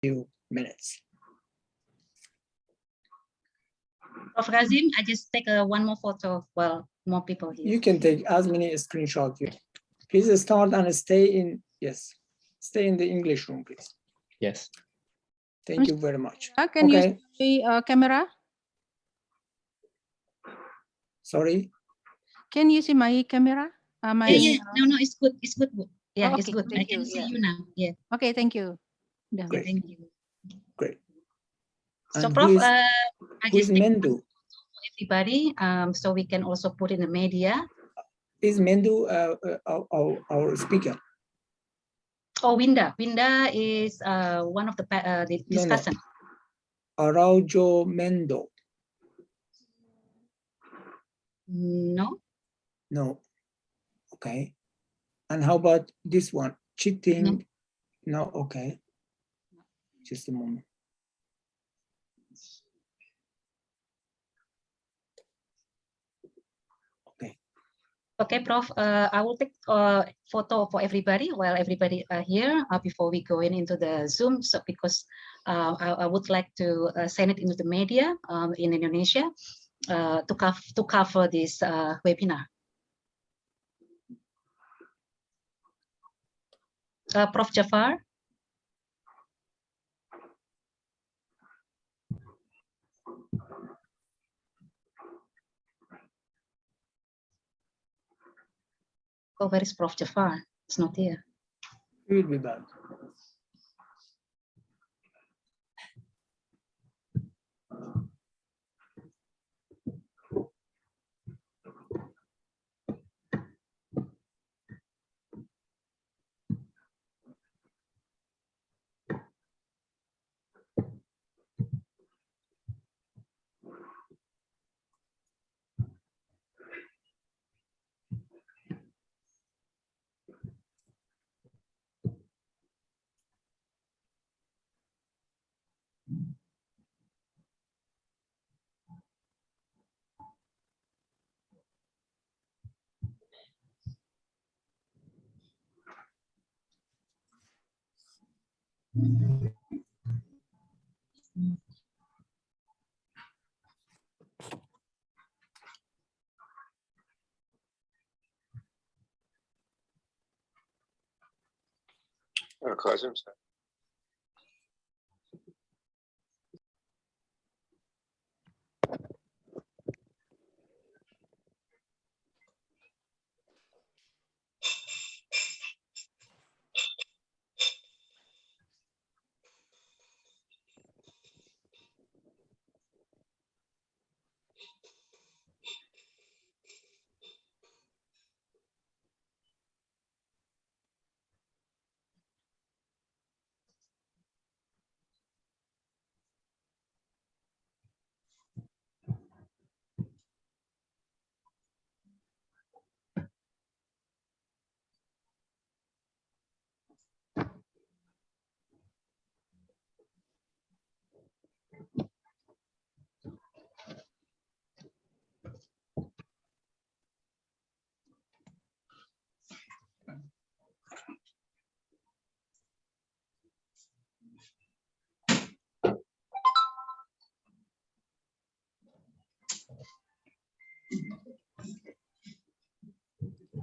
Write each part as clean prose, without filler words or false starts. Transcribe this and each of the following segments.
few minutes. Prof. Razim, I just take one more photo while more people here. You can take as many screenshots you. Please start and stay in. Yes, stay in the English room, please. Yes. Thank you very much. Can you see the camera? Sorry. Can you see my camera? Yeah. No, it's good. It's good. Yeah, oh, it's good. I can see you now. Yeah. Okay, thank you. Great. Thank you. Great. So, And Prof, I just take Mendu? everybody, so we can also put in the media. Is Mendu our speaker? Oh, Winda. Winda is one of the discussant. No. Araujo Mendo. No. No. Okay. And how about this one? Cheating? No. Okay. Just a moment. Okay, Prof. I will take a photo for everybody while everybody are here before we go into the Zoom. So because I would like to send it into the media in Indonesia to cover this webinar. Prof. Jafar. Oh, where is Prof. Jafar? It's not here. He will be back.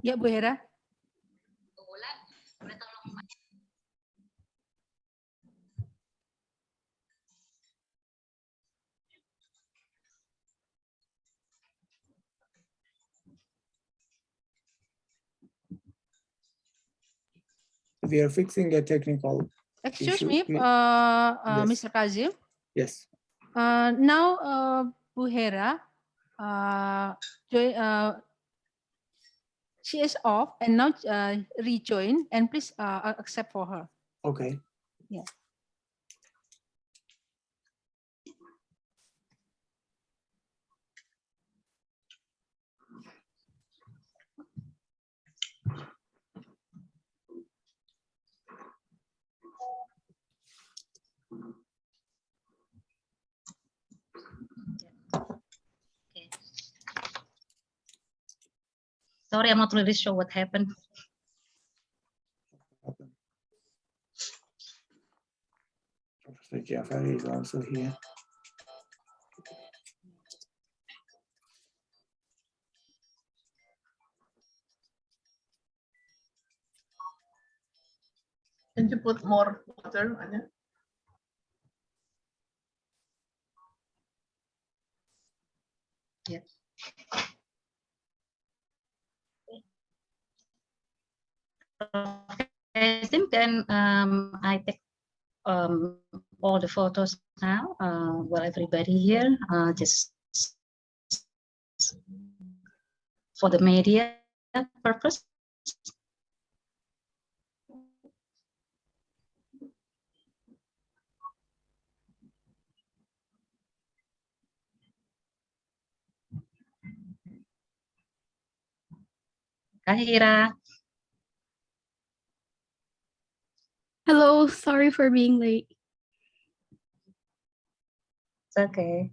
Ya, Bu Hera. We are fixing a technical Excuse issue. me, Yes. Mr. Kazim. Yes. Now, Bu Hera, she is off and now rejoin, and please accept for her. Okay. Yeah. Okay. Sorry, I'm not really sure what happened. Professor Jafari is also here. Can you put more water, Anya? Yeah. Then I take all the photos now. Well, everybody here, just for the media purpose. Kahira. Hello, sorry for being late. It's okay.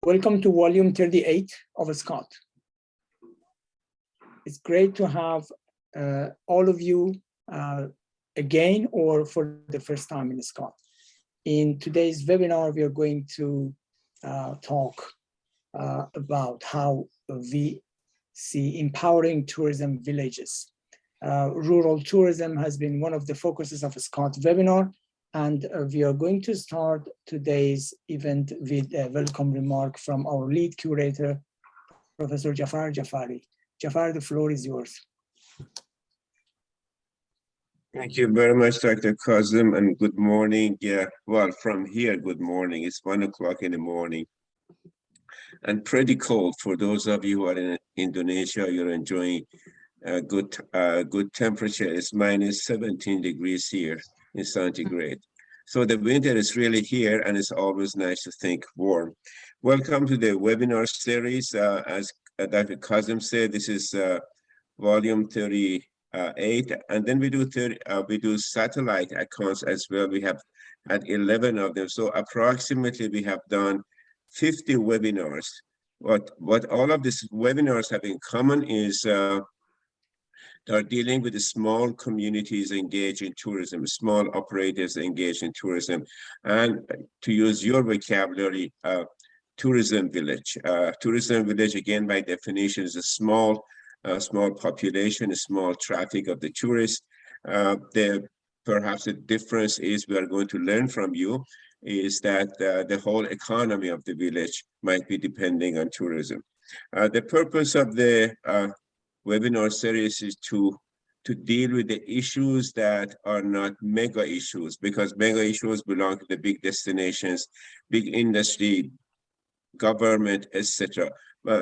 Welcome to volume 38 of Scott. It's great to have all of you again or for the first time in Scott. In today's webinar, we are going to talk about how we see empowering tourism villages. Rural tourism has been one of the focuses of Scott's webinar, and we are going to start today's event with a welcome remark from our lead curator, Professor Jafar Jafari. Jafar, the floor is yours. Thank you very much, Dr. Kazim, and good morning. Yeah, well, from here, good morning. It's 1 o'clock in the morning and pretty cold. For those of you who are in Indonesia, you're enjoying a good temperature. It's minus 17 degrees here in centigrade. So the winter is really here, and it's always nice to think warm. Welcome to the webinar series. As Dr. Kazim said, this is volume 38, and then we do satellite accounts as well. We have had 11 of them, so approximately we have done 50 webinars. What all of these webinars have in common is they're dealing with the small communities engaged in tourism, small operators engaged in tourism, and to use your vocabulary, tourism village. Tourism village, again, by definition, is a small population, a small traffic of the tourists. Perhaps the difference is we are going to learn from you is that the whole economy of the village might be depending on tourism. The purpose of the webinar series is to deal with the issues that are not mega issues, because mega issues belong to the big destinations, big industry, government, etc.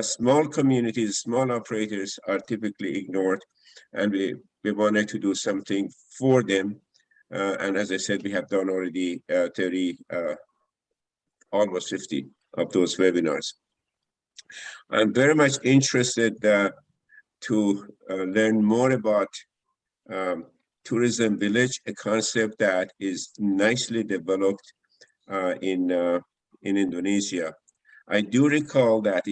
Small communities, small operators are typically ignored, and we wanted to do something for them. And as I said, we have done already 30, almost 50 of those webinars. I'm very much interested to learn more about tourism village, a concept that is nicely developed in Indonesia. I do recall that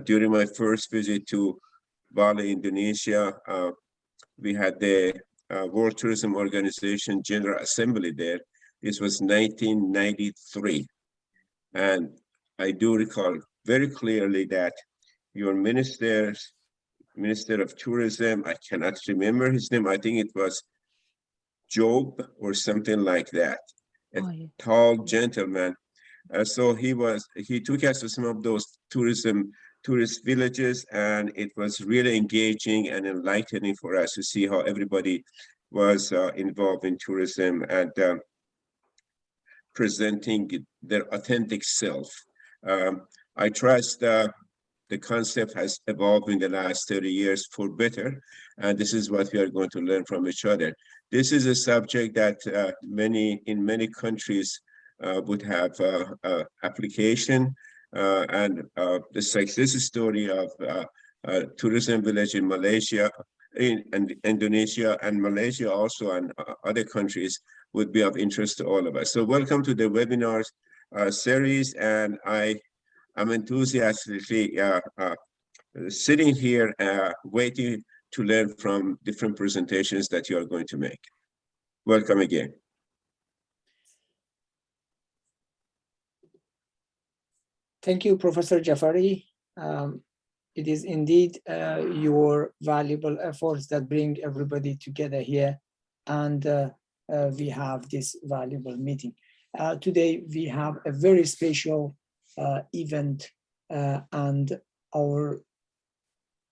during my first visit to Bali, Indonesia, we had the World Tourism Organization General Assembly there. This was 1993. And I do recall very clearly that your Minister of Tourism, I cannot remember his name, I think it was Job or something like that, a tall gentleman. So he took us to some of those tourist villages, and it was really engaging and enlightening for us to see how everybody was involved in tourism and presenting their authentic self. I trust the concept has evolved in the last 30 years for better, and this is what we are going to learn from each other. This is a subject that in many countries would have application, and the success story of tourism village in Malaysia, in Indonesia and Malaysia also, and other countries would be of interest to all of us. So welcome to the webinar series, and I'm enthusiastically sitting here waiting to learn from different presentations that you are going to make. Welcome again. Thank you, Professor Jafari. It is indeed your valuable efforts that bring everybody together here, and we have this valuable meeting. Today, we have a very special event, and our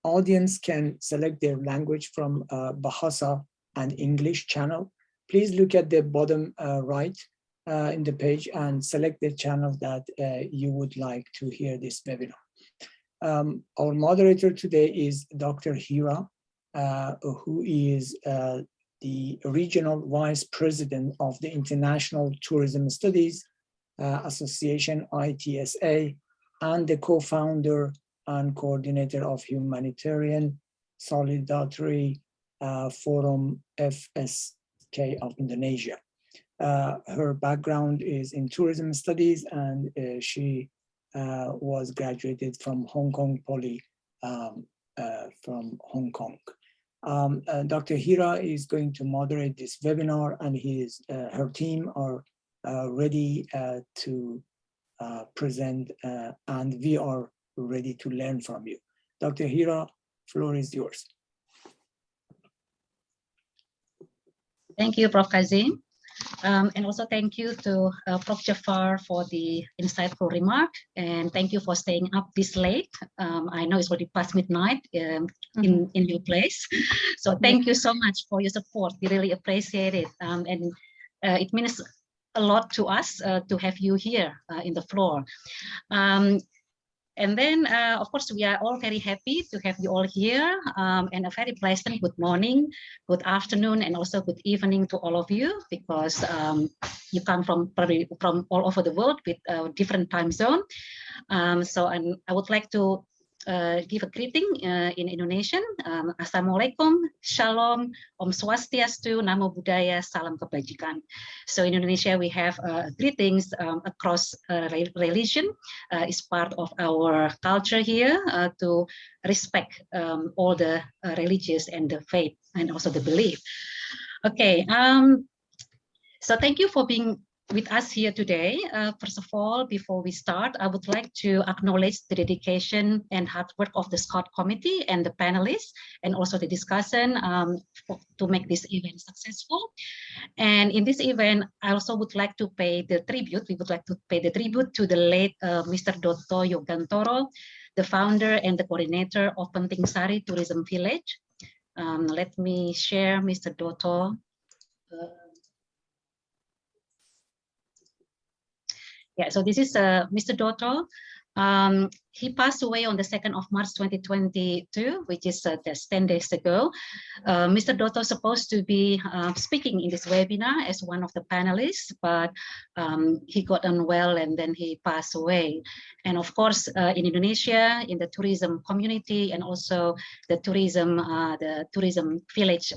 audience can select their language from Bahasa and English channel. Please look at the bottom right in the page and select the channel that you would like to hear this webinar. Our moderator today is Dr. Hira, who is the Regional Vice President of the International Tourism Studies Association, ITSA, and the co-founder and coordinator of Humanitarian Solidarity Forum FSK of Indonesia. Her background is in tourism studies, and she was graduated from Hong Kong Poly from Hong Kong. Dr. Hira is going to moderate this webinar, and her team are ready to present, and we are ready to learn from you. Dr. Hira, floor is yours. Thank you, Prof. Kazim. And also thank you to Prof. Jafar for the insightful remark, and thank you for staying up this late. I know it's already past midnight in your place. So thank you so much for your support. We really appreciate it. And it means a lot to us to have you here in the floor. And then, of course, we are all very happy to have you all here, and a very pleasant good morning, good afternoon, and also good evening to all of you, because you come probably from all over the world with different time zone. So I would like to give a greeting in Indonesian. Assalamualaikum, Shalom, Om Swastiastu, Namo Buddhaya, Salam Kebajikan. So in Indonesia, we have greetings across religion. It's part of our culture here to respect all the religious and the faith and also the belief. Okay, so thank you for being with us here today. First of all, before we start, I would like to acknowledge the dedication and hard work of the Scott Committee and the panelists, and also the discussion to make this event successful. And in this event, I also would like to pay the tribute. We would like to pay the tribute to the late Mr. Dotto Yogantoro, the founder and the coordinator of Penting Sari Tourism Village. Let me share Mr. Dotto. Yeah, so this is Mr. Dotto. He passed away on the 2nd of March 2022, which is just 10 days ago. Mr. Dotto was supposed to be speaking in this webinar as one of the panelists, but he got unwell and then he passed away. And of course, in Indonesia, in the tourism community and also the tourism village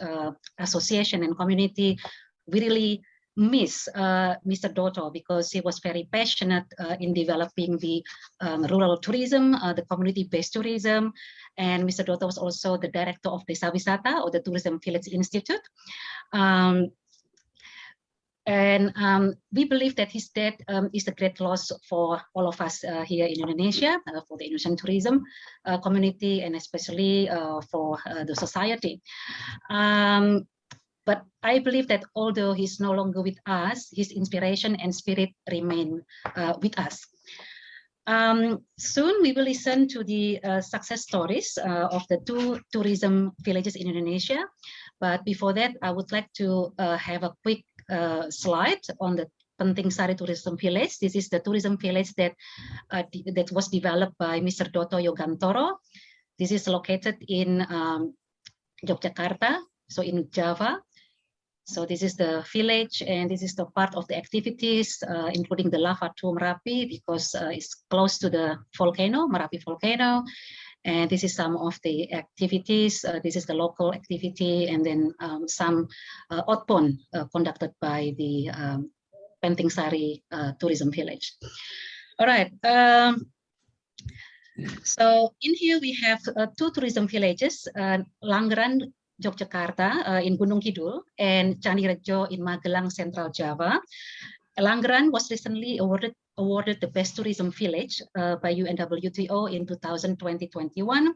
association and community, we really miss Mr. Dotto because he was very passionate in developing the rural tourism, the community-based tourism. And Mr. Dotto was also the director of Desa Wisata or the Tourism Village Institute. We believe that his death is a great loss for all of us here in Indonesia, for the Indonesian tourism community, and especially for the society. But I believe that although he's no longer with us, his inspiration and spirit remain with us. Soon we will listen to the success stories of the 2 tourism villages in Indonesia. But before that, I would like to have a quick slide on the Penting Sari Tourism Village. This is the tourism village that was developed by Mr. Dotto Yogantoro. This is located in Yogyakarta, so in Java. So this is the village, and this is the part of the activities, including the lava tomb Merapi, because it's close to the volcano, Merapi volcano. And this is some of the activities. This is the local activity, and then some outbound conducted by the Penting Sari Tourism Village. All right. So in here we have 2 tourism villages, Nglanggeran, Yogyakarta in Gunung Kidul, and Candirejo in Magelang, Central Java. Nglanggeran was recently awarded the Best Tourism Village by UNWTO in 2020-21.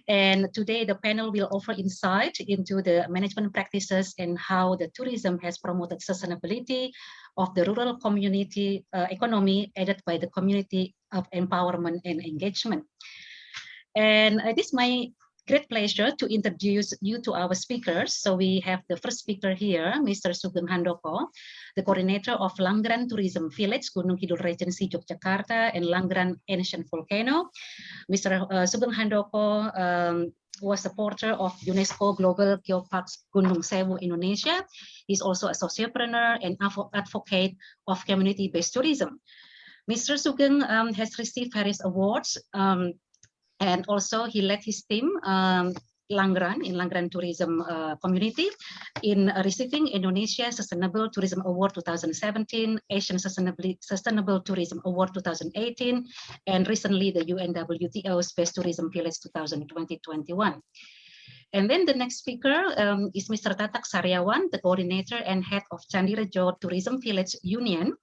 And today the panel will offer insight into the management practices and how the tourism has promoted sustainability of the rural community economy aided by the community of empowerment and engagement. And it is my great pleasure to introduce you to our speakers. So we have the first speaker here, Mr. Sugeng Handoko, the coordinator of Nglanggeran Tourism Village, Gunung Kidul Regency, Yogyakarta, and Nglanggeran Ancient Volcano. Mr. Sugeng Handoko was a supporter of UNESCO Global Geoparks Gunung Sewu, Indonesia. He's also a sociopreneur and advocate of community-based tourism. Mr. Sugeng has received various awards, and also he led his team, Nglanggeran Tourism Community, in receiving Indonesia Sustainable Tourism Award 2017, Asian Sustainable Tourism Award 2018, and recently the UNWTO's Best Tourism Village 2020-21. And then the next speaker is Mr. Tatak Saryawan, the coordinator and head of Candirejo Tourism Village Union,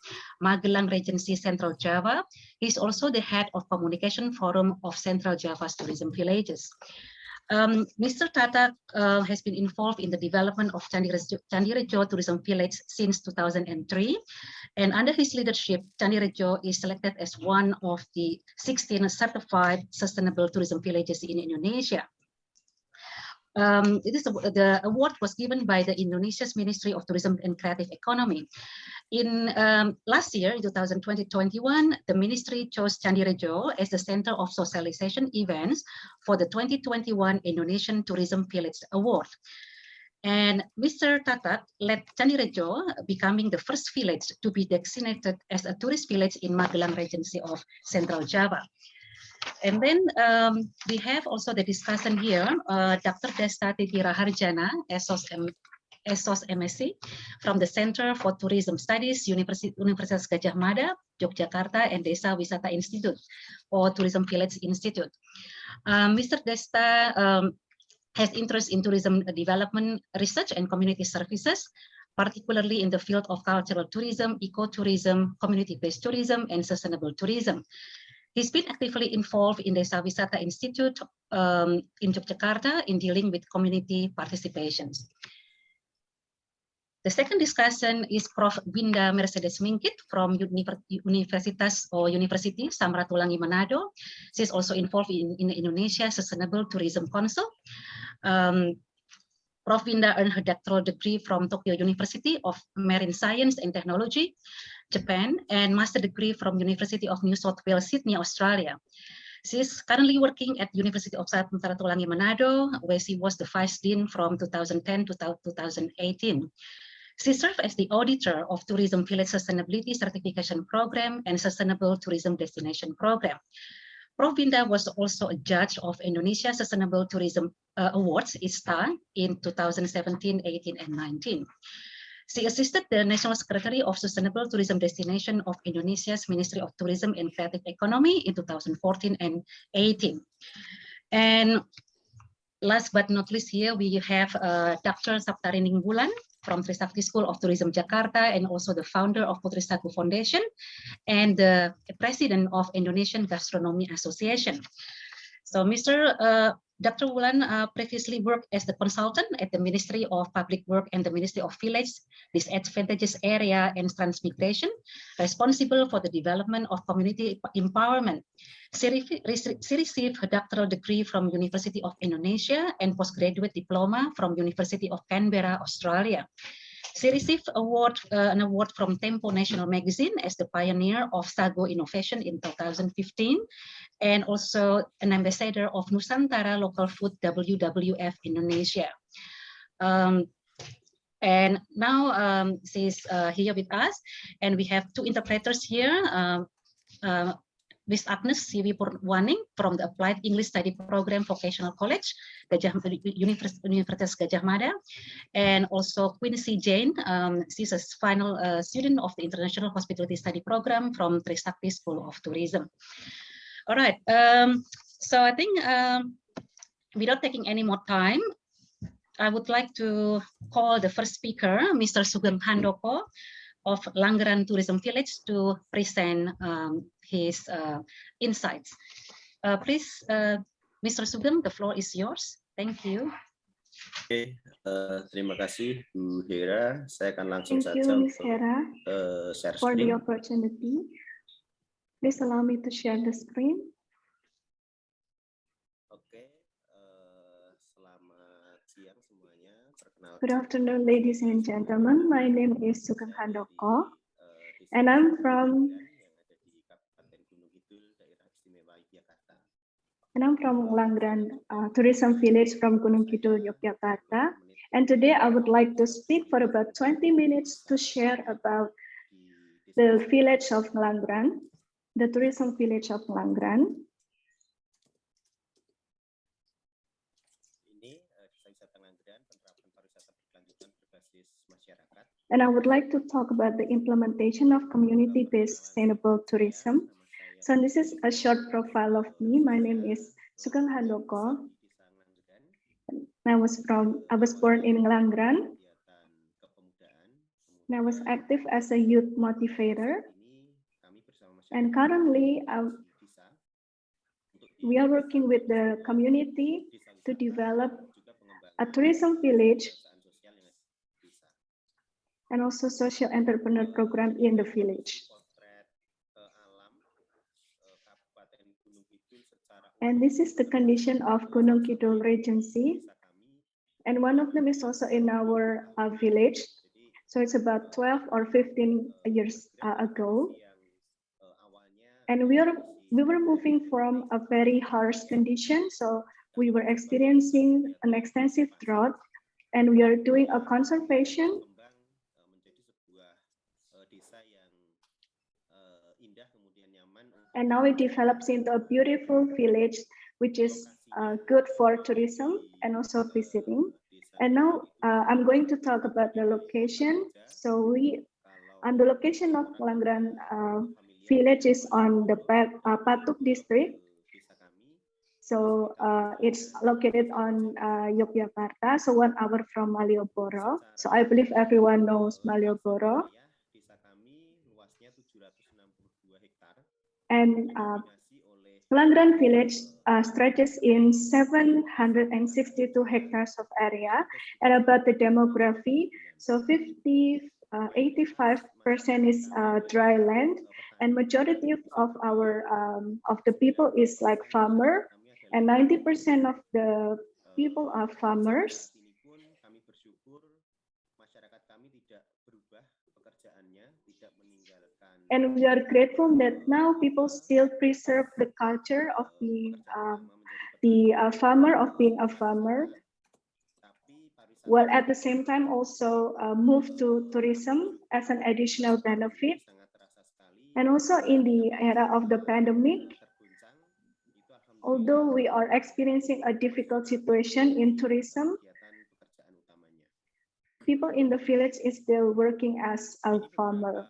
Magelang Regency, Central Java. He's also the head of Communication Forum of Central Java's tourism villages. Mr. Tatak has been involved in the development of Candirejo Tourism Village since 2003. And under his leadership, Candirejo is selected as one of the 16 certified sustainable tourism villages in Indonesia. The award was given by the Indonesia's Ministry of Tourism and Creative Economy. In last year, in 2020-21, the ministry chose Candirejo as the center of socialization events for the 2021 Indonesian Tourism Village Award. And Mr. Tatak led Candirejo, becoming the first village to be designated as a tourist village in Magelang Regency of Central Java. And then we have also the discussion here, Dr. Desta Titi Raharjana, ESOS MSc, from the Center for Tourism Studies, Universitas Gadjah Mada, Yogyakarta, and Desa Wisata Institute, or Tourism Village Institute. Mr. Desta has interest in tourism development, research, and community services, particularly in the field of cultural tourism, ecotourism, community-based tourism, and sustainable tourism. He's been actively involved in the Desa Wisata Institute in Yogyakarta in dealing with community participations. The second discussion is Prof. Winda Mercedes Mingkit from University Samratulangi Manado. She's also involved in Indonesia Sustainable Tourism Council. Prof. Winda earned her doctoral degree from Tokyo University of Marine Science and Technology. Japan, and master degree from University of New South Wales, Sydney, Australia. She is currently working at University of Samratulangi Manado, where she was the Vice Dean from 2010 to 2018. She served as the auditor of Tourism Village Sustainability Certification Program and Sustainable Tourism Destination Program. Prof. Winda was also a judge of Indonesia Sustainable Tourism Awards, ISTA, in 2017, 18, and 19. She assisted the National Secretary of Sustainable Tourism Destination of Indonesia's Ministry of Tourism and Creative Economy in 2014 and 18. And last but not least, here we have Dr. Saptarini Bulan from Trisakti School of Tourism Jakarta, and also the founder of Putri Sagu Foundation and the president of Indonesian Gastronomy Association. So Dr. Wulan previously worked as the consultant at the Ministry of Public Work and the Ministry of Village, Disadvantaged Area and Transmigration, responsible for the development of community empowerment. She received her doctoral degree from University of Indonesia and postgraduate diploma from University of Canberra, Australia. She received an award from Tempo National Magazine as the pioneer of Sago innovation in 2015, and also an ambassador of Nusantara Local Food WWF Indonesia. And now she's here with us, and we have two interpreters here. Miss Agnes Siwi Purwaning from the Applied English Study Program Vocational College, Universitas Gajah Mada, and also Quincy Jane. She's a final student of the International Hospitality Study Program from Trisakti School of Tourism. All right, so I think without taking any more time, I would like to call the first speaker, Mr. Sugeng Handoko of Nglanggeran Tourism Village, to present his insights. Please, Mr. Sugeng, the floor is yours. Thank you. Oke, terima kasih Bu Hera. Saya akan langsung Thank saja you, Ms. Hera, share for the screen. opportunity. Please allow me to share the screen. Oke, selamat siang semuanya. Perkenalkan. Good afternoon, ladies and gentlemen. My name is Sugeng Handoko, and I'm from Nglanggeran Tourism Village from Gunung Kidul, Yogyakarta. And today I would like to speak for about 20 minutes to share about the village of Nglanggeran, the tourism village of Nglanggeran. And I would like to talk about the implementation of community-based sustainable tourism. So this is a short profile of me. My name is Sugeng Handoko. I was born in Nglanggeran. And I was active as a youth motivator. And currently, we are working with the community to develop a tourism village and also social entrepreneur program in the village. And this is the condition of Gunung Kidul Regency. And one of them is also in our village. So it's about 12 or 15 years ago. And we were moving from a very harsh condition. So we were experiencing an extensive drought, and we are doing a conservation. And now it develops into a beautiful village, which is good for tourism and also visiting. And now I'm going to talk about the location. So the location of Nglanggeran village is on the Patuk district. So it's located on Yogyakarta, so 1 hour from Malioboro. So I believe everyone knows Malioboro. And Nglanggeran village stretches in 762 hectares of area. And about the demography, so 85% is dry land, and majority of our of the people is like farmer, and 90% of the people are farmers. And we are grateful that now people still preserve the culture of being being a farmer, while at the same time also move to tourism as an additional benefit. And also in the era of the pandemic, although we are experiencing a difficult situation in tourism, people in the village is still working as a farmer.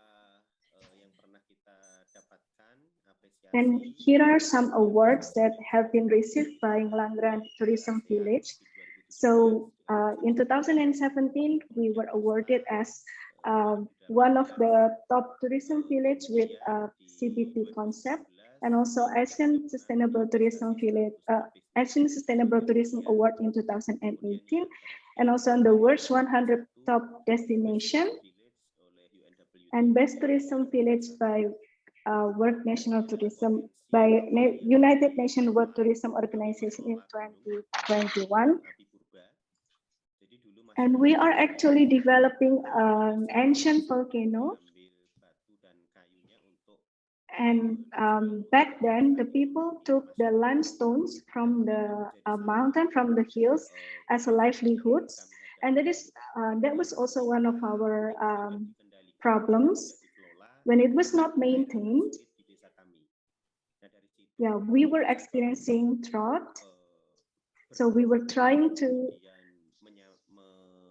And here are some awards that have been received by Nglanggeran Tourism Village. So in 2017, we were awarded as one of the top tourism village with CBT concept, and also Asian Sustainable Tourism Village, Asian Sustainable Tourism Award in 2018, and also on the world's 100 top destination, and best tourism village by World National Tourism by United Nations World Tourism Organization in 2021. And we are actually developing an ancient volcano. And back then, the people took the limestones from the mountain, from the hills, as a livelihoods. And that was also one of our problems. When it was not maintained, yeah, we were experiencing drought. So we were trying to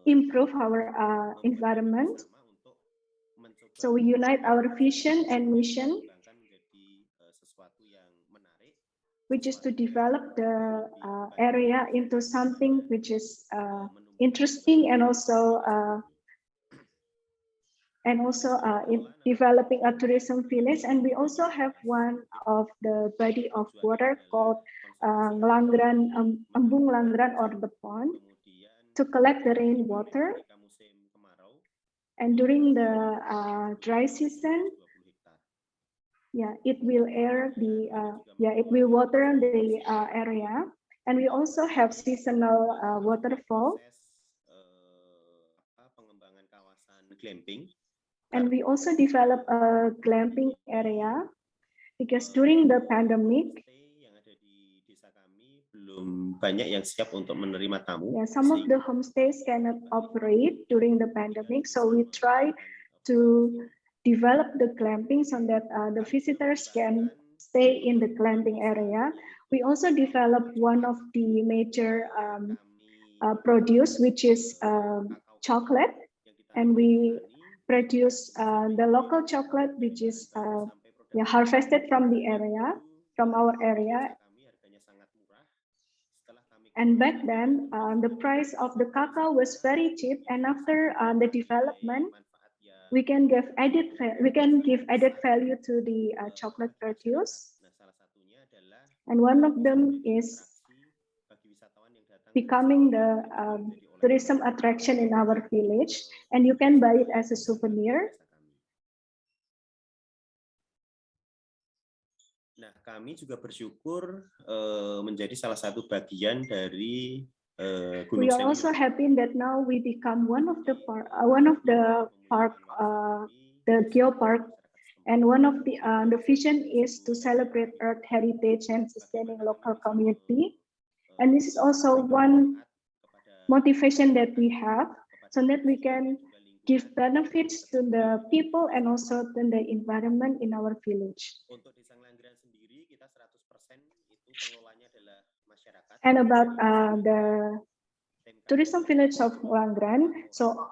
improve our environment. So we unite our vision and mission, which is to develop the area into something which is interesting, and also in developing a tourism village. And we also have one of the body of water called Nglanggeran, Nglanggeran, or the pond, to collect the rainwater. And during the dry season, yeah, it will it will water the area. And we also have seasonal waterfall. And we also develop a glamping area, because during the pandemic, some of the homestays cannot operate during the pandemic. So we try to develop the glamping so that the visitors can stay in the glamping area. We also developed one of the major produce, which is chocolate. And we produce the local chocolate, which is harvested from the area, from our area. And back then, the price of the cacao was very cheap. And after the development, we can give added value to the chocolate produce. And one of them is becoming the tourism attraction in our village, and you can buy it as a souvenir. Nah, kami juga bersyukur menjadi salah satu bagian dari Gunung We are also happy that now we become one of the park, the geopark, and one of the vision is to celebrate Earth heritage and sustaining local community. And this is also one motivation that we have, so that we can give benefits to the people and also to the environment in our village. And about the tourism village of Nglanggeran, so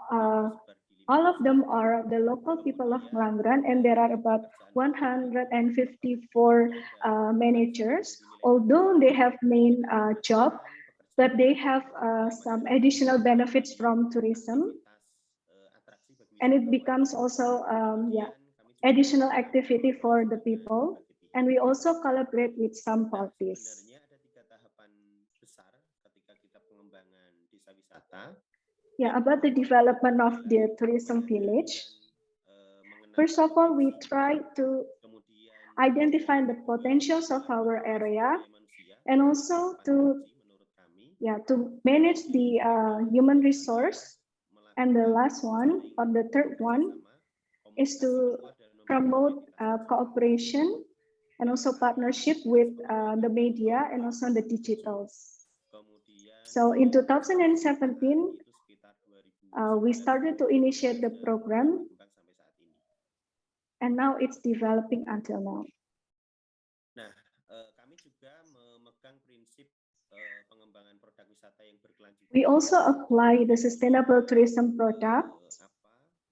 all of them are the local people of Nglanggeran, and there are about 154 managers. Although they have main job, but they have some additional benefits from tourism, and it becomes also additional activity for the people. And we also collaborate with some parties. Yeah, about the development of the tourism village. First of all, we try to identify the potentials of our area, and also to manage the human resource. And the last one, or the third one, is to promote cooperation and also partnership with the media and also the digitals. So in 2017, we started to initiate the program, and now it's developing until now. Nah, kami juga memegang prinsip pengembangan produk wisata yang berkelanjutan. We also apply the sustainable tourism product,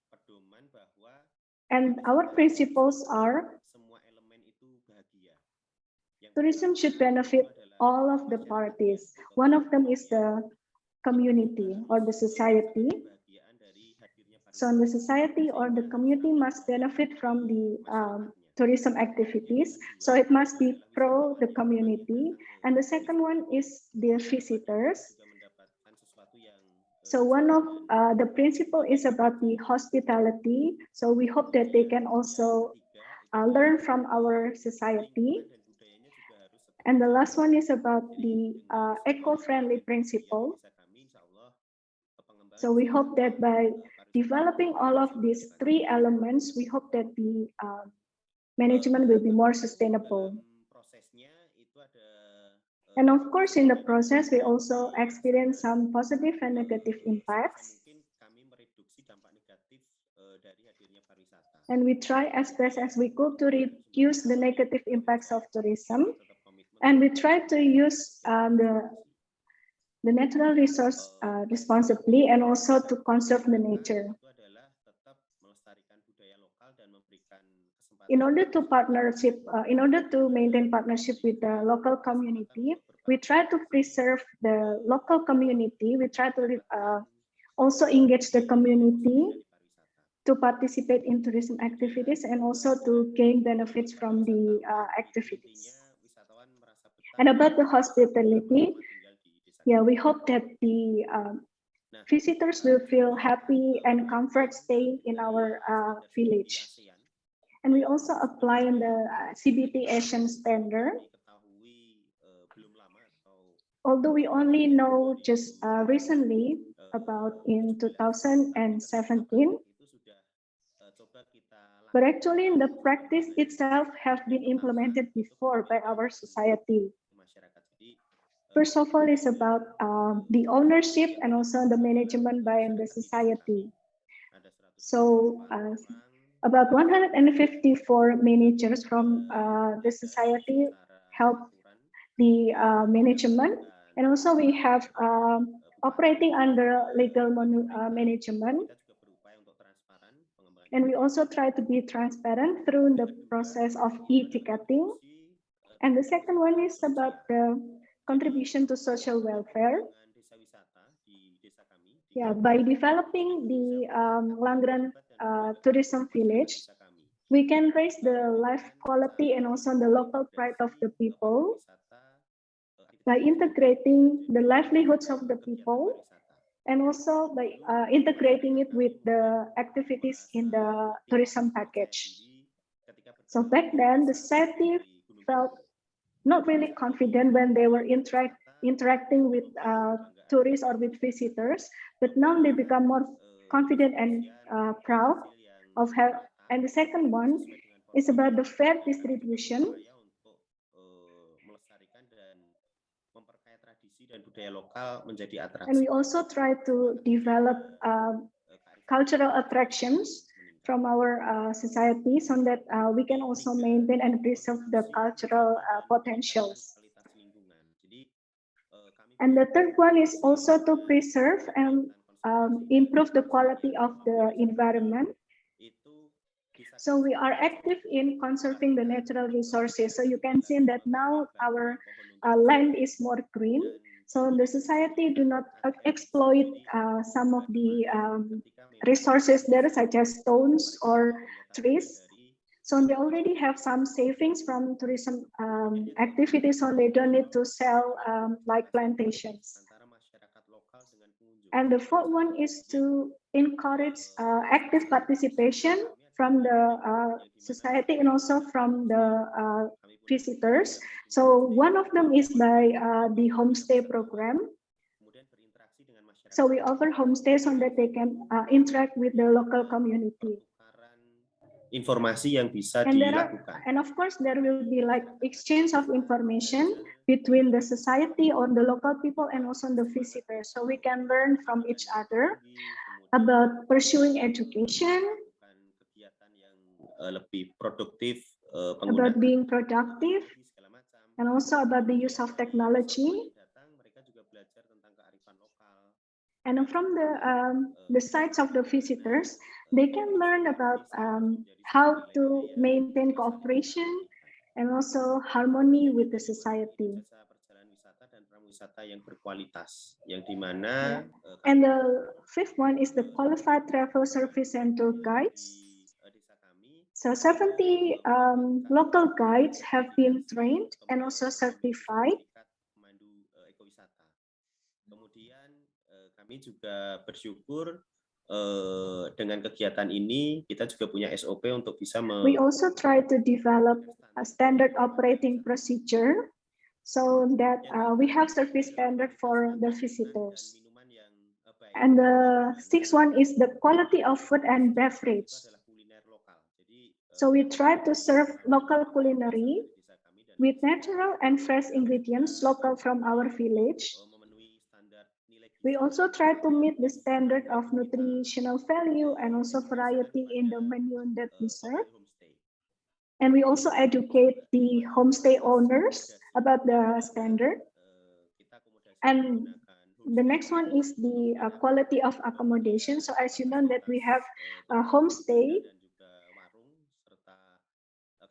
pedoman bahwa and our principles are semua elemen itu bahagia. tourism should benefit all of the parties. One of them is the community or the society. So the society or the community must benefit from the tourism activities. So it must be pro the community. And the second one is the visitors. So one of the principle is about the hospitality. So we hope that they can also learn from our society. And the last one is about the eco-friendly principle. So we hope that by developing all of these three elements, we hope that the management will be more sustainable. And of course, in the process, we also experience some positive and negative impacts. And we try as best as we could to reduce the negative impacts of tourism. And we try to use the natural resource responsibly and also to conserve the nature. In order to maintain partnership with the local community, we try to preserve the local community. We try to also engage the community to participate in tourism activities and also to gain benefits from the activities. And about the hospitality, yeah, we hope that the visitors will feel happy and comfort staying in our village. And we also apply in the CBT Asian standard. Although we only know just recently about in 2017, but actually in the practice itself have been implemented before by our society. First of all, is about the ownership and also the management by the society. So about 154 managers from the society help the management, and also we have operating under legal management. And we also try to be transparent through the process of e-ticketing. And the second one is about the contribution to social welfare. Yeah, by developing the Nglanggeran tourism village, we can raise the life quality and also the local pride of the people by integrating the livelihoods of the people, and also by integrating it with the activities in the tourism package. So back then, the society felt not really confident when they were interacting with tourists or with visitors, but now they become more confident and proud of how. And the second one is about the fair distribution. And we also try to develop cultural attractions from our society so that we can also maintain and preserve the cultural potentials. And the third one is also to preserve and improve the quality of the environment. So we are active in conserving the natural resources. So you can see that now our land is more green. So the society do not exploit some of the resources there, such as stones or trees. So they already have some savings from tourism activities, so they don't need to sell like plantations. And the fourth one is to encourage active participation from the society and also from the visitors. So one of them is by the homestay program. So we offer homestays so that they can interact with the local community. informasi yang bisa And dilakukan. of course, there will be like exchange of information between the society or the local people and also the visitors. So we can learn from each other about pursuing education, Kegiatan yang lebih produktif, about being productive, and also about the use of technology. Mereka juga belajar tentang kearifan lokal. And from the sides of the visitors, they can learn about how to maintain cooperation and also harmony with the society. Perjalanan wisata dan prawisata yang berkualitas, yang dimana. And the fifth one is the qualified travel service and tour guides. So 70 local guides have been trained and also certified. Kemudian kami juga bersyukur dengan kegiatan ini kita juga punya SOP untuk bisa We also try to develop a standard operating procedure so that we have service standard for the visitors. And the sixth one is the quality of food and beverage. So we try to serve local culinary with natural and fresh ingredients local from our village. We also try to meet the standard of nutritional value and also variety in the menu that we serve. And we also educate the homestay owners about the standard. And the next one is the quality of accommodation. So as you know that we have a homestay.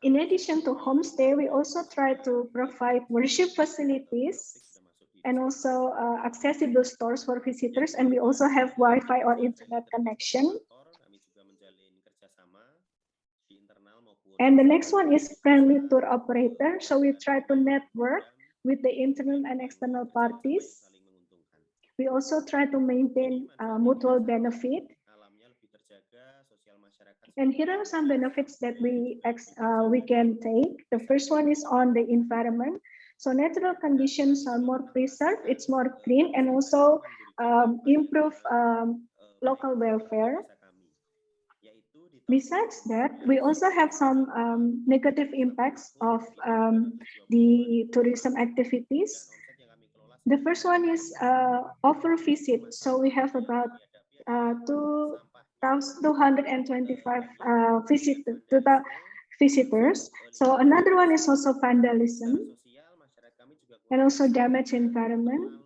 In addition to homestay, we also try to provide worship facilities and also accessible stores for visitors, and we also have Wi-Fi or internet connection. And the next one is friendly tour operator. So we try to network with the internal and external parties. We also try to maintain mutual benefit. And here are some benefits that we can take. The first one is on the environment. So natural conditions are more preserved, it's more green, and also improve local welfare. Besides that, we also have some negative impacts of the tourism activities. The first one is over visit. So we have about 225 visitors. So another one is also vandalism and also damage environment.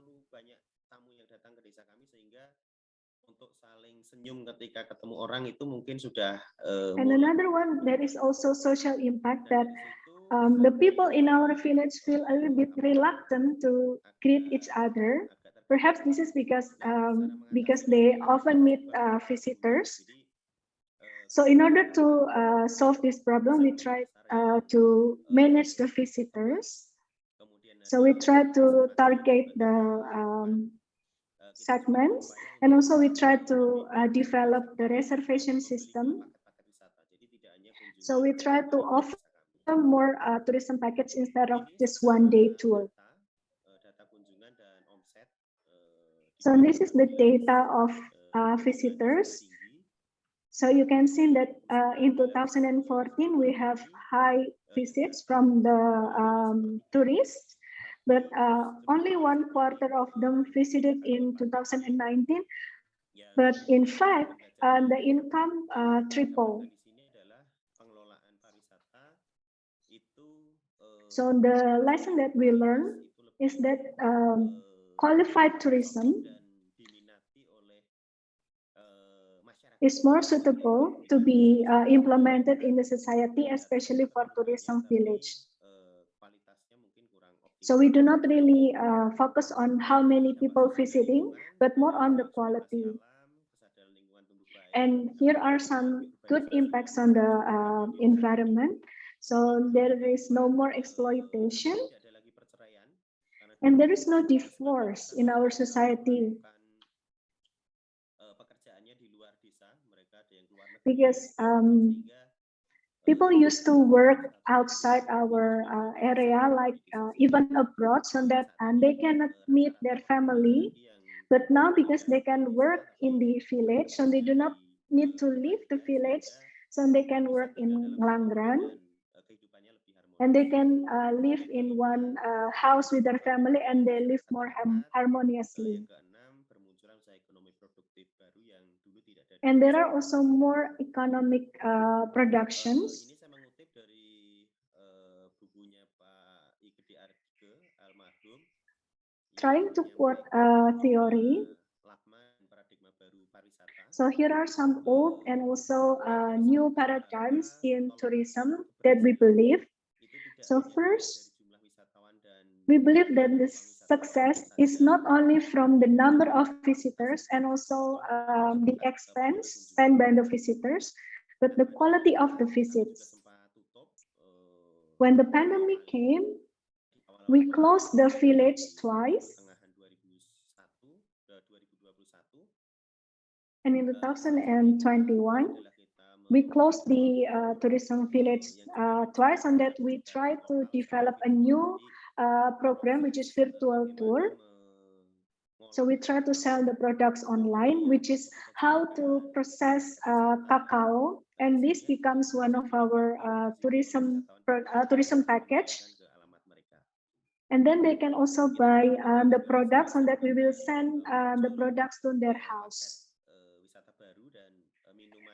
And another one, there is also social impact that the people in our village feel a little bit reluctant to greet each other. Perhaps this is because they often meet visitors. So in order to solve this problem, we try to manage the visitors. So we try to target the segments, and also we try to develop the reservation system. So we try to offer more tourism package instead of just one-day tour. So this is the data of visitors. So you can see that in 2014, we have high visits from the tourists, but only 1/4 of them visited in 2019. But in fact, the income tripled. So the lesson that we learned is that qualified tourism is more suitable to be implemented in the society, especially for tourism village. So we do not really focus on how many people visiting, but more on the quality. And here are some good impacts on the environment. So there is no more exploitation, and there is no divorce in our society. Because people used to work outside our area, like even abroad, so that they cannot meet their family. But now, because they can work in the village, so they do not need to leave the village, So they can work in Nglanggeran, and they can live in one house with their family, and they live more harmoniously. And there are also more economic productions. Ini saya mengutip dari bukunya Pak Igede Ardige almarhum. Trying to quote a theory. So here are some old and also new paradigms in tourism that we believe. So first, we believe that the success is not only from the number of visitors and also the expense spent by the visitors, but the quality of the visits. When the pandemic came, we closed the village twice. And in 2021, we closed the tourism village twice, and that we tried to develop a new program, which is virtual tour. So we try to sell the products online, which is how to process cacao, and this becomes one of our tourism package. And then they can also buy the products, and that we will send the products to their house.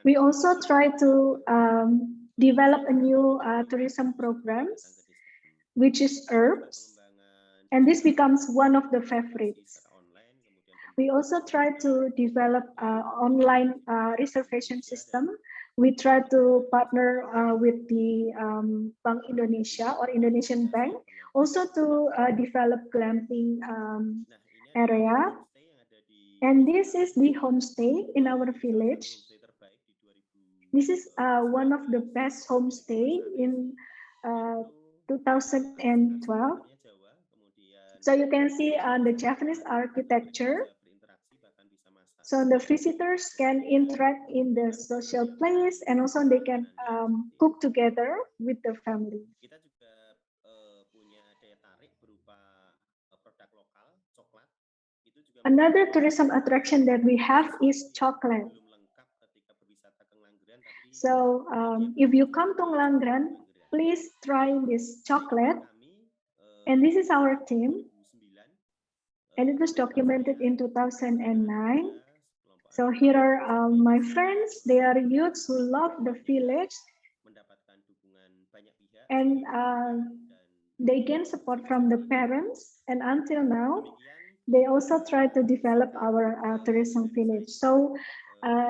We also try to develop a new tourism programs, which is herbs, and this becomes one of the favorites. We also try to develop online reservation system. We try to partner with the Bank Indonesia or Indonesian Bank, also to develop glamping area. And this is the homestay in our village. This is one of the best homestay in 2012. So you can see the Japanese architecture. So the visitors can interact in the social place, and also they can cook together with the family. Another tourism attraction that we have is chocolate. So if you come to Nglanggeran, please try this chocolate. And this is our team. And it was documented in 2009. So here are my friends. They are youths who love the village. And they gain support from the parents. And until now, they also try to develop our tourism village. So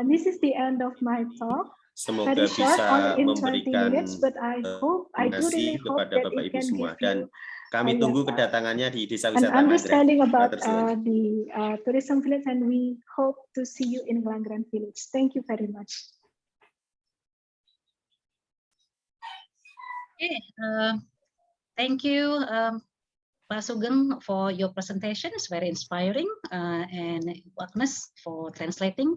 this is the end of my talk. Semoga Very short, bisa only in 20 memberikan minutes, but I do really hope kepada that Bapak it Ibu can semua, give dan you kami tunggu kedatangannya di Desa an Wisata understanding Nglanggeran. about the tourism village, and we hope to see you in Nglanggeran village. Thank you very much. Okay, thank you, Pak Sugeng, for your presentation. It's very inspiring, and Agnes for translating.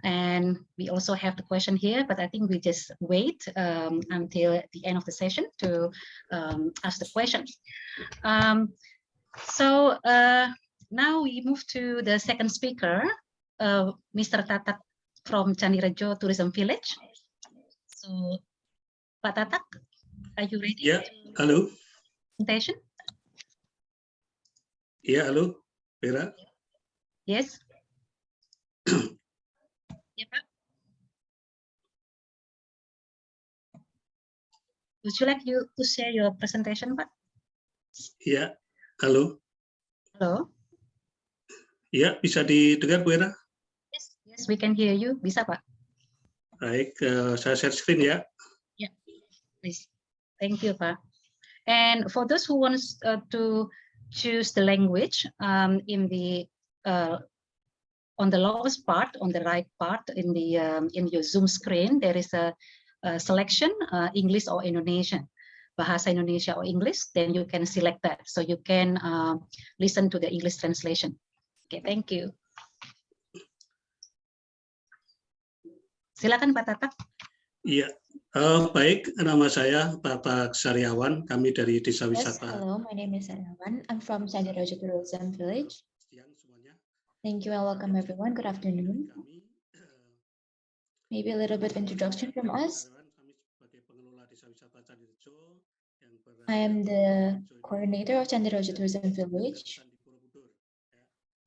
And we also have the question here, but I think we just wait until the end of the session to ask the question. So now we move to the second speaker, Mr. Tatak from Candirejo Tourism Village. So, Pak Tatak, are you ready? Yeah, hello. Presentation? Yeah, hello, Vera. Yes. Yeah, Pak. Would you like to share your presentation, Pak? Ya, halo. Halo. Ya, bisa didengar, Bu Era? Yes, we can hear you. Bisa, Pak? Baik, saya share screen ya. Yeah, please. Thank you, Pak. And for those who wants to choose the language in the on the lowest part, on the right part in the in your Zoom screen, there is a selection English or Indonesian, Bahasa Indonesia or English. Then you can select that, so you can listen to the English translation. Okay, thank you. Silakan Pak Tatak. Iya, baik. Nama saya Tatak Saryawan. Kami dari Desa Wisata. Hello, my name is Saryawan. I'm from Candirejo Tourism Village. Thank you and welcome everyone. Good afternoon. maybe a little bit of introduction from us. I am the coordinator of Candirejo Tourism Village.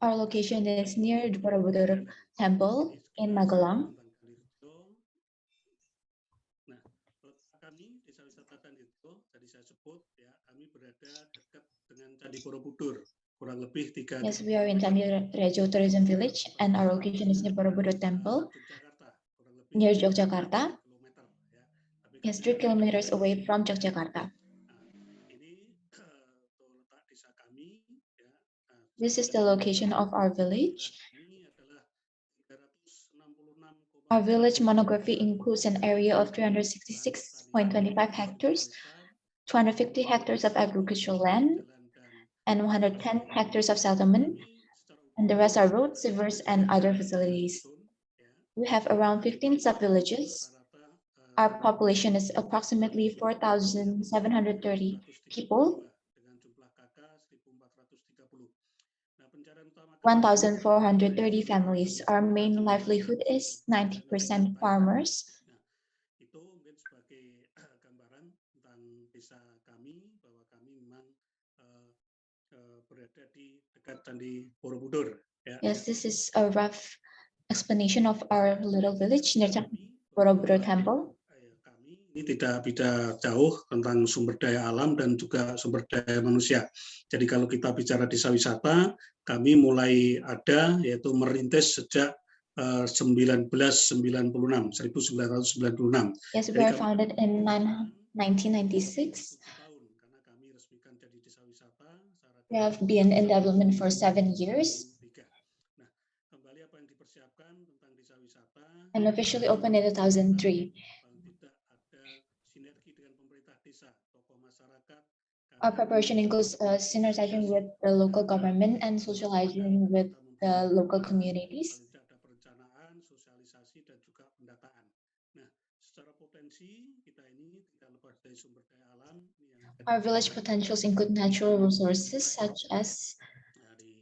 Our location is near the Borobudur Temple in Magelang. Kami desa wisata Candirejo, tadi saya sebut ya, kami berada dekat dengan Candi Borobudur, kurang lebih 3. Yes, we are in Candirejo Tourism Village, and our location is near Borobudur Temple, near Yogyakarta. Yes, 3 kilometers away from Yogyakarta. This is the location of our village. Our village monography includes an area of 366.25 hectares, 250 hectares of agricultural land, and 110 hectares of settlement, and the rest are roads, rivers, and other facilities. We have around 15 sub-villages. Our population is approximately 4,730 people. 1,430 families. Our main livelihood is 90% farmers. Itu mungkin sebagai gambaran tentang desa kami, bahwa kami memang berada di dekat Candi Borobudur. Yes, this is a rough explanation of our little village near Borobudur Temple. Ini tidak jauh tentang sumber daya alam dan juga sumber daya manusia. Jadi kalau kita bicara desa wisata, kami mulai ada yaitu merintis sejak 1996. Yes, we are founded in 1996. We have been in development for 7 years. And officially opened in 2003. Our preparation includes synergizing with the local government and socializing with the local communities. Our village potentials include natural resources such as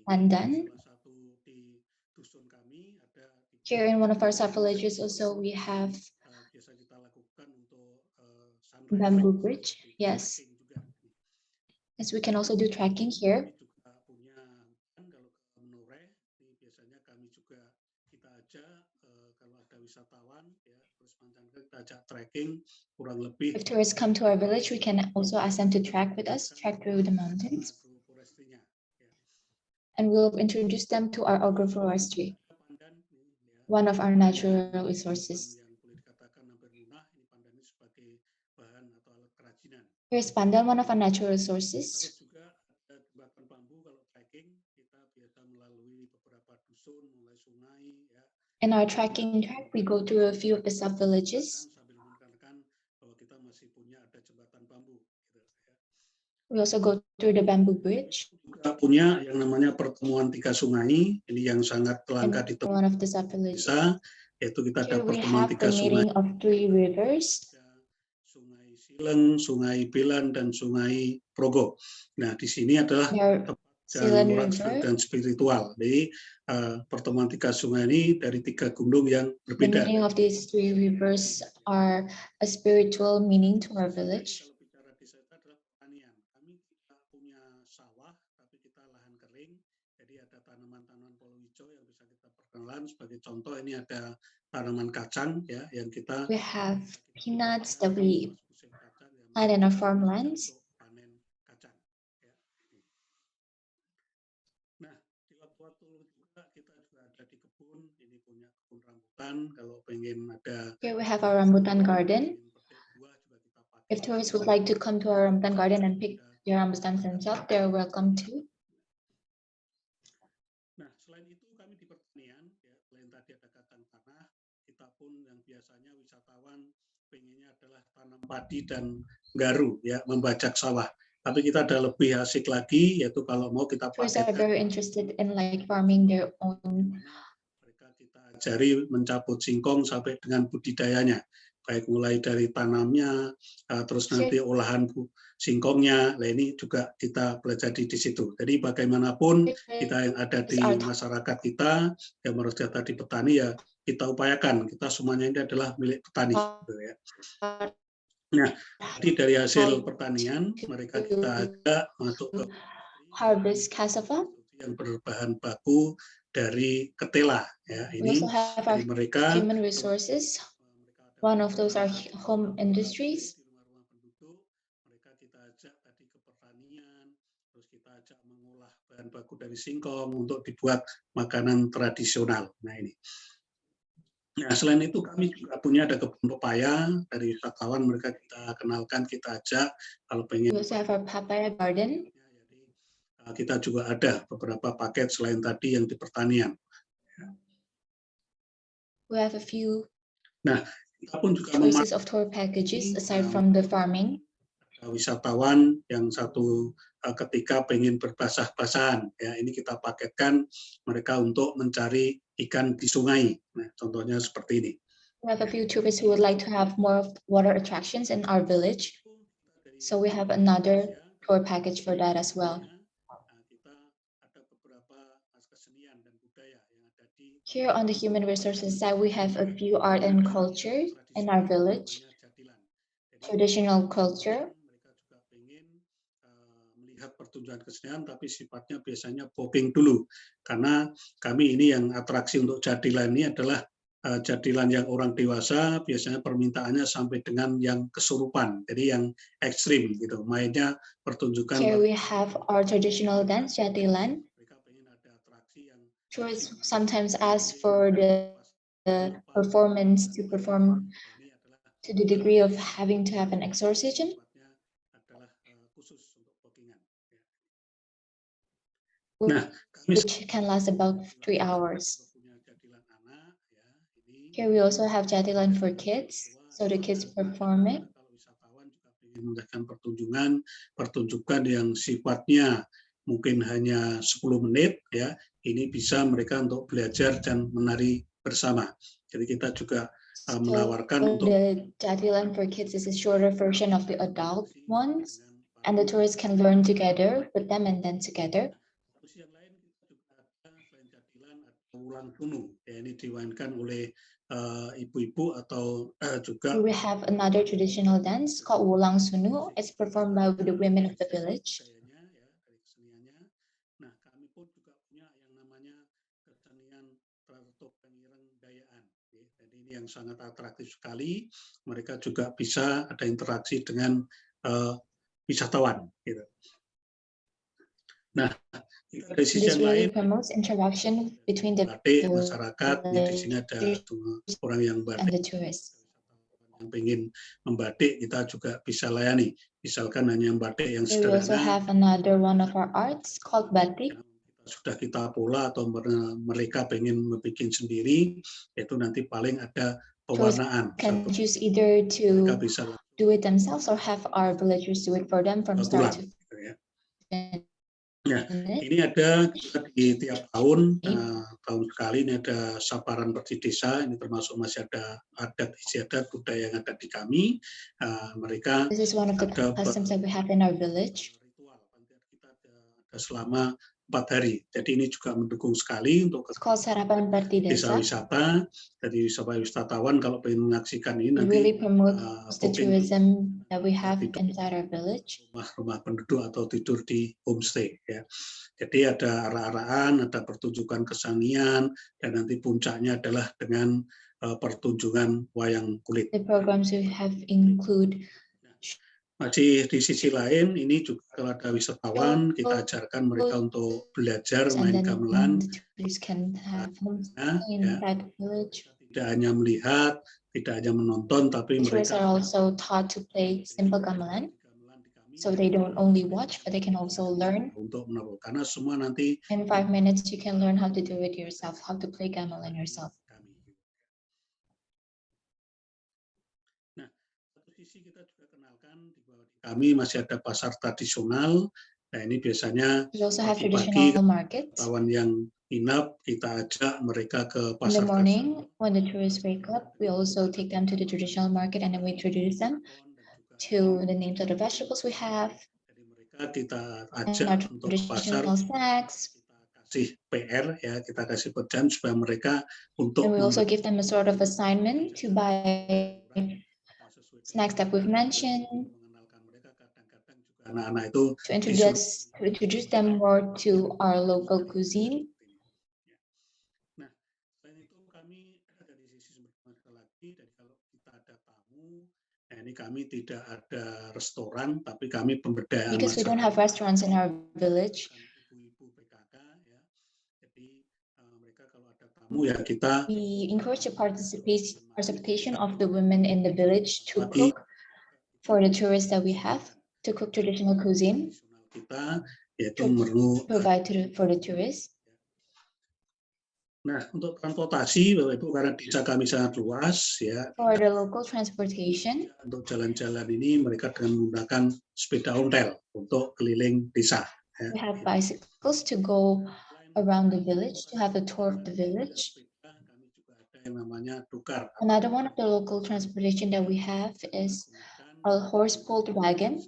pandan. Here in one of our sub-villages also we have bamboo bridge. Yes. Yes, we can also do trekking here. If tourists come to our village, we can also ask them to trek with us, trek through the mountains. And we'll introduce them to our agroforestry, one of our natural resources. Here's pandan, one of our natural resources. In our trekking track, we go through a few of the sub-villages. We also go through the bamboo bridge. Kita punya yang namanya pertemuan 3 sungai, ini yang sangat langka di one of the sub-villages. Yaitu kita ada Here we pertemuan have 3 the sungai. meeting of 3 rivers. Sungai Sileng, Sungai Bilan, dan Sungai Progo. Nah, di sini adalah moral dan spiritual. Jadi pertemuan 3 sungai ini dari 3 gunung yang berbeda. The meaning of these 3 rivers are a spiritual meaning to our village. Sebagai contoh ini ada tanaman kacang ya yang kita we have peanuts that we plant in our farmlands. Nah, di waktu-waktu juga kita juga ada di kebun, ini punya kebun rambutan. Kalau pengen ada here we have our rambutan garden. If tourists would like to come to our rambutan garden and pick their rambutans themselves, they're welcome to. Nah, selain itu kami di pertanian, ya, selain tadi ada kacang tanah, kita pun yang biasanya wisatawan pengennya adalah tanam padi dan garu, ya, membajak sawah. Tapi kita ada lebih asik lagi, yaitu kalau mau kita Tourists are very interested in like farming their own. Mereka kita ajari mencabut singkong sampai dengan budidayanya, baik mulai dari tanamnya, terus nanti olahan singkongnya. Nah, ini juga kita pelajari di situ. Jadi bagaimanapun kita yang ada di masyarakat kita yang harus data di petani ya kita upayakan. Kita semuanya ini adalah milik petani. Gitu ya. Nah, jadi dari hasil pertanian mereka kita ajak masuk ke harvest cassava. yang berbahan baku dari ketela. Ya, We ini also have dari our mereka human resources. One of those are home industries. di rumah-rumah penduduk, mereka kita ajak tadi ke pertanian, terus kita ajak mengolah bahan baku dari singkong untuk dibuat makanan tradisional. Nah ini. Nah, selain itu kami juga punya ada kebun pepaya dari wisatawan, mereka kita kenalkan, kita ajak kalau pengen. We also have our papaya garden. Jadi kita juga ada beberapa paket selain tadi yang di pertanian. We have a few Nah, kita pun juga choices of tour packages aside from the farming. Wisatawan yang satu ketika pengen berbasah-basahan, ya ini kita paketkan mereka untuk mencari ikan di sungai. Nah, contohnya seperti ini. We have a few tourists who would like to have more water attractions in our village. So we have another tour package for that as well. Kita ada beberapa kesenian dan budaya yang ada di. Here on the human resources side, we have a few art and culture in our village, traditional culture. Mereka juga pengen melihat pertunjukan kesenian, tapi sifatnya biasanya popping dulu, karena kami ini yang atraksi untuk jadilan ini adalah jadilan yang orang dewasa, biasanya permintaannya sampai dengan yang kesurupan, jadi yang ekstrim gitu, mainnya pertunjukan. Here we have our traditional dance, jadilan. Mereka pengen ada atraksi yang Tourists sometimes ask for the performance to perform to the degree of having to have an exorcism. Nah, which can last about 3 hours. Here we also have jadilan for kids, so the kids perform it. Mengadakan pertunjukan yang sifatnya mungkin hanya 10 menit, ya ini bisa mereka untuk belajar dan menari bersama. Jadi kita juga menawarkan untuk the jadilan for kids is a shorter version of the adult ones, and the tourists can learn together with them and then together. Yang lain kita juga ada selain jadilan ada ulang tunu, ya ini dimainkan oleh ibu-ibu atau juga. We have another traditional dance called Wulang Sunu. It's performed by the women of the village. Nah, kami pun juga punya yang namanya kesenian topeng ireng dayaan. Jadi ini yang sangat atraktif sekali. Mereka juga bisa ada interaksi dengan wisatawan. Gitu. Nah, dari sisi yang lain, promotes interaction between the masyarakat. Di sini ada orang yang batik, yang ingin membatik, kita juga bisa layani. Misalkan hanya yang batik yang sederhana. We also have another one of our arts called batik. Sudah kita pola atau mereka pengen membuat sendiri, itu nanti paling ada pewarnaan. Can choose either to do it themselves or have our villagers do it for them from start to finish. Nah, ini ada di tiap tahun, tahun sekali ini ada saparan pergi desa, ini termasuk masih ada adat istiadat budaya yang ada di kami. Mereka This is one of the customs that we have in our village. Ritual kita ada selama 4 hari. Jadi ini juga mendukung sekali untuk sarapan parti desa wisata. Jadi wisatawan kalau ingin menyaksikan ini nanti really promotes the tourism that we have inside our village. Rumah penduduk atau tidur di homestay, ya. Jadi ada arah-arahan, ada pertunjukan kesenian, dan nanti puncaknya adalah dengan pertunjukan wayang kulit. The programs we have include. Masih di sisi lain, ini juga kalau ada wisatawan, kita ajarkan mereka untuk belajar main gamelan. Tidak hanya melihat, tidak hanya menonton, tapi mereka are also taught to play simple gamelan. So they don't only watch, but they can also learn. Untuk menaruh, karena semua nanti in 5 minutes you can learn how to do it yourself, how to play gamelan yourself. Nah, satu sisi kita juga kenalkan di bawah kami masih ada pasar tradisional. Nah, ini biasanya pagi-pagi wisatawan yang inap kita ajak mereka ke pasar. In the morning, when the tourists wake up, we also take them to the traditional market and then we introduce them to the names of the vegetables we have. Jadi mereka kita ajak untuk ke pasar. Snacks. kasih PR ya, kita kasih pekerjaan supaya mereka untuk And we also give them a sort of assignment to buy snacks that we've mentioned, mengenalkan mereka kadang-kadang juga anak-anak itu to introduce them more to our local cuisine. Nah, selain itu kami dari sisi sumber daya lagi, dari kalau kita ada tamu, ini kami tidak ada restoran, tapi kami pemberdayaan Because we don't have restaurants in our village, ibu-ibu PKK ya. Jadi mereka kalau ada tamu ya kita we encourage the participation of the women in the village to cook for the tourists that we have, to cook traditional cuisine, kita yaitu to menu. provide for the tourists. Nah, untuk transportasi, Bapak Ibu, karena desa kami sangat luas, ya. For the local transportation, untuk jalan-jalan ini mereka dengan menggunakan sepeda ontel untuk keliling desa. Ya. we have bicycles to go around the village, to have a tour of the village. Kami juga ada yang namanya dukar. Another one of the local transportation that we have is a horse-pulled wagon.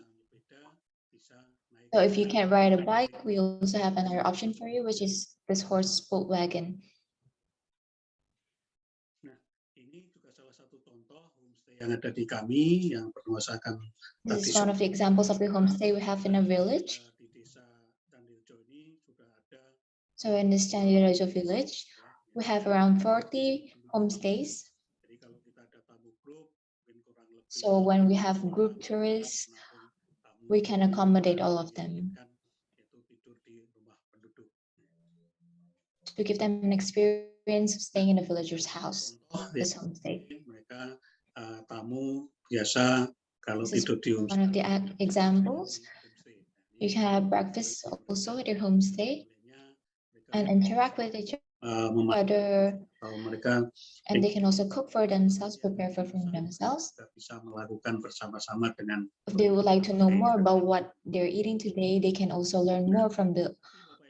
So if you can't ride a bike, we also have another option for you, which is this horse-pulled wagon. Ini juga salah satu contoh homestay yang ada di kami yang bernuansakan This is one of the examples of the homestay we have in a village. di desa Candirejo ini sudah ada. So in this Candirejo village, we have around 40 homestays. Jadi kalau kita ada tamu grup, mungkin kurang lebih. So when we have group tourists, we can accommodate all of them to give them an experience of staying in a villager's house. This homestay. Mereka tamu biasa kalau This is tidur di one of the examples. You can have breakfast also at your homestay and interact with each other. Mereka And they can also cook for themselves, prepare for themselves. bisa melakukan bersama-sama dengan. If they would like to know more about what they're eating today, they can also learn more from the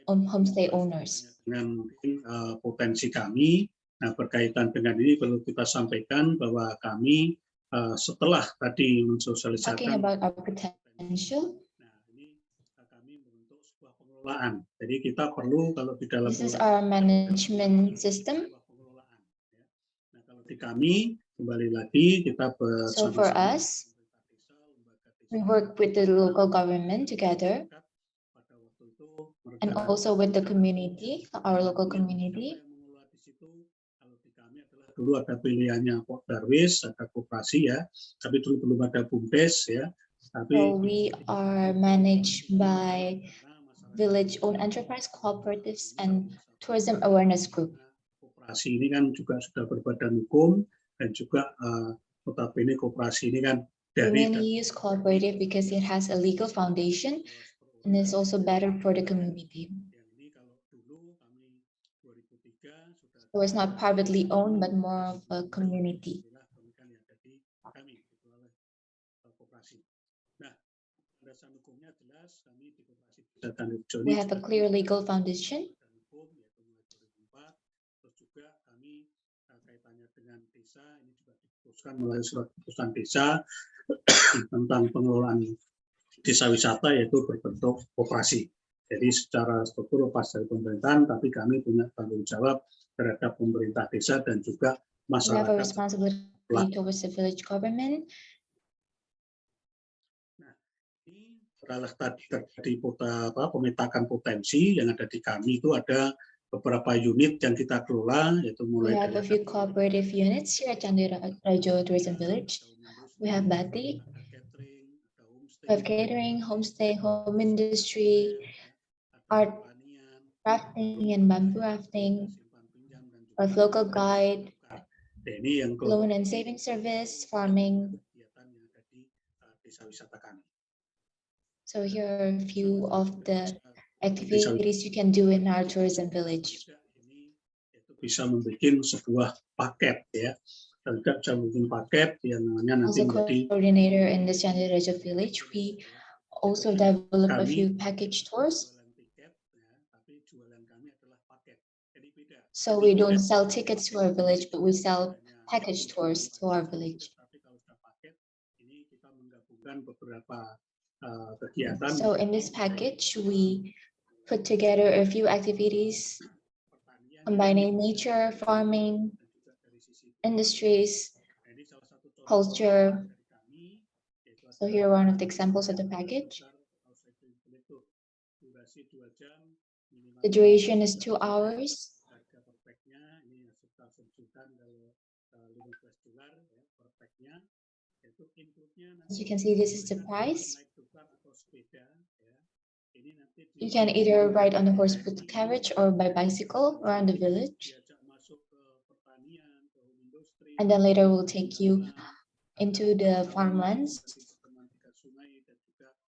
homestay owners. Dengan potensi kami, nah berkaitan dengan ini perlu kita sampaikan bahwa kami setelah tadi Talking mensosialisasikan. about our potential. Nah ini kami membentuk sebuah pengelolaan. Jadi kita perlu kalau di dalam. This is our management system. Nah kalau di kami kembali lagi kita bersama. So for us, we work with the local government together. And also with the community, our local community. Dulu ada pilihannya Pok Darwis, ada koperasi ya, tapi dulu belum ada BUMDes ya. Tapi so we are managed by village-owned enterprise cooperatives and tourism awareness group. Koperasi ini kan juga sudah berbadan hukum dan juga notabene koperasi ini kan We dari. mainly use cooperative because it has a legal foundation. And it's also better for the community. So it's not privately owned, but more of a community. We have a clear legal foundation. Melalui surat keputusan desa tentang pengelolaan desa wisata yaitu berbentuk koperasi. Jadi secara struktur lepas dari pemerintahan, tapi kami punya tanggung jawab terhadap pemerintah desa dan juga masyarakat. We have a responsibility towards the village government. Nah, ini setelah tadi terjadi pemetakan potensi yang ada di kami itu ada beberapa unit yang kita kelola yaitu mulai. We have a few cooperative units here at Candirejo Tourism Village. We have batik. We have catering, homestay, home industry, art crafting and bamboo rafting, a local guide, loan and saving service, farming. So here are a few of the activities you can do in our tourism village. Bisa membuat sebuah paket ya. Juga bisa bikin paket yang namanya nanti menjadi coordinator in the Candirejo village. We also develop a few package tours. So we don't sell tickets to our village, but we sell package tours to our village. So in this package, we put together a few activities combining nature, farming, industries, culture. So here are one of the examples of the package. The duration is 2 hours. As you can see, this is the price. You can either ride on a horse-pulled carriage or by bicycle around the village. And then later we'll take you into the farmlands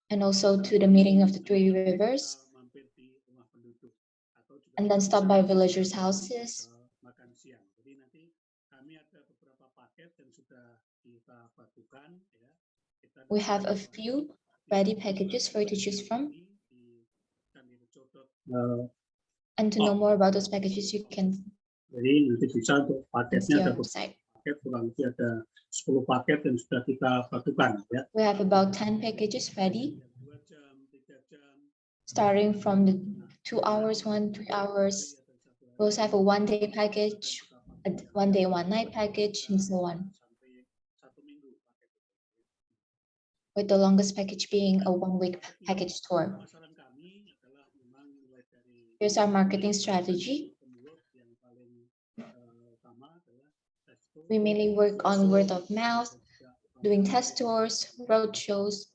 and also to the meeting of the 3 rivers. And then stop by villagers' houses. We have a few ready packages for you to choose from. And to know more about those packages, you can Jadi nanti bisa untuk see paketnya our ada website. paket kurang lebih ada 10 paket yang sudah kita satukan ya. We have about 10 packages ready, 2 jam, 3 jam. starting from the 2 hours, 1, 3 hours. We also have a 1-day package, a 1-day, 1-night package, and so on. Sampai 1 minggu paket itu. With the longest package being a 1-week package tour. Pemasaran kami adalah memang mulai dari Here's our marketing strategy. pemulung yang paling utama adalah testo, We mainly work on word of mouth, doing test tours, road shows,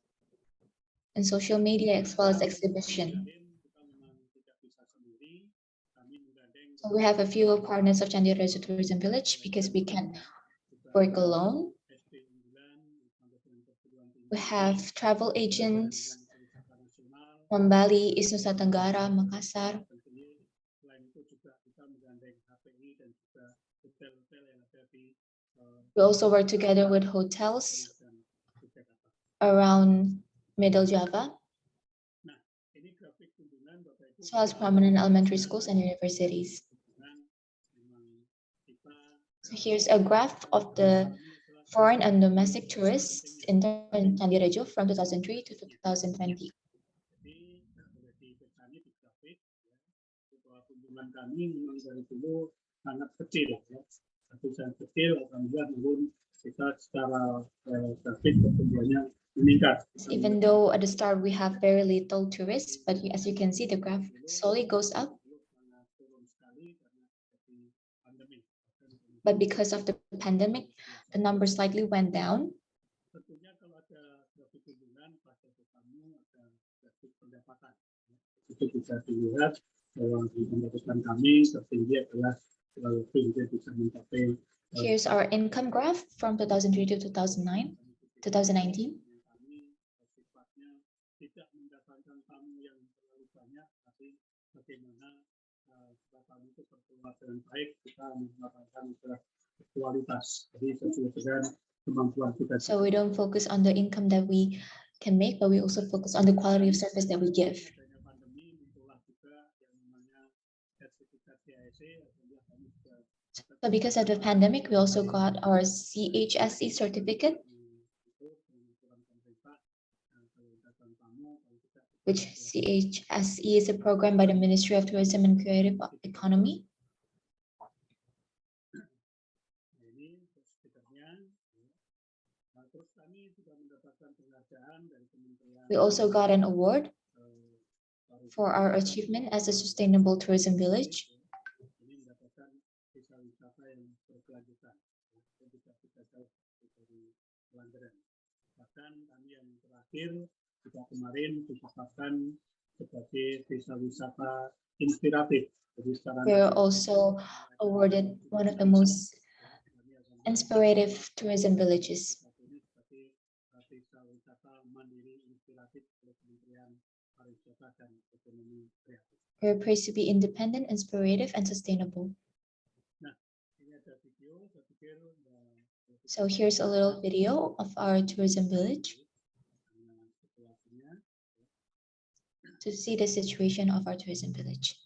and social media as well as exhibition. kita memang tidak bisa sendiri. Kami menggandeng So we have a few partners of Candirejo Tourism Village because we can work alone. SD unggulan dengan perguruan tinggi We have travel agents pariwisata nasional. from Bali, East Nusa Tenggara, Makassar. Tentunya selain itu juga kita menggandeng HPI dan juga hotel-hotel yang ada di We also work together with hotels dan Yogyakarta. around Middle Java, Nah, ini grafik kunjungan Bapak Ibu. as well as prominent elementary schools and universities. Kunjungan memang kita So here's a graph of the foreign and domestic tourists in Candirejo from 2003 to 2020. jadi boleh dipecahkan di grafik ya. Bahwa kunjungan kami memang dari dulu sangat kecil ya. Tapi sangat kecil, alhamdulillah namun kita secara grafik pertumbuhannya meningkat. Even though at the start we have very little tourists, but as you can see, the graph slowly goes up. Sangat turun sekali karena terjadi pandemi. But because of the pandemic, the numbers slightly went down. Tentunya kalau ada grafik kunjungan pasti kamu ada grafik pendapatan. Itu bisa dilihat bahwa di pendapatan kami tertinggi adalah lebih bisa mencapai. Here's our income graph from 2003 to 2019. Kami sifatnya tidak mendatangkan tamu yang terlalu banyak, tapi bagaimana tamu itu terkelola dengan baik, kita mendatangkan kualitas. Jadi sesuai dengan kemampuan kita. So we don't focus on the income that we can make, but we also focus on the quality of service that we give. Pandemi muncullah juga yang namanya sertifikat CIC. So because of the pandemic, we also got our CHSE certificate, which CHSE is a program by the Ministry of Tourism and Creative Economy. We also got an award for our achievement as a sustainable tourism village. Bahkan kami yang terakhir kita kemarin ditetapkan sebagai desa wisata inspiratif. We are also awarded one of the most inspirative tourism villages. Desa wisata mandiri inspiratif oleh Kementerian Pariwisata dan Ekonomi Kreatif. We're praised to be independent, inspirative, and sustainable. Nah, ini ada video, saya pikir. So here's a little video of our tourism village to see the situation of our tourism village.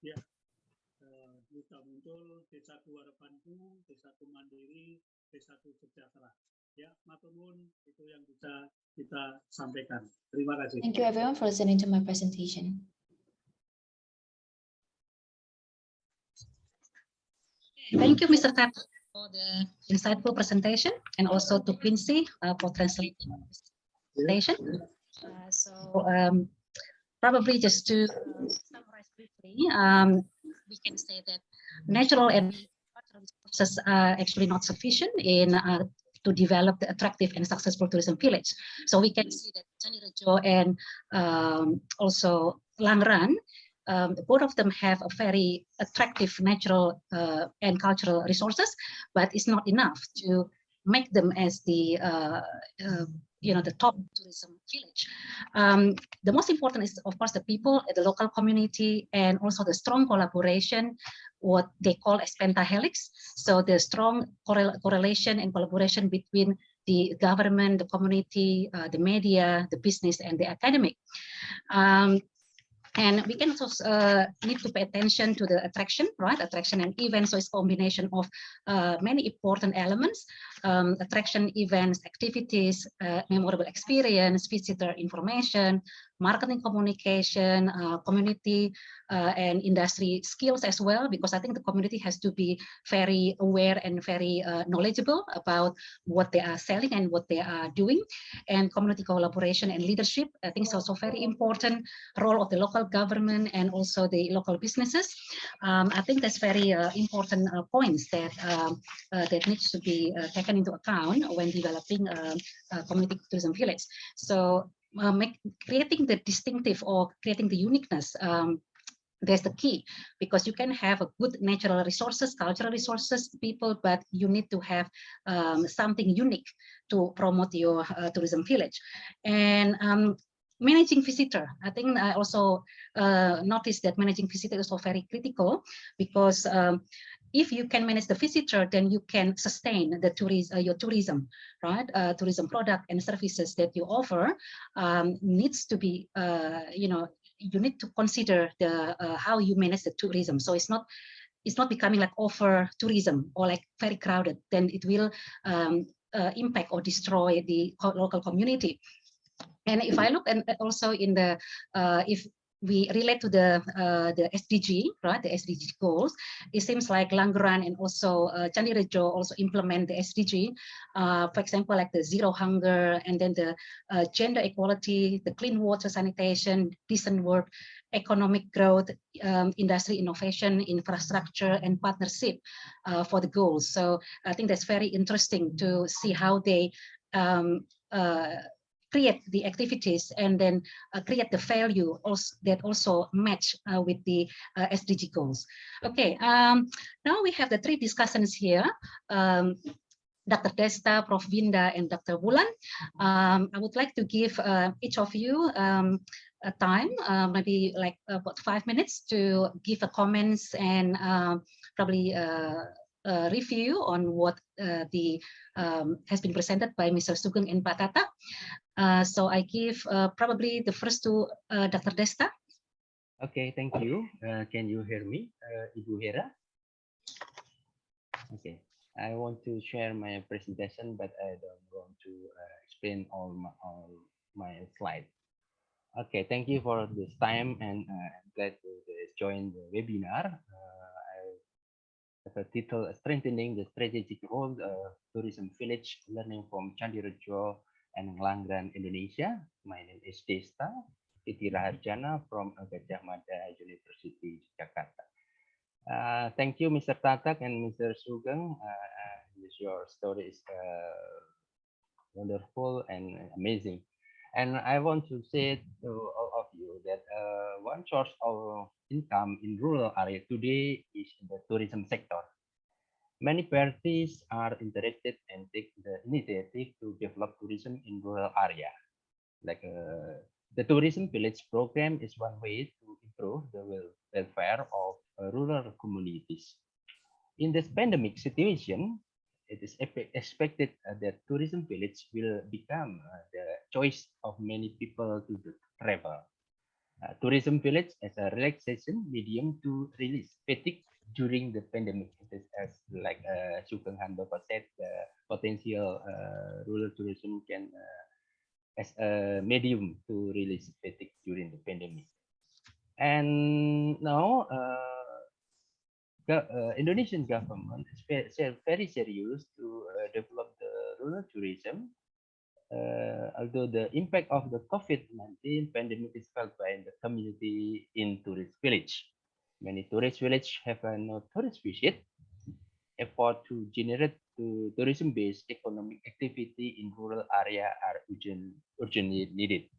Ya, muncul desaku harapanku, desaku mandiri, desaku sejahtera. Ya, matur nuwun, itu yang bisa kita sampaikan. Terima kasih. Thank you everyone for listening to my presentation. Thank you, Mr. Tat, for the insightful presentation, and also to Quincy for translating the presentation. Probably just to summarize briefly, we can say that natural and cultural resources are actually not sufficient in to develop the attractive and successful tourism village. So we can see that Candirejo and also Nglanggeran, both of them have a very attractive natural and cultural resources, but it's not enough to make them as the the top tourism village. The most important is, of course, the people, the local community, and also the strong collaboration, what they call as pentahelix. So the strong correlation and collaboration between the government, the community, the media, the business, and the academic. And we can also need to pay attention to the attraction, right? Attraction and events. So it's a combination of many important elements: attraction, events, activities, memorable experience, visitor information, marketing communication, community and industry skills as well, because I think the community has to be very aware and very knowledgeable about what they are selling and what they are doing. And community collaboration and leadership, I think, is also very important. Role of the local government and also the local businesses. I think that's very important points that that needs to be taken into account when developing a community tourism village. So creating the distinctive or creating the uniqueness, that's the key, because you can have a good natural resources, cultural resources, people, but you need to have something unique to promote your tourism village. And managing visitor, I think I also noticed that managing visitor is also very critical, because if you can manage the visitor, then you can sustain the your tourism, right? Tourism product and services that you offer needs to be, you need to consider the how you manage the tourism. So it's not becoming like over tourism or like very crowded. Then it will impact or destroy the local community. And if I look and also in the if we relate to the SDG, right? The SDG goals. It seems like Nglanggeran and also Candirejo also implement the SDG. For example, like the zero hunger, and then the gender equality, the clean water, sanitation, decent work, economic growth, industry innovation, infrastructure, and partnership for the goals. So I think that's very interesting to see how they create the activities and then create the value also, that also match with the SDG goals. Okay, now we have the three discussions here. Dr. Desta, Prof. Vinda, and Dr. Wulan. I would like to give each of you a time, maybe like about 5 minutes, to give a comments and probably review on what has been presented by Mr. Sugeng and Pak Tata. So I give probably the first to Dr. Desta. Okay, thank you. Can you hear me, Ibu Hera? Okay, I want to share my presentation, but I don't want to explain all my slides. Okay, thank you for this time, and I'm glad to join the webinar. I have a title, Strengthening the Strategic Role of Tourism Village, Learning from Candirejo and Nglanggeran, Indonesia. My name is Desta Titi Raharjana from Gajah Mada University, Jakarta. Thank you, Mr. Tatak and Mr. Sugeng. Your story is wonderful and amazing. And I want to say to all of you that one source of income in rural area today is the tourism sector. Many parties are interested and take the initiative to develop tourism in rural area. Like the tourism village program is one way to improve the welfare of rural communities. In this pandemic situation, it is expected that tourism village will become the choice of many people to travel. Tourism village as a relaxation medium to release fatigue during the pandemic. It is as like Sugeng Handoko said, the potential rural tourism can as a medium to release fatigue during the pandemic. And now Indonesian government is very serious to develop the rural tourism. Although the impact of the COVID-19 pandemic is felt by the community in tourist village. Many tourist villages have no tourist visit. Effort to generate tourism-based economic activity in rural area are urgently needed.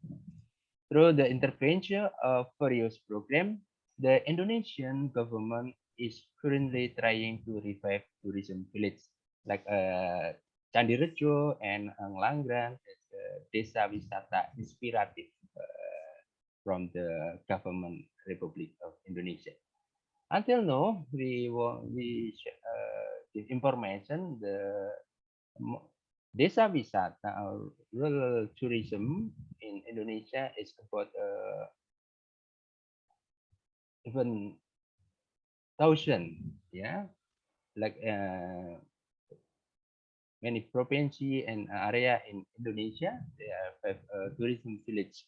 Through the intervention of various programs, the Indonesian government is currently trying to revive tourism villages like Candirejo and Nglanggeran as desa wisata inspiratif from the government Republic of Indonesia. Until now, we give information the desa wisata or rural tourism in Indonesia is about even thousand, yeah, like many provinces and area in Indonesia, they have a tourism village.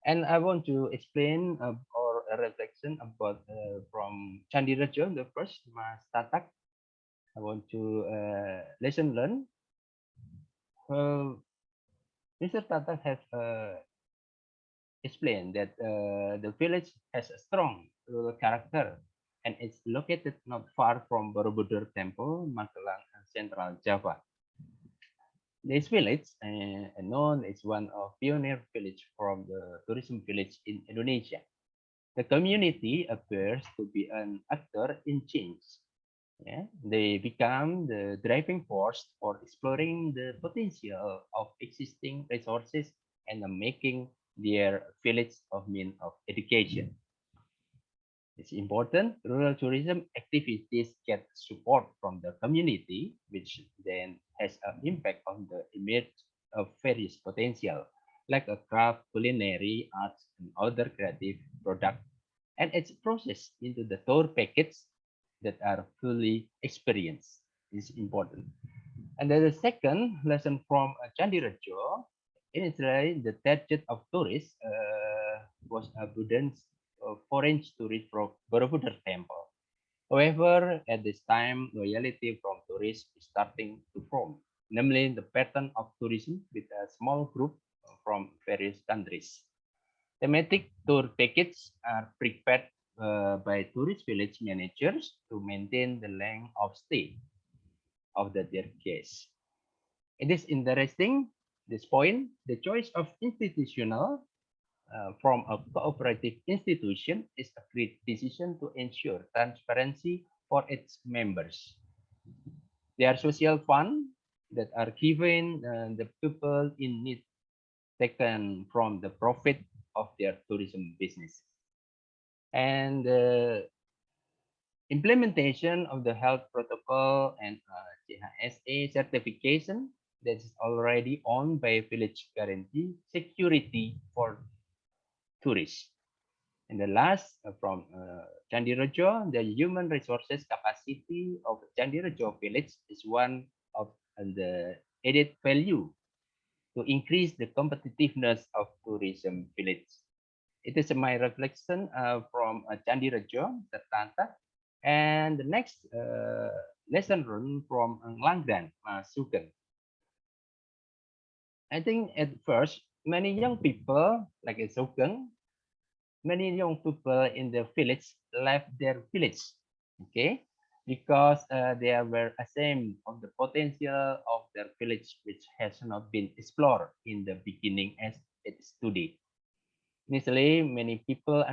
And I want to explain or a reflection about from Candirejo, the first Mas Tatak. I want to lesson learn. Mr. Tatak has explained that the village has a strong rural character and it's located not far from Borobudur Temple, Magelang, Central Java. This village, known as one of pioneer village from the tourism village in Indonesia. The community appears to be an actor in change. Yeah? They become the driving force for exploring the potential of existing resources and making their village of means of education. It's important. Rural tourism activities get support from the community, which then has an impact on the image of various potential, like a craft, culinary, arts, and other creative products, and it's processed into the tour package that are fully experienced. Is important. And then the second lesson from Candirejo, initially the target of tourists was abundance of foreign tourists from Borobudur Temple. However, at this time, loyalty from tourists is starting to form, namely the pattern of tourism with a small group from various countries. Thematic tour packages are prepared by tourist village managers to maintain the length of stay of their guests. It is interesting, this point, the choice of institutional from a cooperative institution is a great decision to ensure transparency for its members. There are social funds that are given the people in need taken from the profit of their tourism business. And the implementation of the health protocol and CHSA certification that is already owned by village guarantee security for tourists. And the last from Candirejo, the human resources capacity of Candirejo village is one of the added value to increase the competitiveness of tourism village. It is my reflection from Candirejo, Tata. And the next lesson learned from Nglanggeran, Sugeng. I think at first, many young people, like Sugeng, many young people in the village left their village, okay, because they were ashamed of the potential of their village, which has not been explored in the beginning as it is today. Initially, many people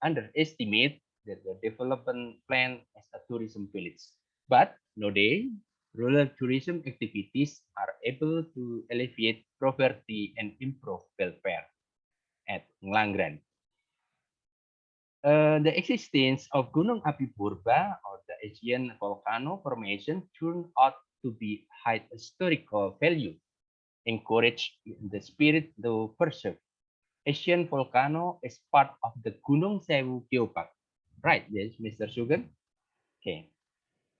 underestimate that the development plan as a tourism village. But nowadays, rural tourism activities are able to alleviate poverty and improve welfare at Nglanggeran. The existence of Gunung Api Purba or the Asian volcano formation turned out to be high historical value, encourage the spirit to preserve. Asian volcano is part of the Gunung Sewu Geopark, Right, yes, Mr. Sugan. Okay.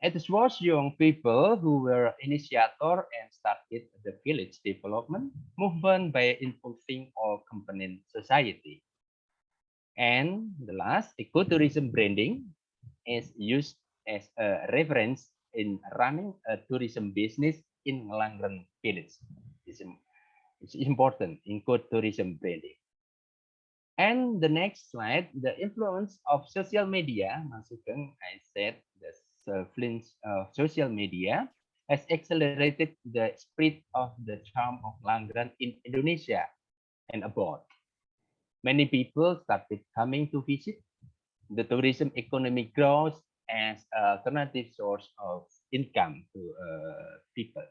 It was young people who were initiator and started the village development movement by involving all component society. And the last, ecotourism branding is used as a reference in running a tourism business in Nglanggeran village. It's important in ecotourism branding. And the next slide, the influence of social media, Masukan, I said the influence of social media has accelerated the spread of the charm of Nglanggeran in Indonesia and abroad. Many people started coming to visit. The tourism economy grows as an alternative source of income to people.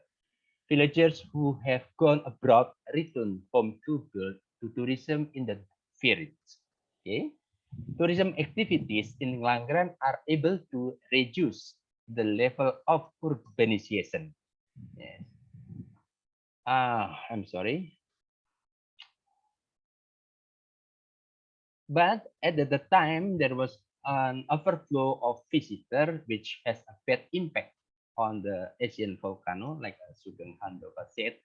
Villagers who have gone abroad return home to build to tourism in the village. Okay, tourism activities in Nglanggeran are able to reduce the level of urbanization. Yes. I'm sorry. But at the time, there was an overflow of visitors, which has a bad impact on the Asian volcano, like Sugeng Handova said.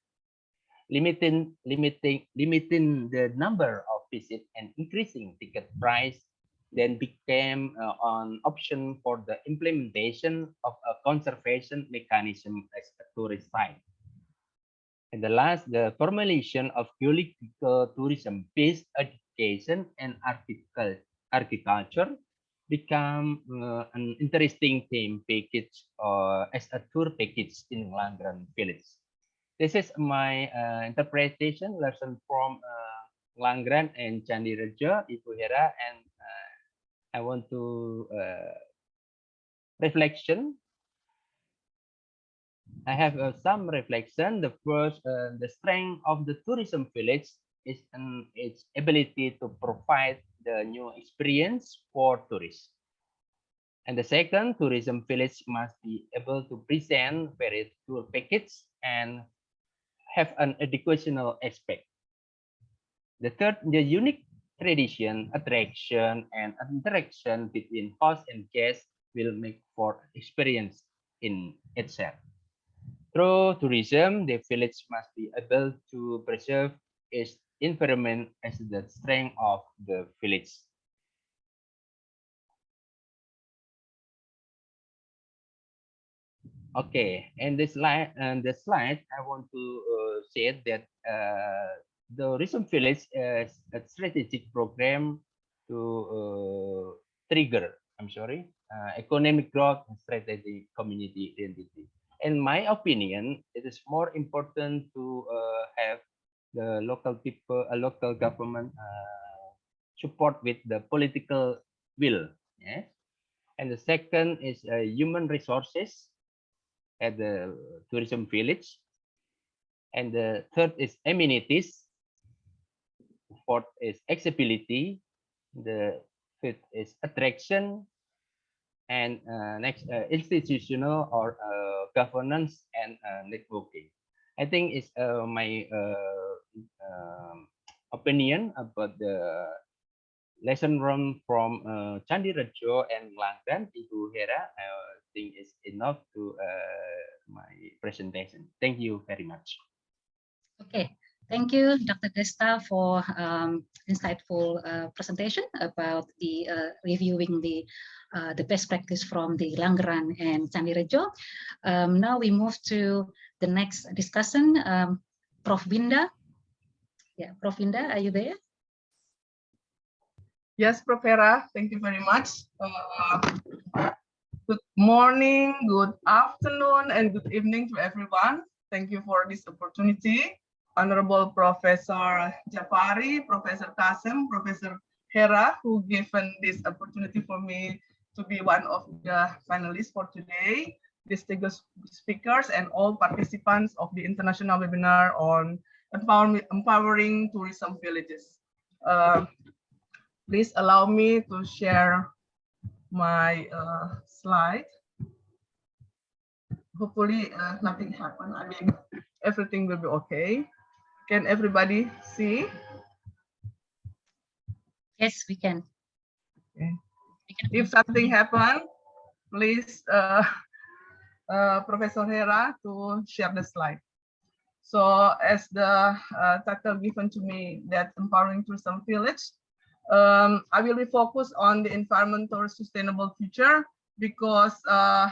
Limiting the number of visits and increasing ticket price then became an option for the implementation of a conservation mechanism as a tourist site. And the last, the formulation of geological tourism based education and agriculture become an interesting theme package as a tour package in Nglanggeran village. This is my interpretation lesson from Nglanggeran and Candirejo, Ibu Hera, and I want to reflection. I have some reflection. The first, the strength of the tourism village is in its ability to provide the new experience for tourists. And the second, tourism village must be able to present varied tour packages and have an educational aspect. The third, the unique tradition, attraction, and interaction between host and guest will make for experience in itself. Through tourism, the village must be able to preserve its environment as the strength of the village. Okay, and the slide, I want to say that the tourism village is a strategic program to trigger, economic growth and strategic community identity. In my opinion, it is more important to have the local people, local government support with the political will. Yes. And the second is human resources at the tourism village. And the third is amenities. Fourth is accessibility. The fifth is attraction. And next, institutional or governance and networking. I think it's my opinion about the lesson learned from Candirejo and Nglanggeran. Ibu Hera, I think it's enough to my presentation. Thank you very much. Okay, thank you, Dr. Desta, for insightful presentation about the reviewing the best practice from the Nglanggeran and Candirejo. Now we move to the next discussion. Prof. Binda. Yeah, Prof. Binda, are you there? Yes, Prof. Hera, thank you very much. Good morning, good afternoon, and good evening to everyone. Thank you for this opportunity. Honorable Professor Jafari, Professor Kasem, Professor Hera, who given this opportunity for me to be one of the finalists for today, distinguished speakers, and all participants of the international webinar on empowering tourism villages. Please allow me to share my slide. Hopefully nothing happened. I mean, everything will be okay. Can everybody see? Yes, we can. Okay. If something happen, please, Professor Hera, to share the slide. So as the title given to me, that empowering tourism village, I will be focused on the environmental sustainable future, because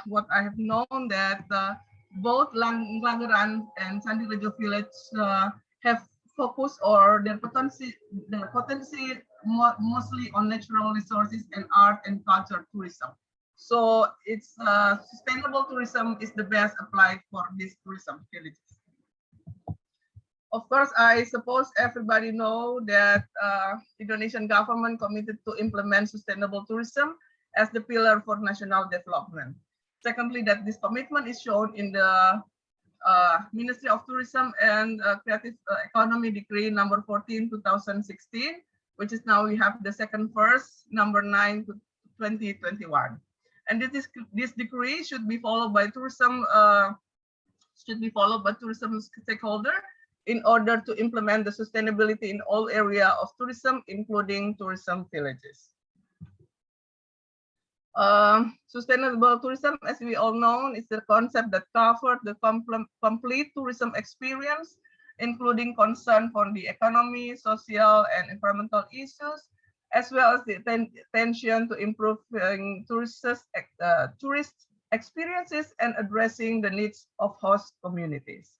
what I have known that both Nglanggeran and Candirejo village have focused or their potency mostly on natural resources and art and culture tourism. So it's sustainable tourism is the best applied for these tourism villages. Of course, I suppose everybody know that Indonesian government committed to implement sustainable tourism as the pillar for national development. Secondly, that this commitment is shown in the Ministry of Tourism and Creative Economy Decree number 14, 2016, which is now we have the second verse, number 9 to 2021. And this decree should be followed by tourism stakeholder in order to implement the sustainability in all area of tourism, including tourism villages. Sustainable tourism, as we all know, is the concept that covers the complete tourism experience, including concern for the economy, social, and environmental issues, as well as the attention to improving tourist experiences and addressing the needs of host communities.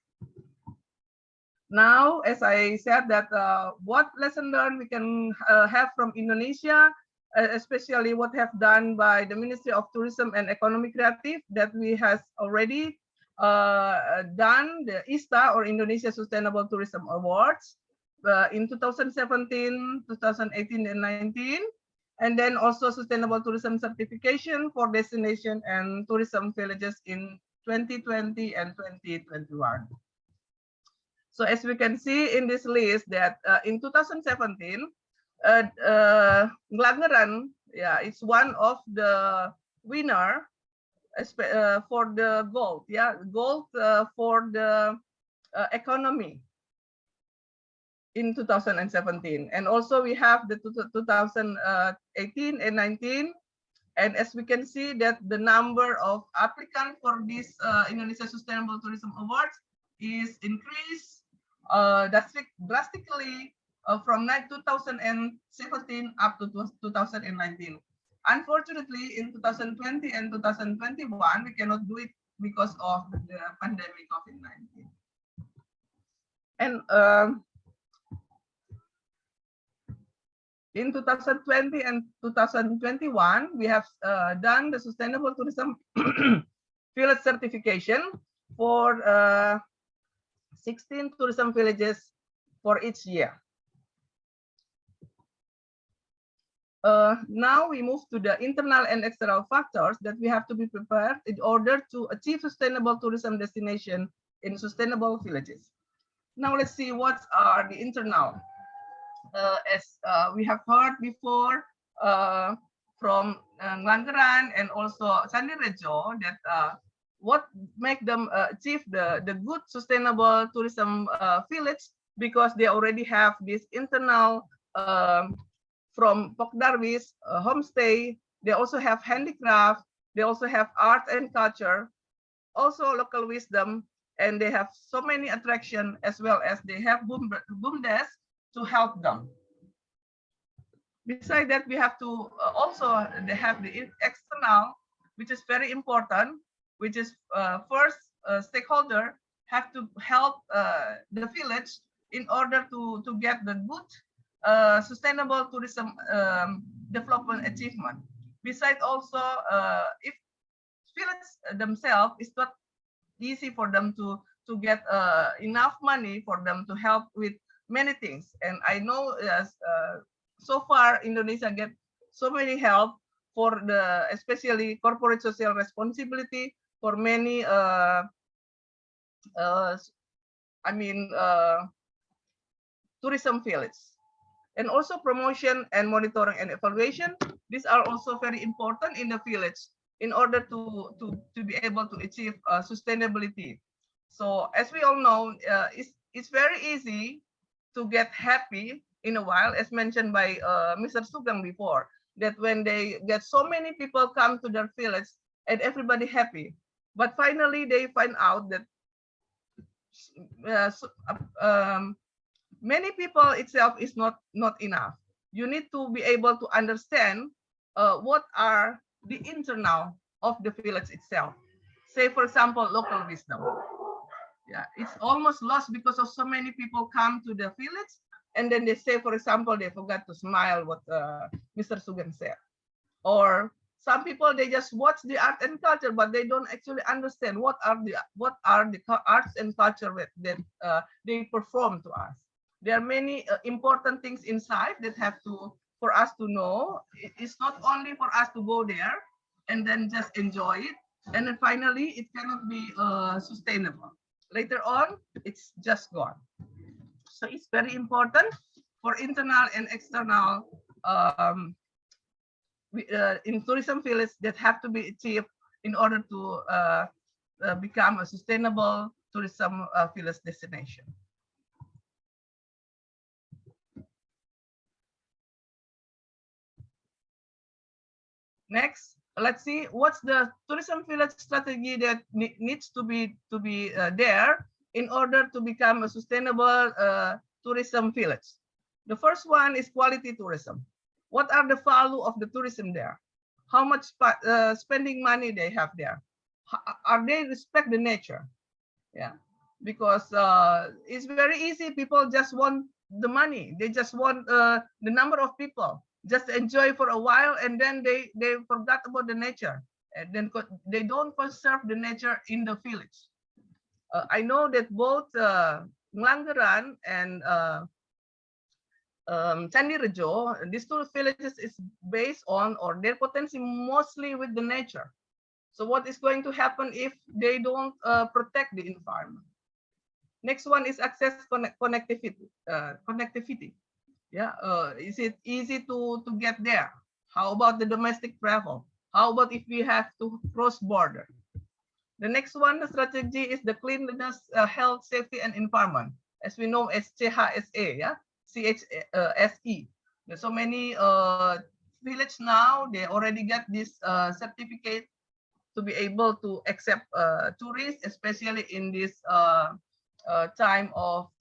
Now, as I said, that what lesson learned we can have from Indonesia, especially what have done by the Ministry of Tourism and Economy Creative, that we has already done the ISTA or Indonesia Sustainable Tourism Awards in 2017, 2018, and 19, and then also Sustainable Tourism Certification for destination and tourism villages in 2020 and 2021. So as we can see in this list that in 2017, Nglanggeran, it's one of the winner for the gold, gold for the economy in 2017. And also we have the 2018 and 19. And as we can see that the number of applicants for this Indonesia Sustainable Tourism Awards is increased drastically from 2017 up to 2019. Unfortunately, in 2020 and 2021, we cannot do it because of the pandemic COVID-19. And in 2020 and 2021, we have done the Sustainable Tourism Village certification for 16 tourism villages for each year. Now we move to the internal and external factors that we have to be prepared in order to achieve sustainable tourism destination in sustainable villages. Now let's see what are the internal. As we have heard before from Nglanggeran and also Candirejo, that what make them achieve the good sustainable tourism village, because they already have this internal from Pokdarwis, homestay, they also have handicraft, they also have art and culture, also local wisdom, and they have so many attraction, as well as they have boom desk to help them. Besides that, we have to also they have the external, which is very important, which is first stakeholder have to help the village in order to get the good sustainable tourism development achievement. Besides also, if village themselves, it's not easy for them to get enough money for them to help with many things. And I know so far Indonesia get so many help for the especially corporate social responsibility for many tourism village. And also promotion and monitoring and evaluation. These are also very important in the village in order to be able to achieve sustainability. So as we all know, it's very easy to get happy in a while, as mentioned by Mr. Sugeng before, that when they get so many people come to their village and everybody happy, but finally they find out that many people itself is not enough. You need to be able to understand what are the internal of the village itself. Say, for example, local wisdom. Yeah, it's almost lost because of so many people come to the village and then they say, for example, they forgot to smile, what Mr. Sugeng said. Or some people, they just watch the art and culture, but they don't actually understand what are the arts and culture that they perform to us. There are many important things inside that have to, for us to know. It's not only for us to go there and then just enjoy it. And then finally, it cannot be sustainable. Later on, it's just gone. So it's very important for internal and external in tourism village that have to be achieved in order to become a sustainable tourism village destination. Next, let's see what's the tourism village strategy that needs to be there in order to become a sustainable tourism village. The first one is quality tourism. What are the value of the tourism there? How much spending money they have there? Are they respect the nature? Yeah, because it's very easy. People just want the money. They just want the number of people. Just enjoy for a while, and then they forgot about the nature, and then they don't conserve the nature in the village. I know that both Nglanggeran and Candirejo, these two villages is based on, or their potential mostly with the nature. So what is going to happen if they don't protect the environment? Next one is access connectivity. Yeah, is it easy to get there? How about the domestic travel? How about if we have to cross border? The next one, the strategy is the cleanliness, health, safety, and environment, as we know as CHSE, yeah, CHSE. There's so many villages now, they already get this certificate to be able to accept tourists, especially in this time of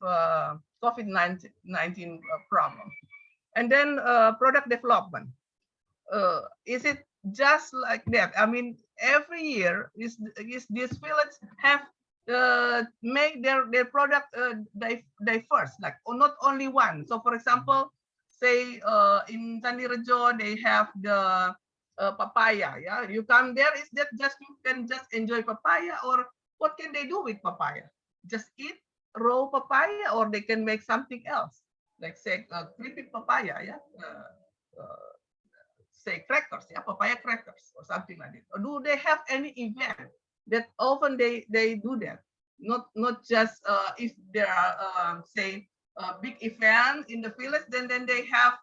COVID-19 problem. And then product development. Is it just like that? I mean, every year is this village have make their product diverse, like not only one. So for example, say in Candirejo they have the papaya. Yeah, you come there, is that just you can just enjoy papaya, or what can they do with papaya? Just eat raw papaya, or they can make something else, like say creepy papaya, yeah, say crackers, yeah, papaya crackers or something like that. Or do they have any event that often they do that? Not just if there are say a big event in the village, then they have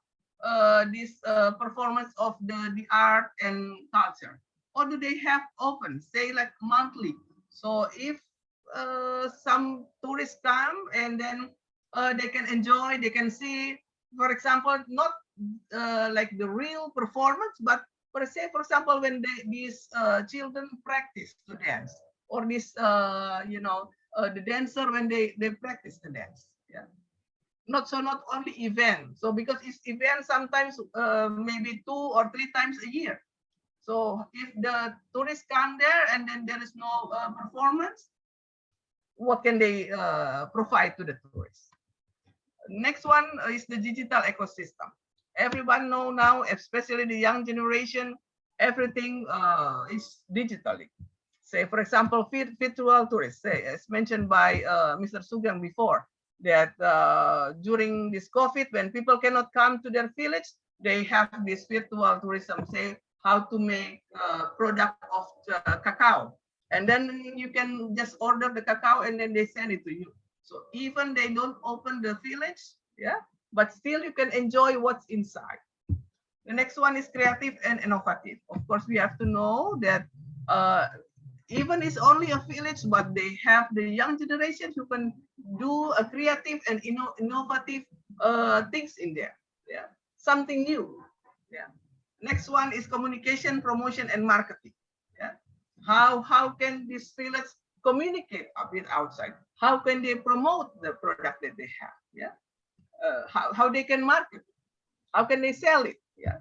this performance of the art and culture, or do they have often, say like monthly? So if some tourists come and then they can enjoy, they can see, for example, not like the real performance, but for example, when these children practice to dance, or this the dancer when they practice the dance, yeah. Not only event. So because it's event sometimes maybe 2 or 3 times a year. So if the tourists come there and then there is no performance, what can they provide to the tourists? Next one is the digital ecosystem. Everyone know now, especially the young generation, everything is digitally. Say, for example, virtual tourists, say, as mentioned by Mr. Sugeng before, that during this COVID, when people cannot come to their village, they have this virtual tourism, say how to make product of cacao. And then you can just order the cacao and then they send it to you. So even they don't open the village, yeah, but still you can enjoy what's inside. The next one is creative and innovative. Of course, we have to know that even it's only a village, but they have the young generation who can do a creative and innovative things in there. Yeah, something new. Yeah, Next one is communication, promotion, and marketing. Yeah. How can these village communicate with outside? How can they promote the product that they have? Yeah. How they can market? How can they sell it? Yeah.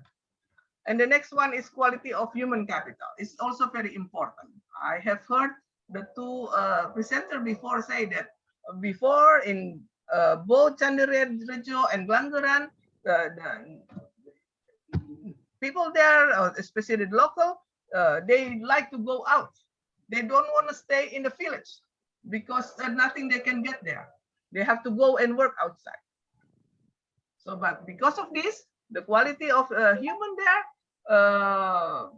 And the next one is quality of human capital. It's also very important. I have heard the two presenters before say that before in both Candirejo and Nglanggeran, the people there, especially the local, they like to go out. They don't want to stay in the village because there's nothing they can get there. They have to go and work outside. So, but because of this, the quality of human there,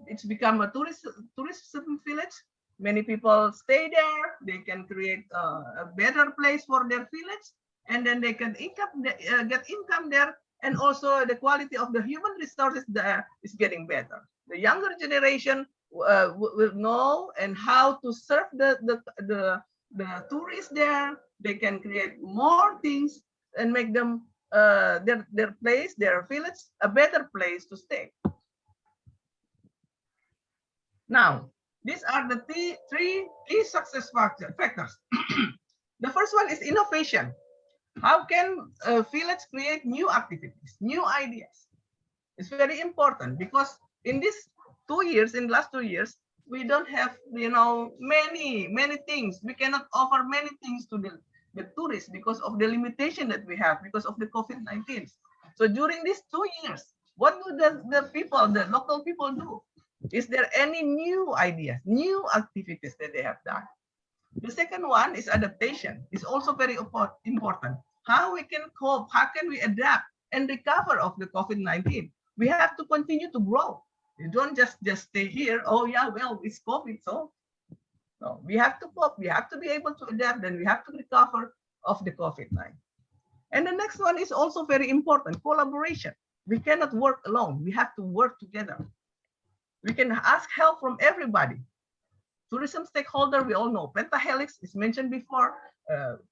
it's become a tourism village. Many people stay there. They can create a better place for their village, and then they can get income there. And also the quality of the human resources there is getting better. The younger generation will know and how to serve the tourists there. They can create more things and make them their place, their village, a better place to stay. Now, these are the three key success factors. The first one is innovation. How can a village create new activities, new ideas? It's very important because in these 2 years, in the last 2 years, we don't have, many things. We cannot offer many things to the tourists because of the limitation that we have because of the COVID-19. So during these 2 years, what do the people, the local people do? Is there any new ideas, new activities that they have done? The second one is adaptation. It's also very important. How we can cope, how can we adapt and recover of the COVID-19? We have to continue to grow. You don't just stay here. Oh yeah, well, it's COVID, so no, we have to cope. We have to be able to adapt, and we have to recover of the COVID-19. And the next one is also very important, collaboration. We cannot work alone. We have to work together. We can ask help from everybody. Tourism stakeholder, we all know pentahelix is mentioned before.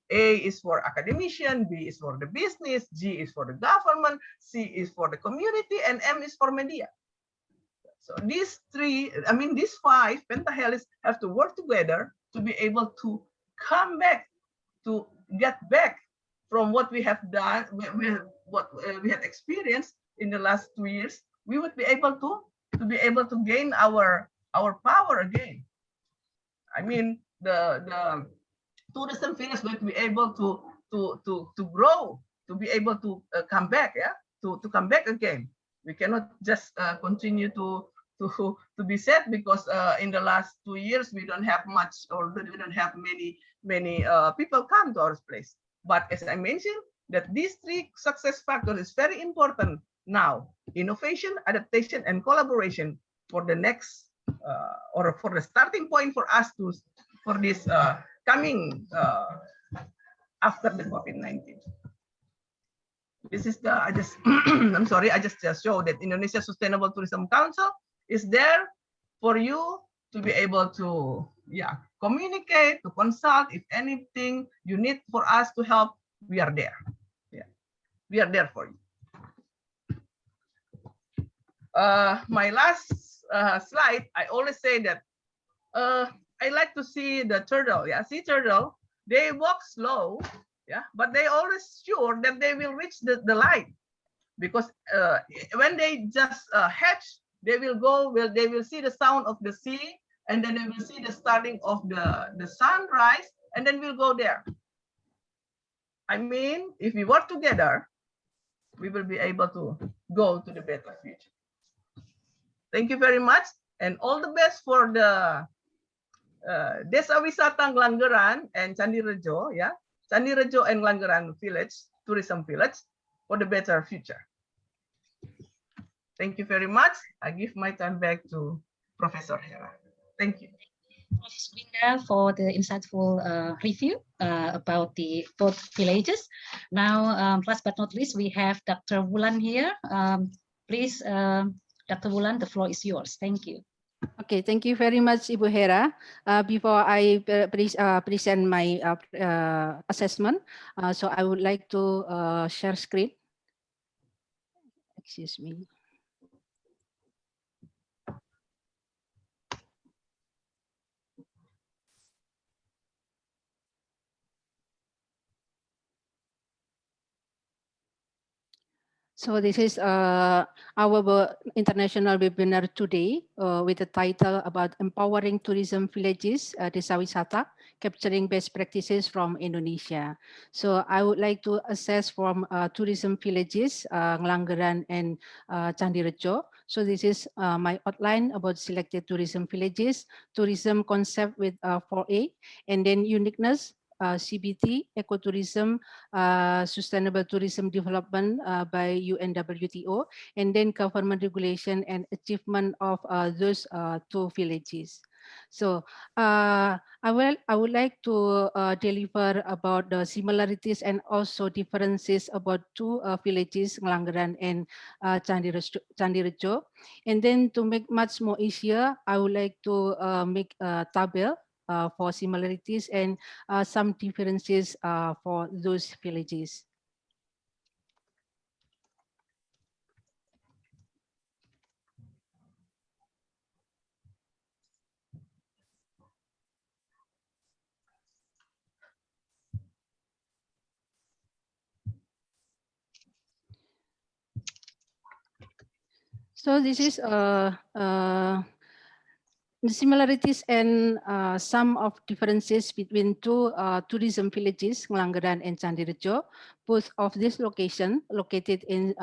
A is for academician, B is for the business, G is for the government, C is for the community, and M is for media. So these five pentahelix have to work together to be able to come back, to get back from what we have done, what we have experienced in the last 2 years. We would be able to gain our power again. I mean, the tourism village will be able to grow, to be able to come back, to come back again. We cannot just continue to be sad because in the last 2 years we don't have much, or we don't have many people come to our place. But as I mentioned, that these three success factors is very important now: innovation, adaptation, and collaboration for the next or for the starting point for us for this coming after the COVID-19. This is I just showed that Indonesia Sustainable Tourism Council is there for you to be able to communicate, to consult. If anything you need for us to help, we are there. Yeah, we are there for you. My last slide, I always say that I like to see the turtle. Yeah, sea turtle. They walk slow, but they always sure that they will reach the light, because when they just hatch, they will see the sound of the sea, and then they will see the starting of the sunrise, and then we'll go there. I mean, if we work together, we will be able to go to the better future. Thank you very much, and all the best for the Desa Wisata Nglanggeran and Candirejo, Candirejo and Nglanggeran village, tourism village, for the better future. Thank you very much. I give my time back to Professor Hera. Thank you. Professor Winda for the insightful review about the both villages. Now, last but not least, we have Dr. Wulan here. Please, Dr. Wulan, the floor is yours. Thank you. Okay, thank you very much, Ibu Hera. Before I present my assessment, so I would like to share screen. Excuse me. So this is our international webinar today with the title about empowering tourism villages, Desa Wisata, capturing best practices from Indonesia. So I would like to assess from tourism villages, Nglanggeran and Candirejo. So this is my outline about selected tourism villages, tourism concept with 4A, and then uniqueness, CBT, ecotourism, sustainable tourism development by UNWTO, and then government regulation and achievement of those two villages. So I would like to deliver about the similarities and also differences about two villages, Nglanggeran and Candirejo. And then to make much more easier, I would like to make a table for similarities and some differences for those villages. So this is the similarities and some of differences between two tourism villages, Nglanggeran and Candirejo. Both of these locations located in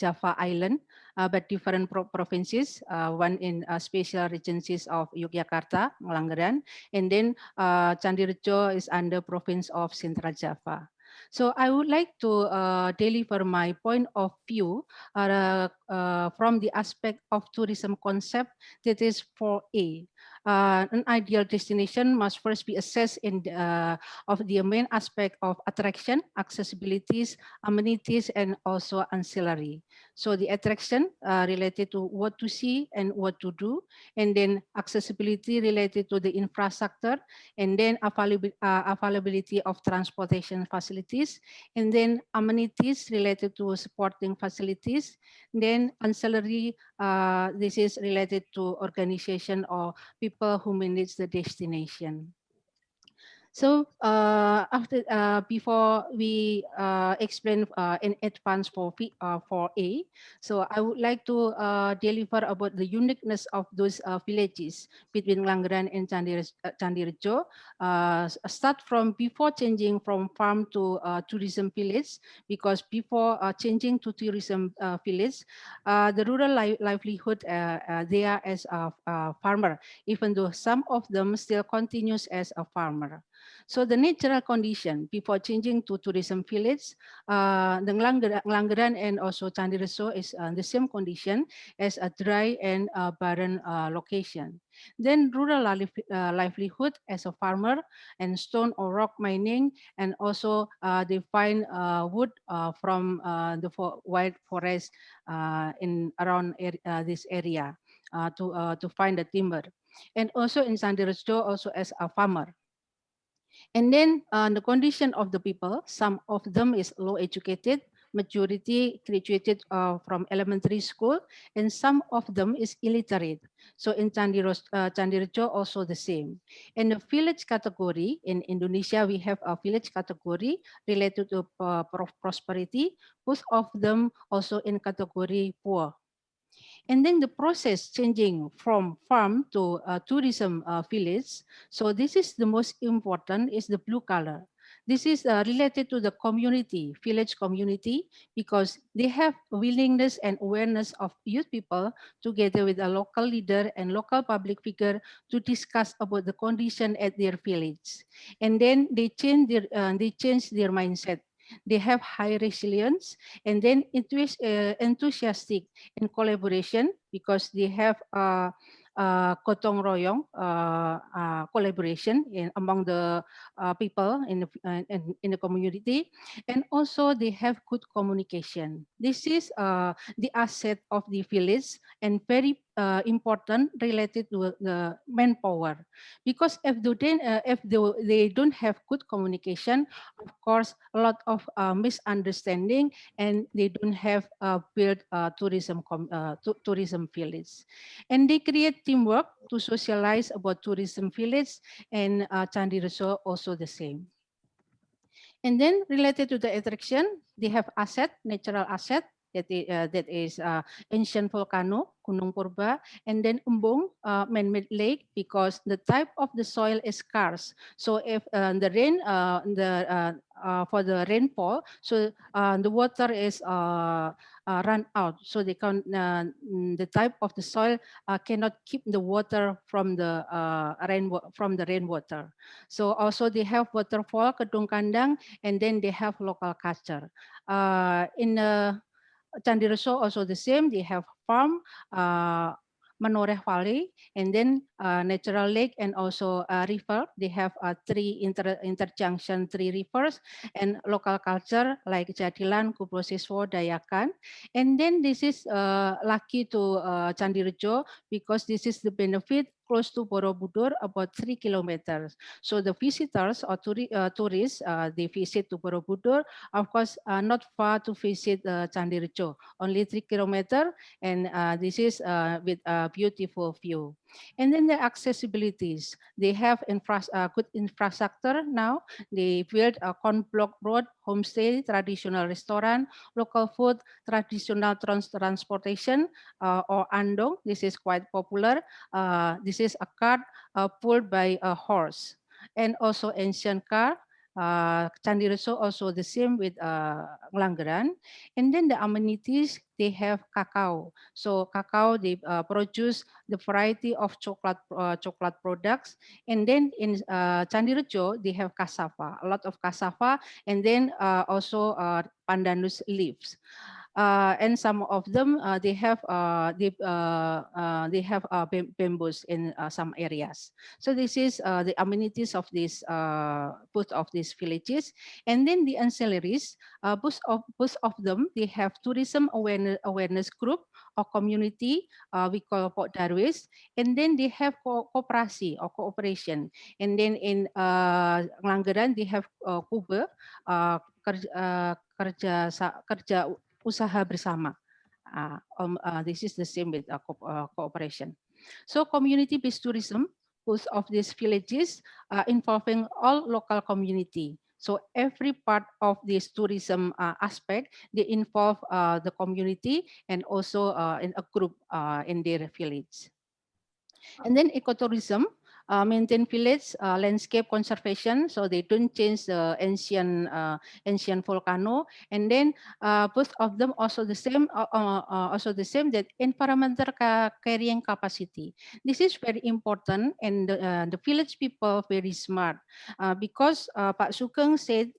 Java Island, but different provinces. One in special regencies of Yogyakarta, Nglanggeran, and then Candirejo is under province of Central Java. So I would like to deliver my point of view from the aspect of tourism concept, that is 4A. An ideal destination must first be assessed in of the main aspect of attraction, accessibilities, amenities, and also ancillary. So the attraction related to what to see and what to do, and then accessibility related to the infrastructure, and then availability of transportation facilities, and then amenities related to supporting facilities, then ancillary, this is related to organization or people who manage the destination. So before we explain in advance for A, so I would like to deliver about the uniqueness of those villages between Nglanggeran and Candirejo. Start from before changing from farm to tourism village, because before changing to tourism village, the rural livelihood they are as a farmer, even though some of them still continues as a farmer. So the natural condition before changing to tourism village, the Nglanggeran and also Candirejo is the same condition as a dry and barren location. Then rural livelihood as a farmer and stone or rock mining, and also they find wood from the wild forest in around this area to find the timber. And also in Candirejo also as a farmer. And then the condition of the people, some of them is low educated, majority graduated from elementary school, and some of them is illiterate. So in Candirejo also the same. In the village category, in Indonesia, we have a village category related to prosperity, both of them also in category poor. And then the process changing from farm to tourism village. So this is the most important, is the blue color. This is related to the community, village community, because they have willingness and awareness of youth people together with a local leader and local public figure to discuss about the condition at their village. And then they change their mindset. They have high resilience, and then enthusiastic in collaboration, because they have gotong royong collaboration among the people in the community, and also they have good communication. This is the asset of the village, and very important related to the manpower, because if they don't have good communication, of course a lot of misunderstanding, and they don't have built tourism village. And they create teamwork to socialize about tourism village, and Candirejo also the same. And then related to the attraction, they have asset, natural asset, that is ancient volcano, Gunung Purba, and then Embung, man-made lake, because the type of the soil is scarce. So if the rain, for the rainfall, so the water is run out. So they can the type of the soil cannot keep the water from the rainwater. So also they have waterfall, Kedung Kandang, and then they have local culture. In Candirejo also the same. They have farm, Menoreh Valley, and then natural lake and also river. They have three interjunction, three rivers, and local culture like Jatilan, Kuprosiswo, Dayakan. And then this is lucky to Candirejo because this is the benefit close to Borobudur, about 3 kilometers. So the visitors or tourists, they visit to Borobudur, of course, not far to visit Candirejo, only 3 kilometers, and this is with a beautiful view. And then the accessibilities, they have good infrastructure now. They build a con-block road, homestay, traditional restaurant, local food, traditional transportation, or andong. This is quite popular. This is a cart pulled by a horse, and also ancient car. Candirejo also the same with Nglanggeran. And then the amenities, they have cacao. So cacao, they produce the variety of chocolate products. And then in Candirejo, they have cassava, a lot of cassava, and then also pandanus leaves. And some of them they have bamboos in some areas. So this is the amenities of this both of these villages. And then the ancillaries, both of them, they have tourism awareness group or community, we call Pok Darwis, and then they have cooperation or cooperation. And then in Nglanggeran, they have Kube, kerja usaha bersama. This is the same with cooperation. So community-based tourism, both of these villages involving all local community. So every part of this tourism aspect, they involve the community and also in a group in their village. And then ecotourism, maintain village landscape conservation, so they don't change the ancient volcano. And then both of them also the same, that environmental carrying capacity. This is very important, and the village people very smart because Pak Sugeng said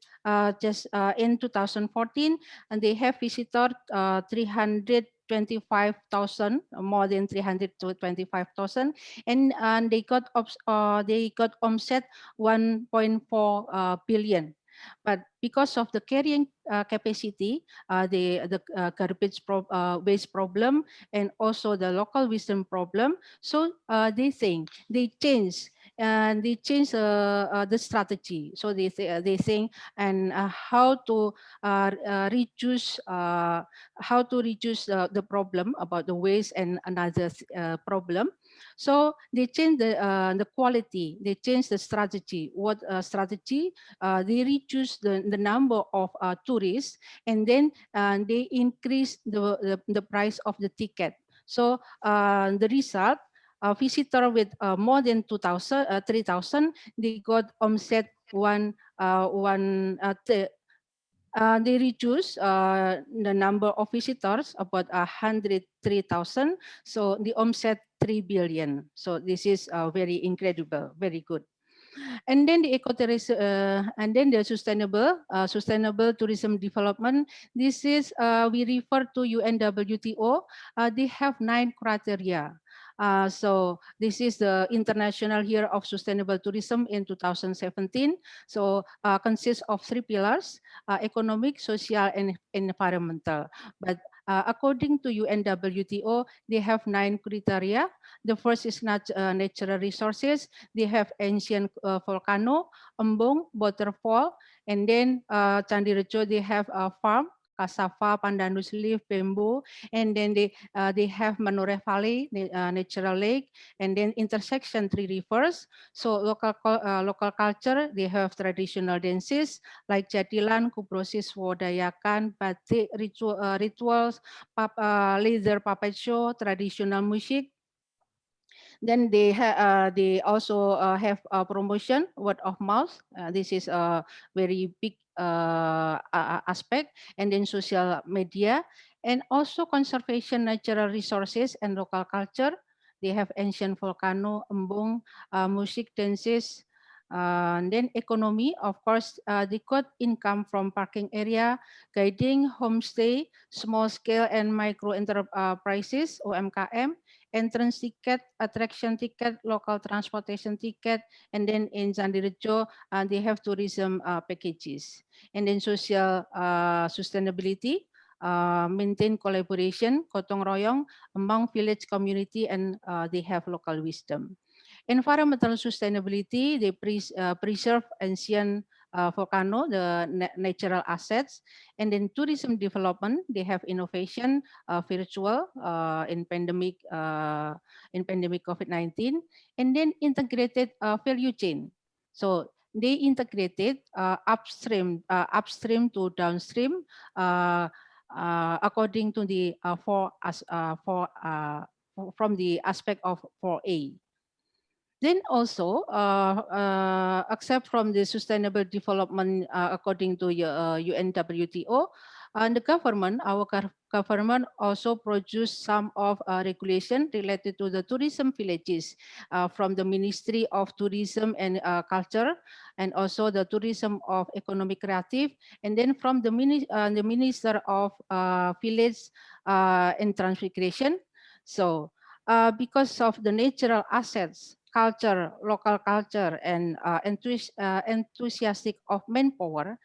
just in 2014, and they have visited 325,000, more than 325,000, and they got offset 1.4 billion. But because of the carrying capacity, the garbage waste problem, and also the local wisdom problem, so they change the strategy. So they think and how to reduce the problem about the waste and another problem. So they change the quality, they change the strategy. What strategy? They reduce the number of tourists, and then they increase the price of the ticket. So the result, a visitor with more than 3,000, they got offset they reduce the number of visitors about 103,000. So the offset 3 billion. So this is very incredible, very good. And then the ecotourism, and then the sustainable tourism development. This is we refer to UNWTO. They have 9 criteria. So this is the International Year of Sustainable Tourism in 2017. So consists of 3 pillars: economic, social, and environmental. But according to UNWTO, they have 9 criteria. The first is natural resources. They have ancient volcano, embung, waterfall, and then Candirejo, they have a farm, cassava, pandanus leaf, bamboo, and then they have Manure Valley, natural lake, and then intersection 3 rivers. So local culture, they have traditional dances like Jatilan, Kubrosis, Wodayakan, batik, rituals, leather puppet show, traditional music. Then they also have promotion, word of mouth. This is a very big aspect, and then social media, and also conservation natural resources and local culture. They have ancient volcano, embung, music, dances. And then economy, of course, they got income from parking area, guiding, homestay, small scale and micro enterprises, UMKM, entrance ticket, attraction ticket, local transportation ticket, and then in Candirejo, they have tourism packages. And then social sustainability, maintain collaboration, gotong royong among village community, and they have local wisdom. Environmental sustainability, they preserve ancient volcano, the natural assets, and then tourism development, they have innovation, virtual in pandemic COVID-19, and then integrated value chain. So they integrated upstream to downstream according to the from the aspect of 4A. Then also, except from the sustainable development according to UNWTO, and the government, our government also produced some of regulation related to the tourism villages from the Ministry of Tourism and Culture, and also the Tourism of Economic Creative, and then from the Minister of Village and Transmigration. So because of the natural assets, culture, local culture, and enthusiastic of manpower,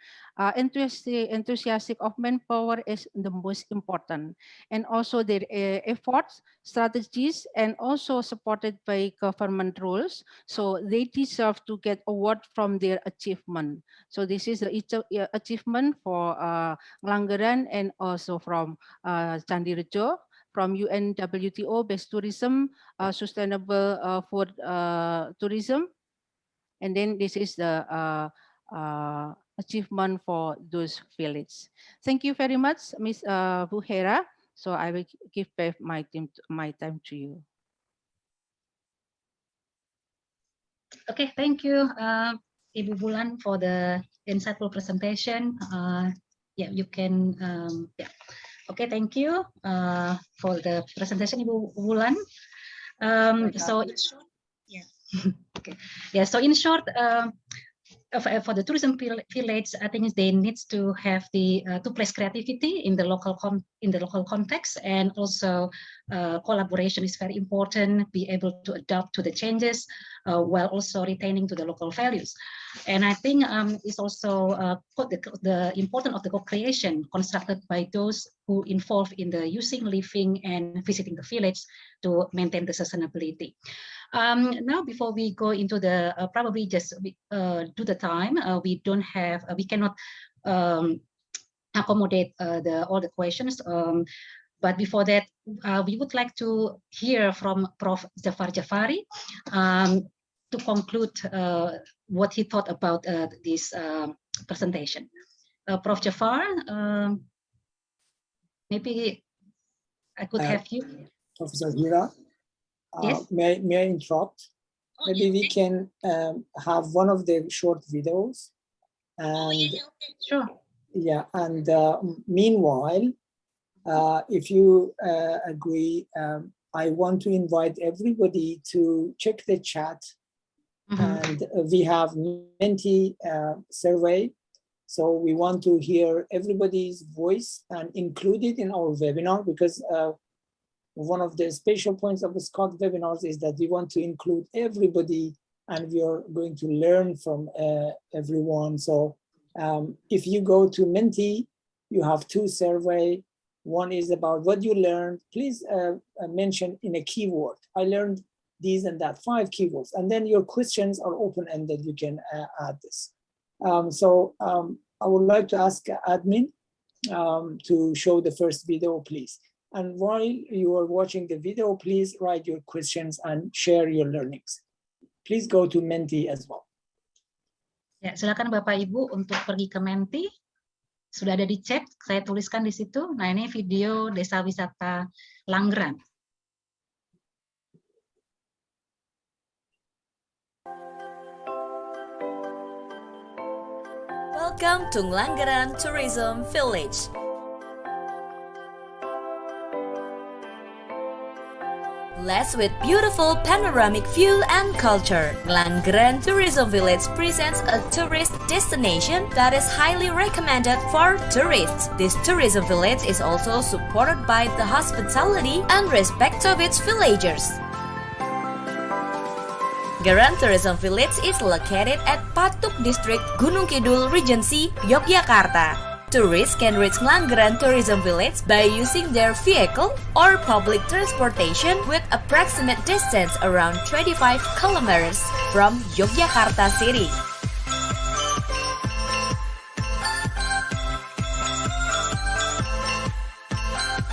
enthusiastic of manpower is the most important. And also their efforts, strategies, and also supported by government rules. So they deserve to get award from their achievement. So this is the achievement for Nglanggeran and also from Candirejo, from UNWTO based tourism, sustainable food tourism. And then this is the achievement for those villages. Thank you very much, Ms. Bu Hera. So I will give back my time to you. Okay, thank you, Ibu Bulan, for the insightful presentation. Yeah, you can, yeah. Okay, thank you for the presentation, Ibu Bulan. So in short, yeah, okay, yeah. So in short, for the tourism village, I think they need to have the to place creativity in the local context, and also collaboration is very important. Be able to adapt to the changes while also retaining to the local values. And I think it's also the importance of the co-creation constructed by those who involved in the using, living, and visiting the village to maintain the sustainability. Now, before we go into the probably just do the time, we don't have, we cannot accommodate all the questions. But before that, we would like to hear from Prof. Jafar Jafari to conclude what he thought about this presentation. Prof. Jafar, maybe I could have you. Professor Hira, Yes. may I interrupt? Maybe we can have one of the short videos. And sure. Yeah, and meanwhile, if you agree, I want to invite everybody to check the chat. And we have Menti survey. So we want to hear everybody's voice and include it in our webinar, because one of the special points of the SCOT webinars is that we want to include everybody, and we are going to learn from everyone. So if you go to Menti, you have two surveys. One is about what you learned. Please mention in a keyword. I learned these and that, 5 keywords. And then your questions are open-ended. You can add this. I would like to ask admin to show the first video, please. And while you are watching the video, please write your questions and share your learnings. Please go to Menti as well. Ya, silakan Bapak Ibu untuk pergi ke Menti. Sudah ada di chat, saya tuliskan di situ. Nah, ini video Desa Wisata Nglanggeran. Welcome to Nglanggeran Tourism Village. Blessed with beautiful panoramic view and culture, Nglanggeran Tourism Village presents a tourist destination that is highly recommended for tourists. This tourism village is also supported by the hospitality and respect of its villagers. Nglanggeran Tourism Village is located at Patuk District, Gunung Kidul Regency, Yogyakarta. Tourists can reach Nglanggeran Tourism Village by using their vehicle or public transportation with approximate distance around 25 kilometers from Yogyakarta city.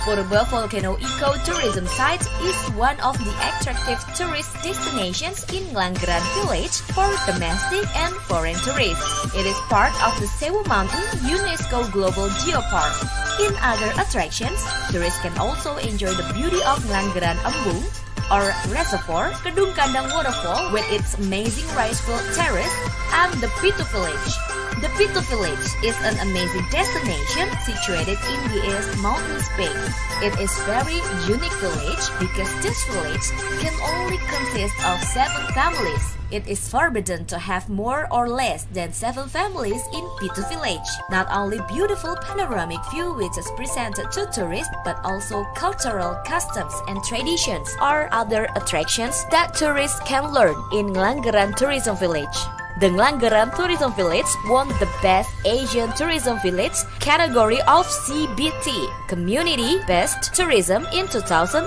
Purba Volcano Eco-Tourism Site is one of the attractive tourist destinations in Nglanggeran Village for domestic and foreign tourists. It is part of the Sewu Mountain UNESCO Global Geopark. In other attractions, tourists can also enjoy the beauty of Nglanggeran Embung or Reservoir, Kedung Kandang Waterfall with its amazing rice-field terrace, and the Pitu Village. The Pitu Village is an amazing destination situated in the East Mountains Peak. It is very unique village because this village can only consist of 7 families. It is forbidden to have more or less than 7 families in Pitu Village. Not only beautiful panoramic view which is presented to tourists, but also cultural customs and traditions are other attractions that tourists can learn in Nglanggeran Tourism Village. The Nglanggeran Tourism Village won the Best Asian Tourism Village category of CBT, Community Best Tourism in 2017,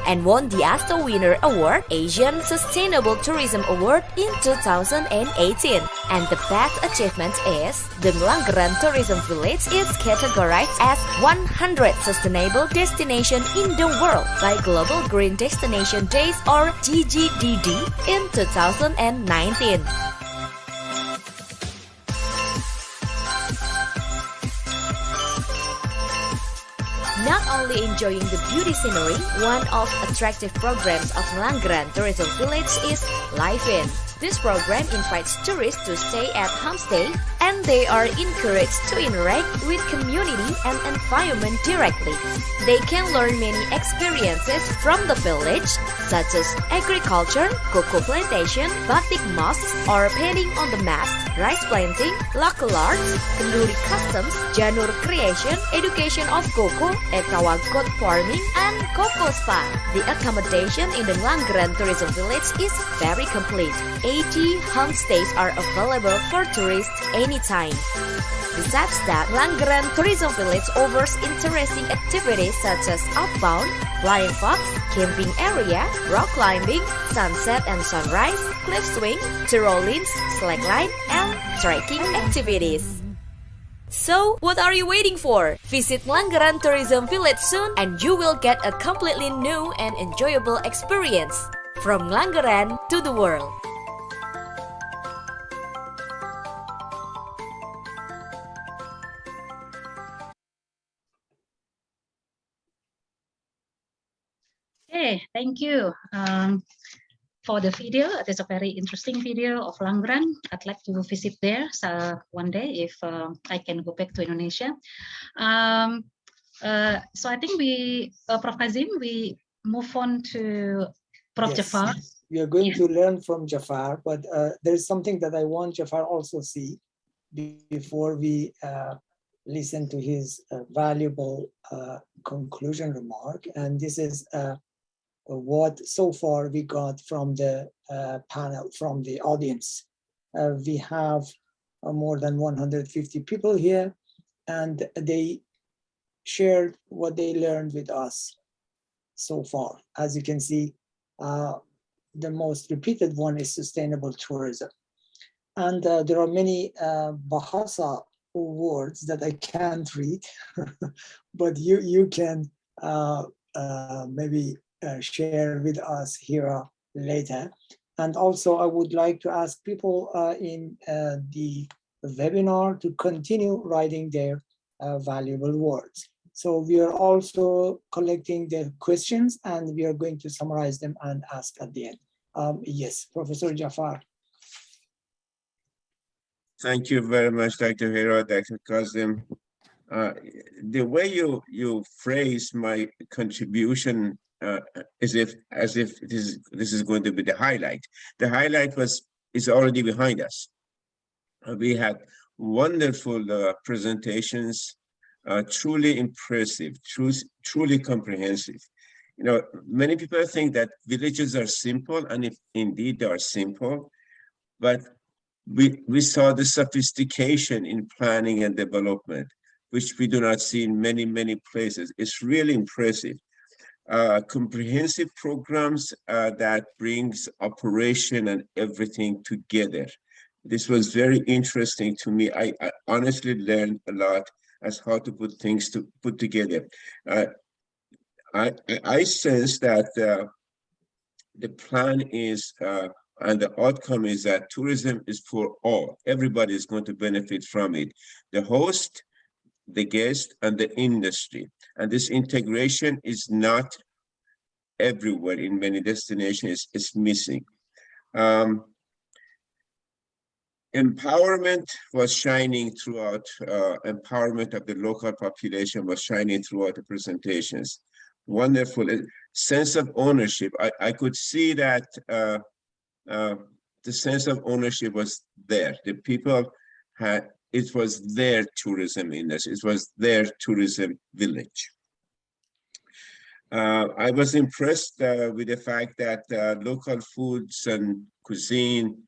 and won the ASTA Winner Award, Asian Sustainable Tourism Award in 2018. And the best achievement is, the Nglanggeran Tourism Village is categorized as 100 Sustainable Destination in the World by Global Green Destination Days or GGDD in 2019. Not only enjoying the beauty scenery, one of attractive programs of Nglanggeran Tourism Village is Live In. This program invites tourists to stay at homestay, and they are encouraged to interact with community and environment directly. They can learn many experiences from the village, such as agriculture, cocoa plantation, batik mosques, or painting on the mast, rice planting, local arts, kenduri customs, janur creation, education of cocoa, ekawa goat farming, and cocoa spa. The accommodation in the Nglanggeran Tourism Village is very complete. 80 homestays are available for tourists anytime. Besides that, Nglanggeran Tourism Village offers interesting activities such as outbound, flying fox, camping area, rock climbing, sunset and sunrise, cliff swing, tyrolines, slackline, and trekking activities. So, what are you waiting for? Visit Nglanggeran Tourism Village soon and you will get a completely new and enjoyable experience. From Nglanggeran to the world. Okay, thank you for the video. It is a very interesting video of Nglanggeran. I'd like to visit there one day if I can go back to Indonesia. So I think Prof. Kazim, we move on to Prof. Yes. Jafar. We are going to learn from Jafar, but there's something that I want Jafar also see before we listen to his valuable conclusion remark. And this is what so far we got from the panel, from the audience. We have more than 150 people here, and they shared what they learned with us so far. As you can see, the most repeated one is sustainable tourism. And there are many bahasa words that I can't read, but you can maybe share with us here later. And also, I would like to ask people in the webinar to continue writing their valuable words. So we are also collecting their questions, and we are going to summarize them and ask at the end. Yes, Professor Jafar. Thank you very much, Dr. Hero, Dr. Kazim. The way you phrase my contribution as if this is going to be the highlight. The highlight is already behind us. We had wonderful presentations, truly impressive, truly comprehensive. You know, many people think that villages are simple, and if indeed they are simple, but we saw the sophistication in planning and development, which we do not see in many places. It's really impressive. Comprehensive programs that brings operation and everything together. This was very interesting to me. I honestly learned a lot as how to put things put together. I sense that the plan is and the outcome is that tourism is for all. Everybody is going to benefit from it. The host, the guest, and the industry. And this integration is not everywhere. In many destinations, it's missing. Empowerment was shining throughout, empowerment of the local population was shining throughout the presentations. Wonderful sense of ownership. I could see that the sense of ownership was there. The people had, it was their tourism industry. It was their tourism village. I was impressed with the fact that local foods and cuisine,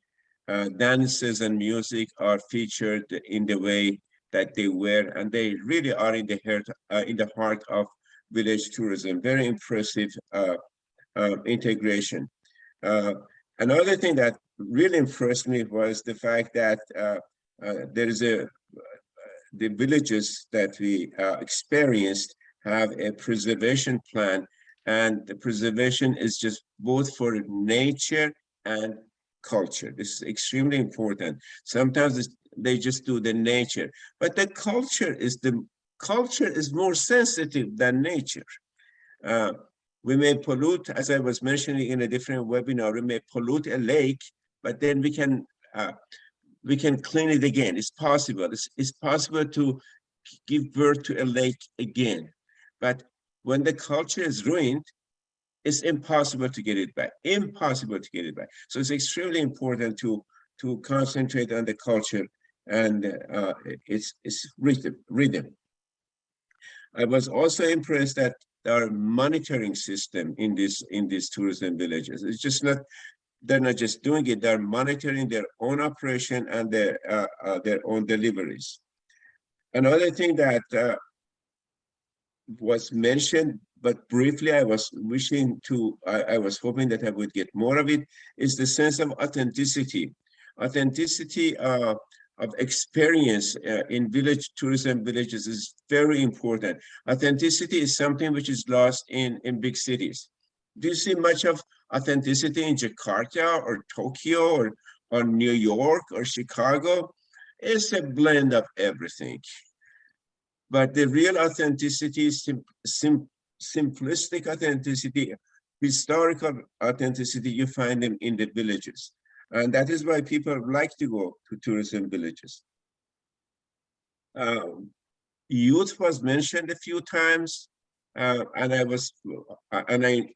dances and music are featured in the way that they were, and they really are in the heart of village tourism. Very impressive integration. Another thing that really impressed me was the fact that there is the villages that we experienced have a preservation plan, and the preservation is just both for nature and culture. This is extremely important. Sometimes they just do the nature, but the culture is more sensitive than nature. We may pollute, as I was mentioning in a different webinar, we may pollute a lake, but then we can clean it again. It's possible. It's possible to give birth to a lake again. But when the culture is ruined, it's impossible to get it back. Impossible to get it back. So it's extremely important to concentrate on the culture and its rhythm. I was also impressed that our monitoring system in these tourism villages. It's just not, they're not just doing it, they're monitoring their own operation and their own deliveries. Another thing that was mentioned, but briefly, I was hoping that I would get more of it, is the sense of authenticity. Authenticity of experience in tourism villages is very important. Authenticity is something which is lost in big cities. Do you see much of authenticity in Jakarta or Tokyo or New York or Chicago? It's a blend of everything. But the real authenticity, simplistic authenticity, historical authenticity, you find them in the villages. And that is why people like to go to tourism villages. Youth was mentioned a few times, and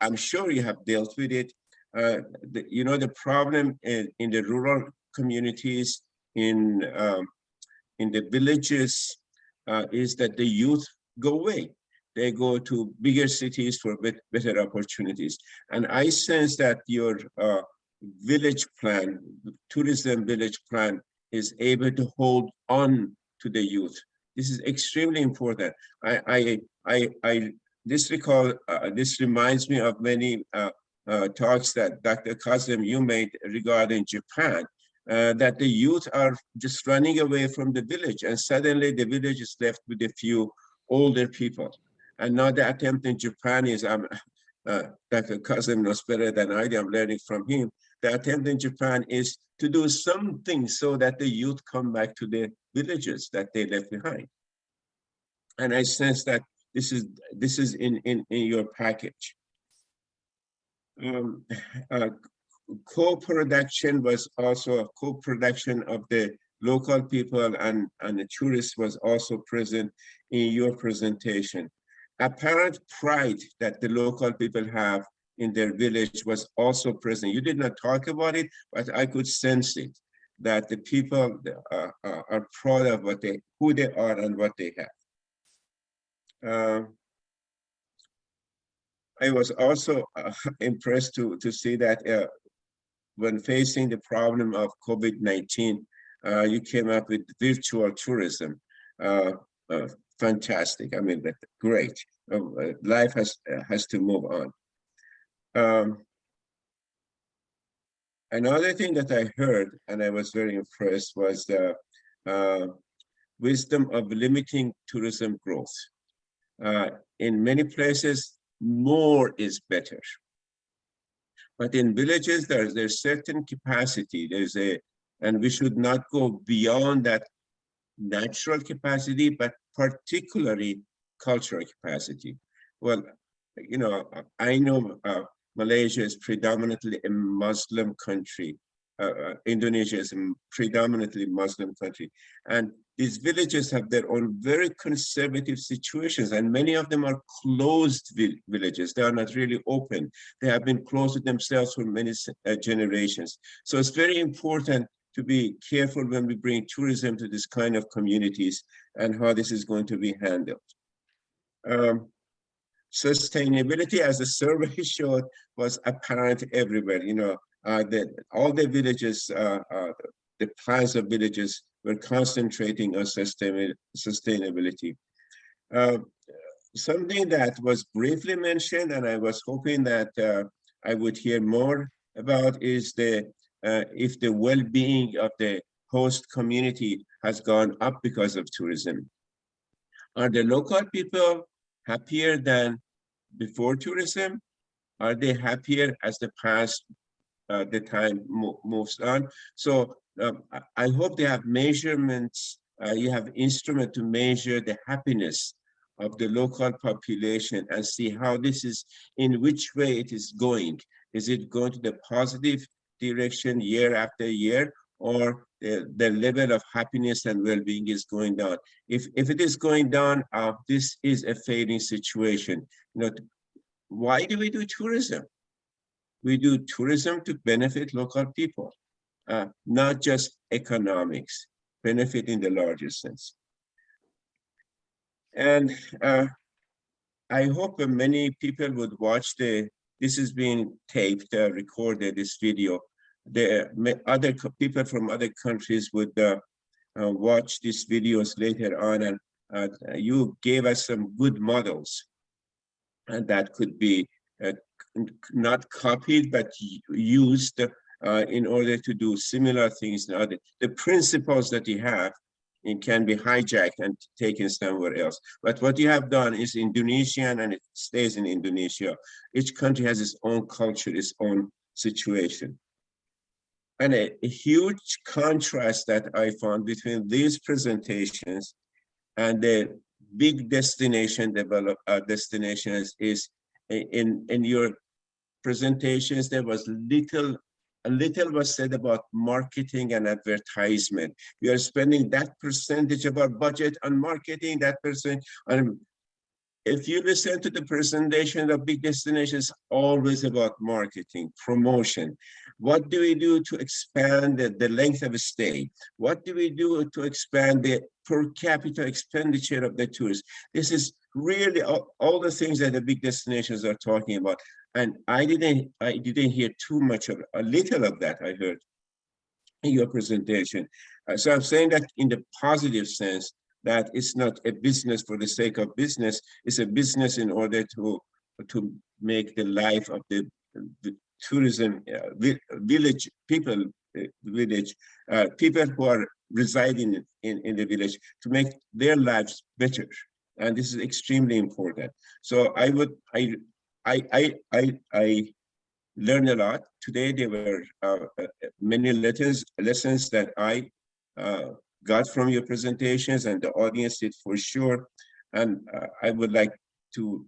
I'm sure you have dealt with it. The problem in the rural communities, in the villages, is that the youth go away. They go to bigger cities for better opportunities. And I sense that your village plan, tourism village plan, is able to hold on to the youth. This is extremely important. This reminds me of many talks that Dr. Kazim, you made regarding Japan. that the youth are just running away from the village, and suddenly the village is left with a few older people. And now the attempt in Japan is, Dr. Kazem knows better than I do, I'm learning from him. The attempt in Japan is to do something so that the youth come back to the villages that they left behind. And I sense that this is in your package. Co-production was also a co-production of the local people, and the tourists was also present in your presentation. Apparent pride that the local people have in their village was also present. You did not talk about it, but I could sense it, that the people are proud of who they are and what they have. I was also impressed to see that when facing the problem of COVID-19, you came up with virtual tourism. Fantastic. I mean, great. Life has to move on. Another thing that I heard, and I was very impressed, was the wisdom of limiting tourism growth. In many places, more is better. But in villages, there's certain capacity. And we should not go beyond that natural capacity, but particularly cultural capacity. Well, you know, I know Malaysia is predominantly a Muslim country. Indonesia is a predominantly Muslim country. And these villages have their own very conservative situations, and many of them are closed villages. They are not really open. They have been closed to themselves for many generations. So it's very important to be careful when we bring tourism to this kind of communities and how this is going to be handled. Sustainability, as the survey showed, was apparent everywhere. You know, all the villages, the plans of villages were concentrating on sustainability. Something that was briefly mentioned, and I was hoping that I would hear more about, is if the well-being of the host community has gone up because of tourism. Are the local people happier than before tourism? Are they happier as the time moves on? So I hope they have measurements, you have instrument to measure the happiness of the local population and see how this is, in which way it is going. Is it going to the positive direction year after year, or the level of happiness and well-being is going down? If it is going down, this is a failing situation. You know, why do we do tourism? We do tourism to benefit local people, not just economics, benefit in the larger sense. And I hope many people would watch this is being taped, recorded, this video. Other people from other countries would watch these videos later on, and you gave us some good models, and that could be not copied, but used in order to do similar things. The principles that you have can be hijacked and taken somewhere else. But what you have done is Indonesian, and it stays in Indonesia. Each country has its own culture, its own situation. And a huge contrast that I found between these presentations and the big destinations is in your presentations, there was a little was said about marketing and advertisement. We are spending that percentage of our budget on marketing, that percent. And if you listen to the presentation of big destinations, always about marketing, promotion. What do we do to expand the length of a stay? What do we do to expand the per capita expenditure of the tourists? This is really all the things that the big destinations are talking about. And I didn't hear too much of it. A little of that I heard in your presentation. So I'm saying that in the positive sense, that it's not a business for the sake of business. It's a business in order to make the life of the tourism village people village, people who are residing in the village, to make their lives better. And this is extremely important. So I learned a lot. Today there were many lessons that I got from your presentations, and the audience did for sure. And I would like to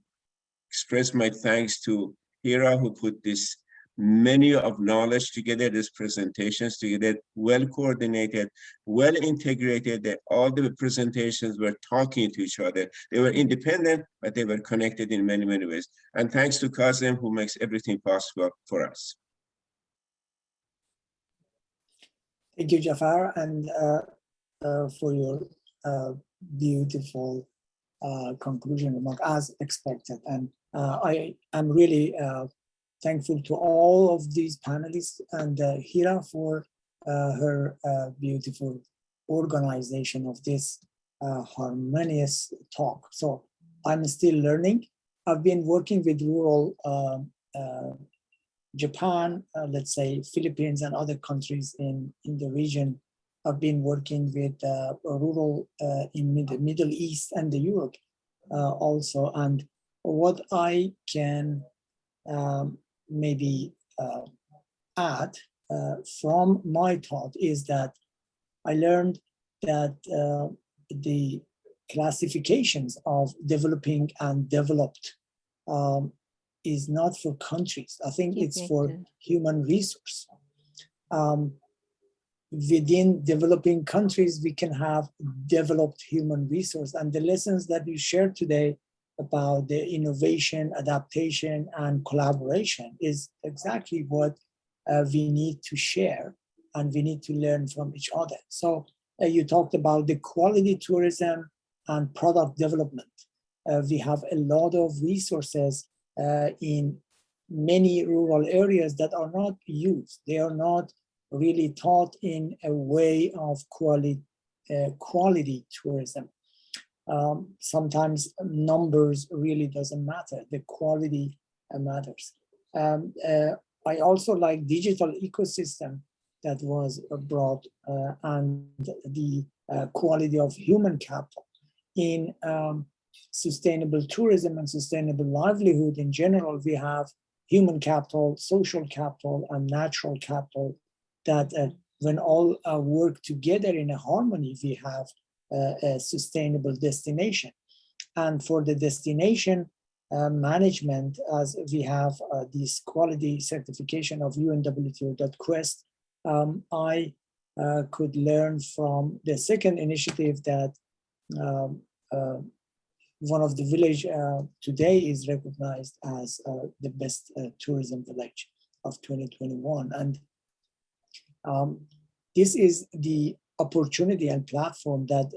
express my thanks to Hira, who put this many of knowledge together, these presentations together, well coordinated, well integrated, that all the presentations were talking to each other. They were independent, but they were connected in many, many ways. And thanks to Kazem, who makes everything possible for us. Thank you, Jafar, and for your beautiful conclusion remark, as expected. And I am really thankful to all of these panelists and Hira for her beautiful organization of this harmonious talk. So I'm still learning. I've been working with rural Japan, let's say Philippines and other countries in the region. I've been working with rural in the Middle East and the Europe also. And what I can maybe add from my thought is that I learned that the classifications of developing and developed is not for countries. I think it's for human resource. Within developing countries, we can have developed human resource. And the lessons that you shared today about the innovation, adaptation, and collaboration is exactly what we need to share, and we need to learn from each other. So you talked about the quality tourism and product development. We have a lot of resources in many rural areas that are not used. They are not really taught in a way of quality tourism. Sometimes numbers really doesn't matter. The quality matters. I also like digital ecosystem that was brought and the quality of human capital in sustainable tourism and sustainable livelihood in general. We have human capital, social capital, and natural capital that when all work together in a harmony, we have a sustainable destination. And for the destination management, as we have this quality certification of UNWTO.Quest, I could learn from the second initiative that one of the village today is recognized as the best tourism village of 2021. And this is the opportunity and platform that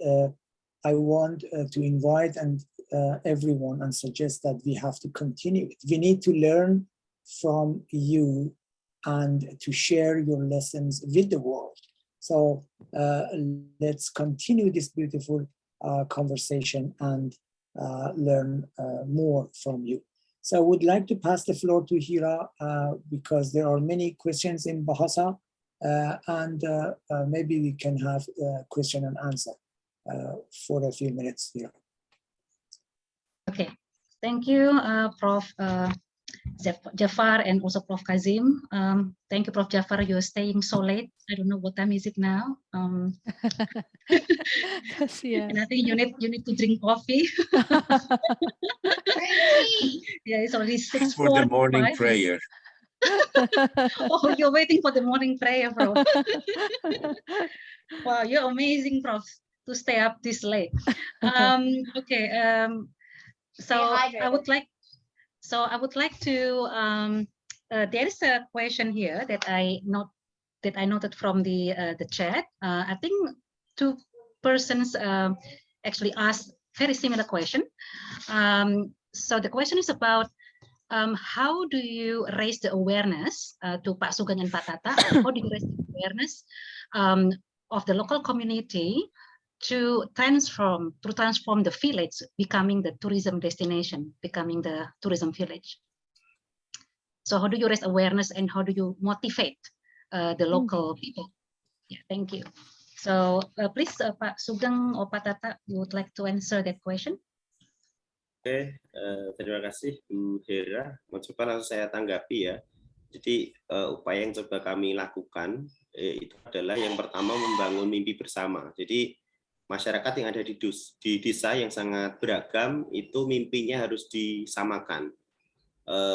I want to invite and everyone and suggest that we have to continue. We need to learn from you and to share your lessons with the world. So let's continue this beautiful conversation and learn more from you. So I would like to pass the floor to Hira because there are many questions in Bahasa, and maybe we can have question and answer for a few minutes here. Okay, thank you, Prof. Jafar and also Prof. Kazim. Thank you, Prof. Jafar. You're staying so late. I don't know what time is it now. Yeah. And I think you need to drink coffee. Yeah, it's already 6:45. For the morning prayer. Oh, you're waiting for the morning prayer, Prof. Wow, you're amazing, Prof, to stay up this late. Okay. So I would like to. There is a question here that I noted from the chat. I think two persons actually asked very similar question. So the question is about how do you raise the awareness to Pak Sugeng and Pak Tata? How do you raise the awareness of the local community to transform the village, becoming the tourism destination, becoming the tourism village? So how do you raise awareness and how do you motivate the local people. Yeah, thank you. So please, Pak Sugeng or Pak Tata, you would like to answer that question? Oke, terima kasih Bu Hera. Mau coba langsung saya tanggapi ya. Jadi upaya yang coba kami lakukan itu adalah yang pertama membangun mimpi bersama. Jadi masyarakat yang ada di desa yang sangat beragam itu mimpinya harus disamakan.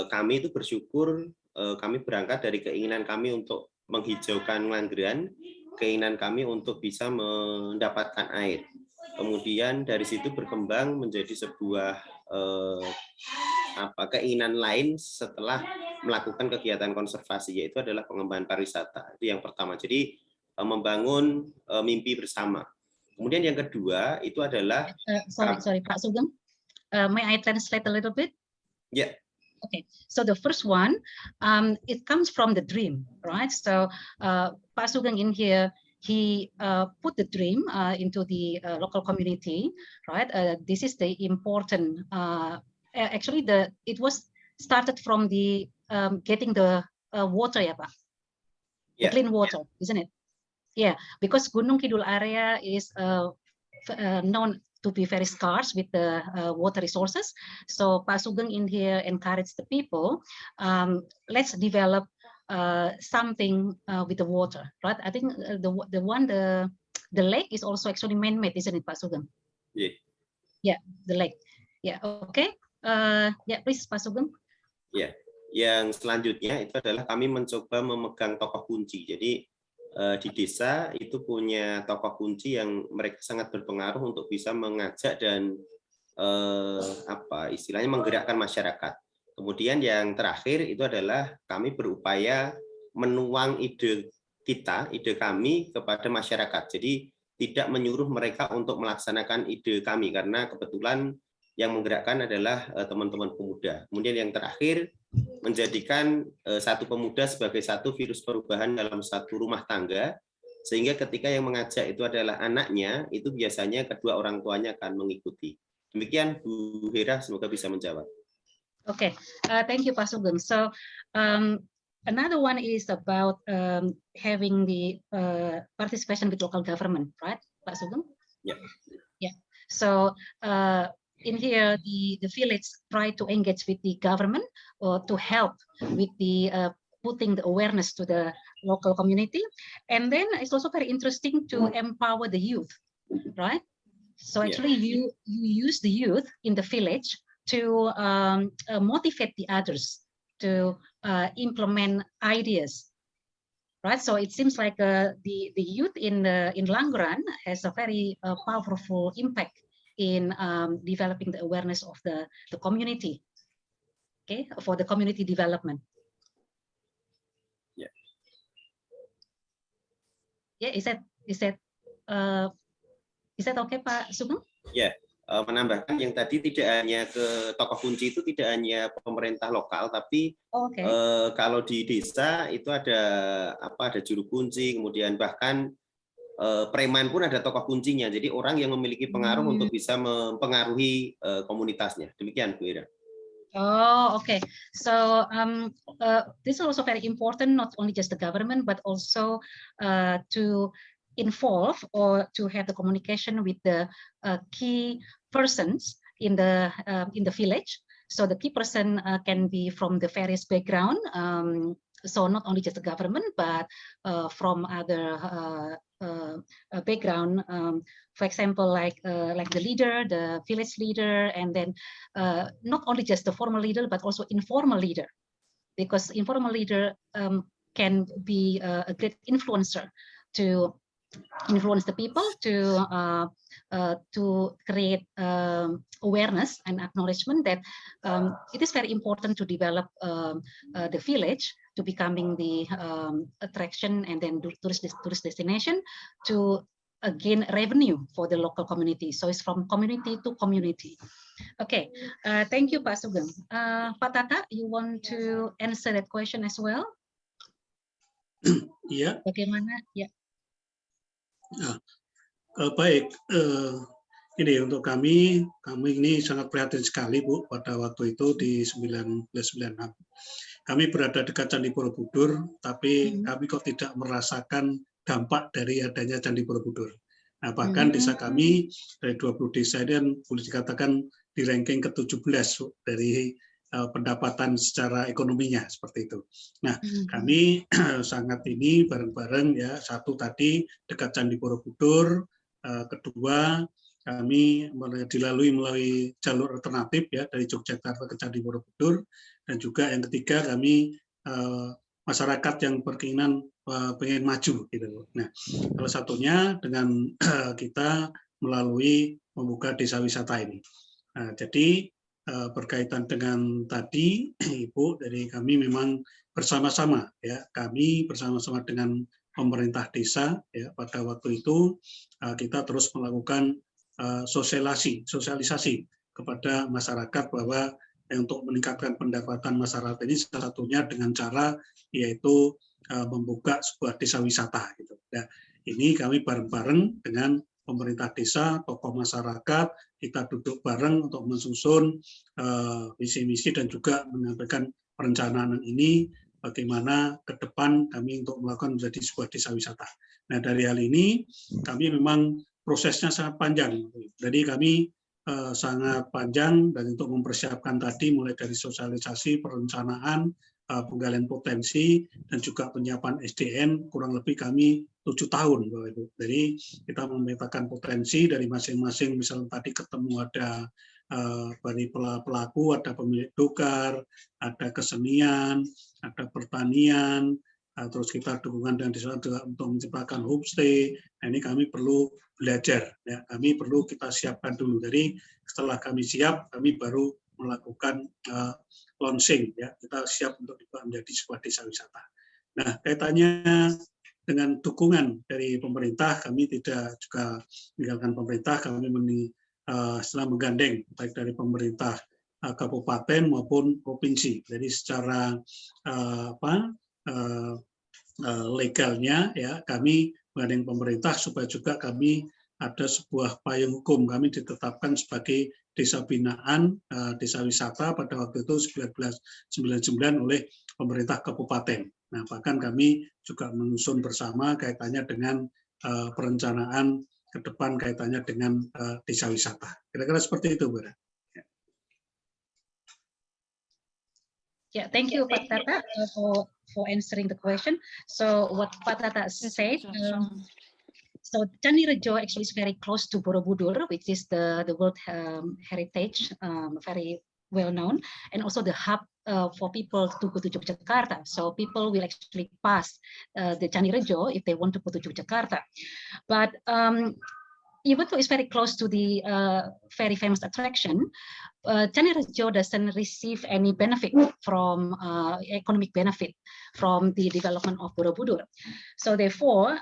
Kami itu bersyukur, kami berangkat dari keinginan kami untuk menghijaukan Nglanggeran, keinginan kami untuk bisa mendapatkan air. Kemudian dari situ berkembang menjadi sebuah keinginan lain setelah melakukan kegiatan konservasi, yaitu adalah pengembangan pariwisata. Itu yang pertama. Jadi membangun mimpi bersama. Kemudian yang kedua itu adalah sorry Pak Sugeng, may I translate a little bit? Yeah. Okay, so the first one, it comes from the dream, right? So Pak Sugeng in here, he put the dream into the local community, right? This is the important. Actually, it was started from the getting the water, ya Pak, the clean water, isn't it? Yeah, because Gunung Kidul area is known to be very scarce with the water resources. So Pak Sugeng in here encouraged the people, let's develop something with the water, right? I think the lake is also actually man-made, isn't it, Pak Sugeng? Yeah. Yeah, the lake. Yeah, okay. Yeah, please, Pak Sugeng. Ya, yang selanjutnya itu adalah kami mencoba memegang tokoh kunci. Jadi di desa itu punya tokoh kunci yang mereka sangat berpengaruh untuk bisa mengajak dan istilahnya menggerakkan masyarakat. Kemudian yang terakhir itu adalah kami berupaya menuang ide kami kepada masyarakat. Jadi tidak menyuruh mereka untuk melaksanakan ide kami karena kebetulan yang menggerakkan adalah teman-teman pemuda. Kemudian yang terakhir menjadikan satu pemuda sebagai satu virus perubahan dalam satu rumah tangga, sehingga ketika yang mengajak itu adalah anaknya, itu biasanya kedua orang tuanya akan mengikuti. Demikian Bu Hera, semoga bisa menjawab. Okay, thank you Pak Sugeng. So another one is about having the participation with local government, right, Pak Sugeng? Yeah. Yeah. So in here, the village try to engage with the government to help with the putting the awareness to the local community. And then it's also very interesting to empower the youth, right? So actually you use the youth in the village to motivate the others to implement ideas, right? So it seems like the youth in Nglanggeran has a very powerful impact in developing the awareness of the community, okay, for the community development. Yeah. Yeah, is that okay, Pak Sugeng? Ya, menambahkan yang tadi tidak hanya ke tokoh kunci itu tidak hanya pemerintah lokal, tapi kalau di desa itu ada juru kunci, kemudian bahkan preman pun ada tokoh kuncinya. Jadi orang yang memiliki pengaruh untuk bisa mempengaruhi komunitasnya. Demikian Bu Ira. Oh, okay. So this is also very important, not only just the government, but also to involve or to have the communication with the key persons in the village. So the key person can be from the various background. So not only just the government, but from other background. For example, like the leader, the village leader, and then not only just the formal leader, but also informal leader, because informal leader can be a great influencer to influence the people to create awareness and acknowledgement that it is very important to develop the village to becoming the attraction and then tourist destination to gain revenue for the local community. So it's from community to community. Okay, thank you, Pak Sugeng. Pak Tata, you want to answer that question as well? Iya. Bagaimana? Ya. Nah, baik. Ini untuk kami ini sangat prihatin sekali Bu pada waktu itu di 1996. kami berada dekat Candi Borobudur, tapi kami kok tidak merasakan dampak dari adanya Candi Borobudur. Nah, bahkan desa kami dari 20 desa ini boleh dikatakan di ranking ke-17 dari pendapatan secara ekonominya seperti itu. Nah, kami sangat ini bareng-bareng ya, satu tadi dekat Candi Borobudur, kedua kami dilalui melalui jalur alternatif ya dari Yogyakarta ke Candi Borobudur, dan juga yang ketiga kami masyarakat yang berkeinginan pengen maju gitu. Nah, salah satunya dengan kita melalui membuka desa wisata ini. Nah, jadi berkaitan dengan tadi Ibu, dari kami memang bersama-sama ya, kami bersama-sama dengan pemerintah desa ya, pada waktu itu kita terus melakukan sosialisasi kepada masyarakat bahwa untuk meningkatkan pendapatan masyarakat ini salah satunya dengan cara yaitu membuka sebuah desa wisata gitu. Nah, ini kami bareng-bareng dengan pemerintah desa, tokoh masyarakat, kita duduk bareng untuk mensusun visi-misi dan juga menyampaikan perencanaan ini bagaimana ke depan kami untuk melakukan menjadi sebuah desa wisata. Nah, dari hal ini kami memang prosesnya sangat panjang. Jadi kami sangat panjang dan untuk mempersiapkan tadi mulai dari sosialisasi, perencanaan, penggalian potensi, dan juga penyiapan SDM kurang lebih kami 7 tahun. Jadi kita memetakan potensi dari masing-masing, misalnya tadi ketemu ada dari pelaku, ada pemilik dokar, ada kesenian, ada pertanian, terus kita dukungan dan juga untuk menciptakan homestay. Nah, ini kami perlu belajar, ya. Kami perlu kita siapkan dulu. Jadi setelah kami siap, kami baru melakukan launching, ya. Kita siap untuk menjadi sebuah desa wisata. Nah, kaitannya dengan dukungan dari pemerintah, kami tidak juga meninggalkan pemerintah, kami setelah menggandeng baik dari pemerintah kabupaten maupun provinsi. Jadi secara legalnya ya kami menggandeng pemerintah supaya juga kami ada sebuah payung hukum. Kami ditetapkan sebagai desa binaan, desa wisata pada waktu itu 1999 oleh pemerintah kabupaten. Nah, bahkan kami juga menyusun bersama kaitannya dengan perencanaan ke depan kaitannya dengan desa wisata. Kira-kira seperti itu, Bu. Yeah, thank you, Pak Tata, for answering the question. So what Pak Tata said, so Candirejo actually is very close to Borobudur, which is the World Heritage, very well known, and also the hub for people to go to Yogyakarta. So people will actually pass the Candirejo if they want to go to Yogyakarta. But even though it's very close to the very famous attraction, Candirejo doesn't receive any benefit from economic benefit from the development of Borobudur. So therefore,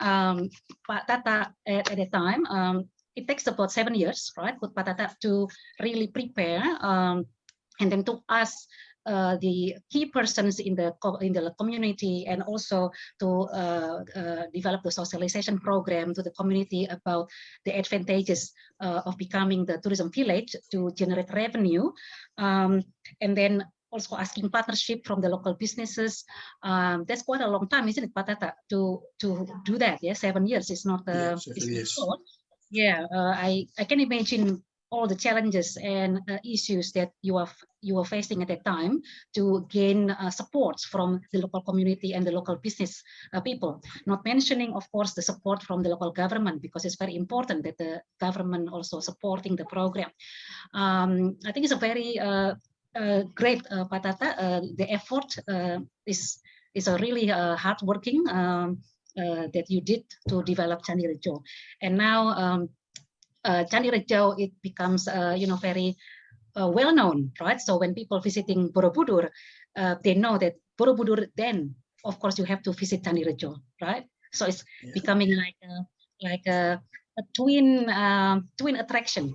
Pak Tata at the time, it takes about 7 years, right, for Pak Tata to really prepare and then to ask the key persons in the community and also to develop the socialization program to the community about the advantages of becoming the tourism village to generate revenue, and then also asking partnership from the local businesses. That's quite a long time, isn't it, Pak Tata, to do that? Yeah, 7 years is not short. Yeah, I can imagine all the challenges and issues that you are facing at that time to gain support from the local community and the local business people. Not mentioning, of course, the support from the local government, because it's very important that the government also supporting the program. I think it's a very great, Pak Tata. The effort is a really hard working that you did to develop Candirejo, and now. Candirejo, it becomes very well known, right? So when people visiting Borobudur, they know that Borobudur. Then, of course, you have to visit Candirejo, right? So it's becoming like a twin attraction.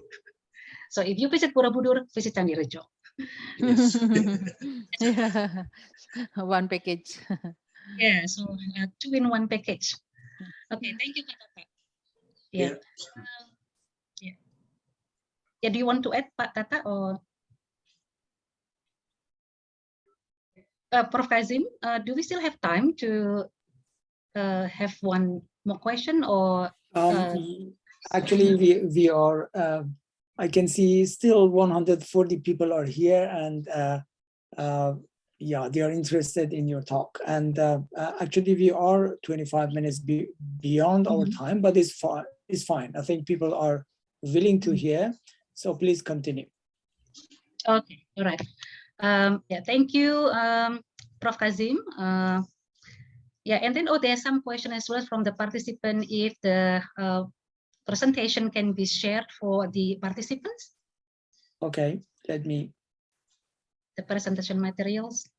So if you visit Borobudur, visit Candirejo. Yes. One package. Yeah, so 2-in-1 package. Okay, thank you, Pak Tata. Yeah. Yeah, do you want to add, Pak Tata, or? Prof. Kazim, do we still have time to have one more question, or? Actually, we are. I can see still 140 people are here, and yeah, they are interested in your talk. And actually, we are 25 minutes beyond our time, but it's fine. It's fine. I think people are willing to hear, so please continue. Okay, all right. Yeah, thank you, Prof. Kazim. Yeah, and then there's some question as well from the participant if the presentation can be shared for the participants. Okay, let me. The presentation materials.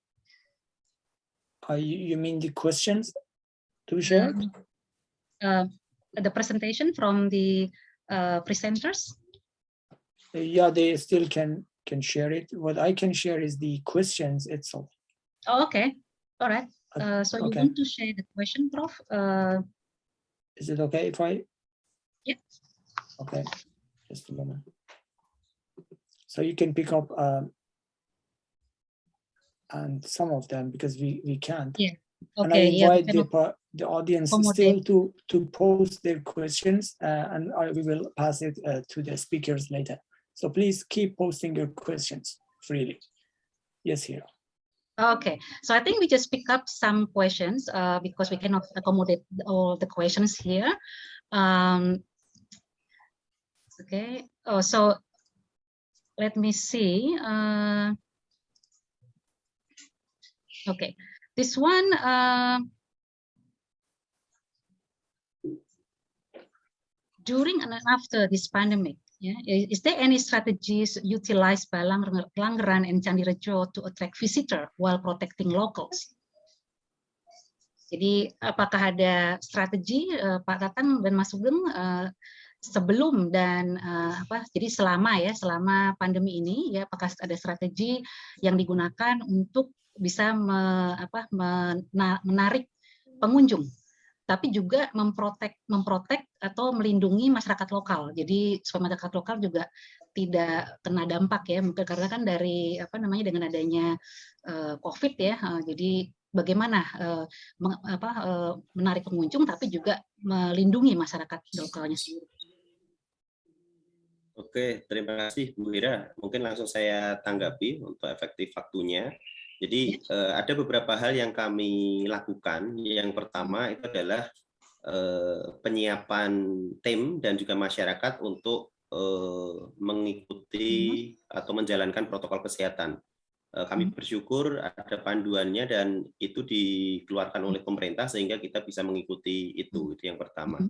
You mean the questions to be shared? The presentation from the presenters. Yeah, they still can share it. What I can share is the questions itself. Oh, okay, all right. So you want to share the question, Prof? Is it okay if I? Yeah. Okay, just a moment. So you can pick up and some of them because we can't. Yeah. Okay. And I invite yeah, the audience still to post their questions, and we will pass it to the speakers later. So please keep posting your questions freely. Yes, Hira. Okay, so I think we just pick up some questions because we cannot accommodate all the questions here. Okay, so let me see. Okay, this one. During and after this pandemic, is there any strategies utilized by Nglanggeran and Candirejo to attract visitor while protecting locals? Jadi apakah ada strategi Pak Tatang dan Mas Sugeng sebelum dan jadi selama pandemi ini apakah ada strategi yang digunakan untuk bisa menarik pengunjung, tapi juga memprotek atau melindungi masyarakat lokal. Jadi supaya masyarakat lokal juga tidak kena dampak mungkin karena kan dari dengan adanya COVID jadi bagaimana menarik pengunjung tapi juga melindungi masyarakat lokalnya sendiri. Oke, terima kasih Bu Hira. Mungkin langsung saya tanggapi untuk efektif waktunya. Jadi ada beberapa hal yang kami lakukan. Yang pertama itu adalah penyiapan tim dan juga masyarakat untuk mengikuti atau menjalankan protokol kesehatan. Kami bersyukur ada panduannya dan itu dikeluarkan oleh pemerintah sehingga kita bisa mengikuti itu yang pertama.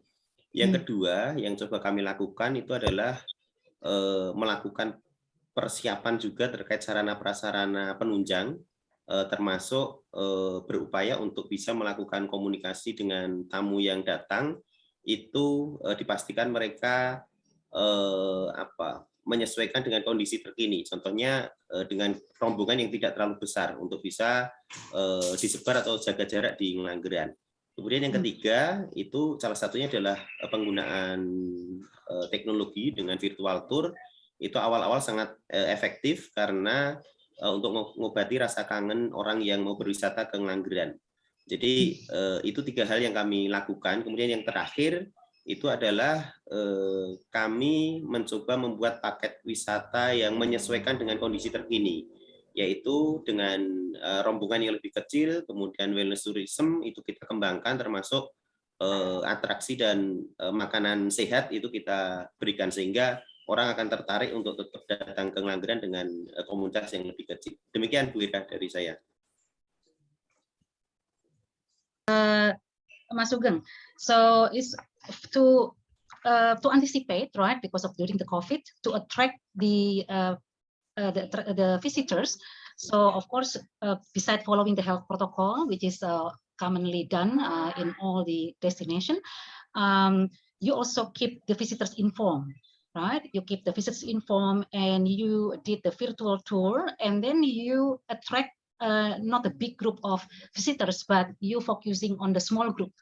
Yang kedua yang coba kami lakukan itu adalah melakukan persiapan juga terkait sarana prasarana penunjang, termasuk berupaya untuk bisa melakukan komunikasi dengan tamu yang datang itu dipastikan mereka menyesuaikan dengan kondisi terkini. Contohnya dengan rombongan yang tidak terlalu besar untuk bisa disebar atau jaga jarak di Nglanggeran. Kemudian yang ketiga itu salah satunya adalah penggunaan teknologi dengan virtual tour. Itu awal-awal sangat efektif karena untuk mengobati rasa kangen orang yang mau berwisata ke Nglanggeran. Jadi itu tiga hal yang kami lakukan. Kemudian yang terakhir itu adalah kami mencoba membuat paket wisata yang menyesuaikan dengan kondisi terkini, yaitu dengan rombongan yang lebih kecil, kemudian wellness tourism itu kita kembangkan, termasuk atraksi dan makanan sehat itu kita berikan sehingga orang akan tertarik untuk tetap datang ke Nglanggeran dengan komunitas yang lebih kecil. Demikian Bu Ira dari saya. Mas Sugeng, so it's to anticipate, right? Because of during the COVID, to attract the visitors. So of course, besides following the health protocol, which is commonly done in all the destination, you also keep the visitors informed, right? You keep the visitors informed, and you did the virtual tour, and then you attract not a big group of visitors, but you focusing on the small group,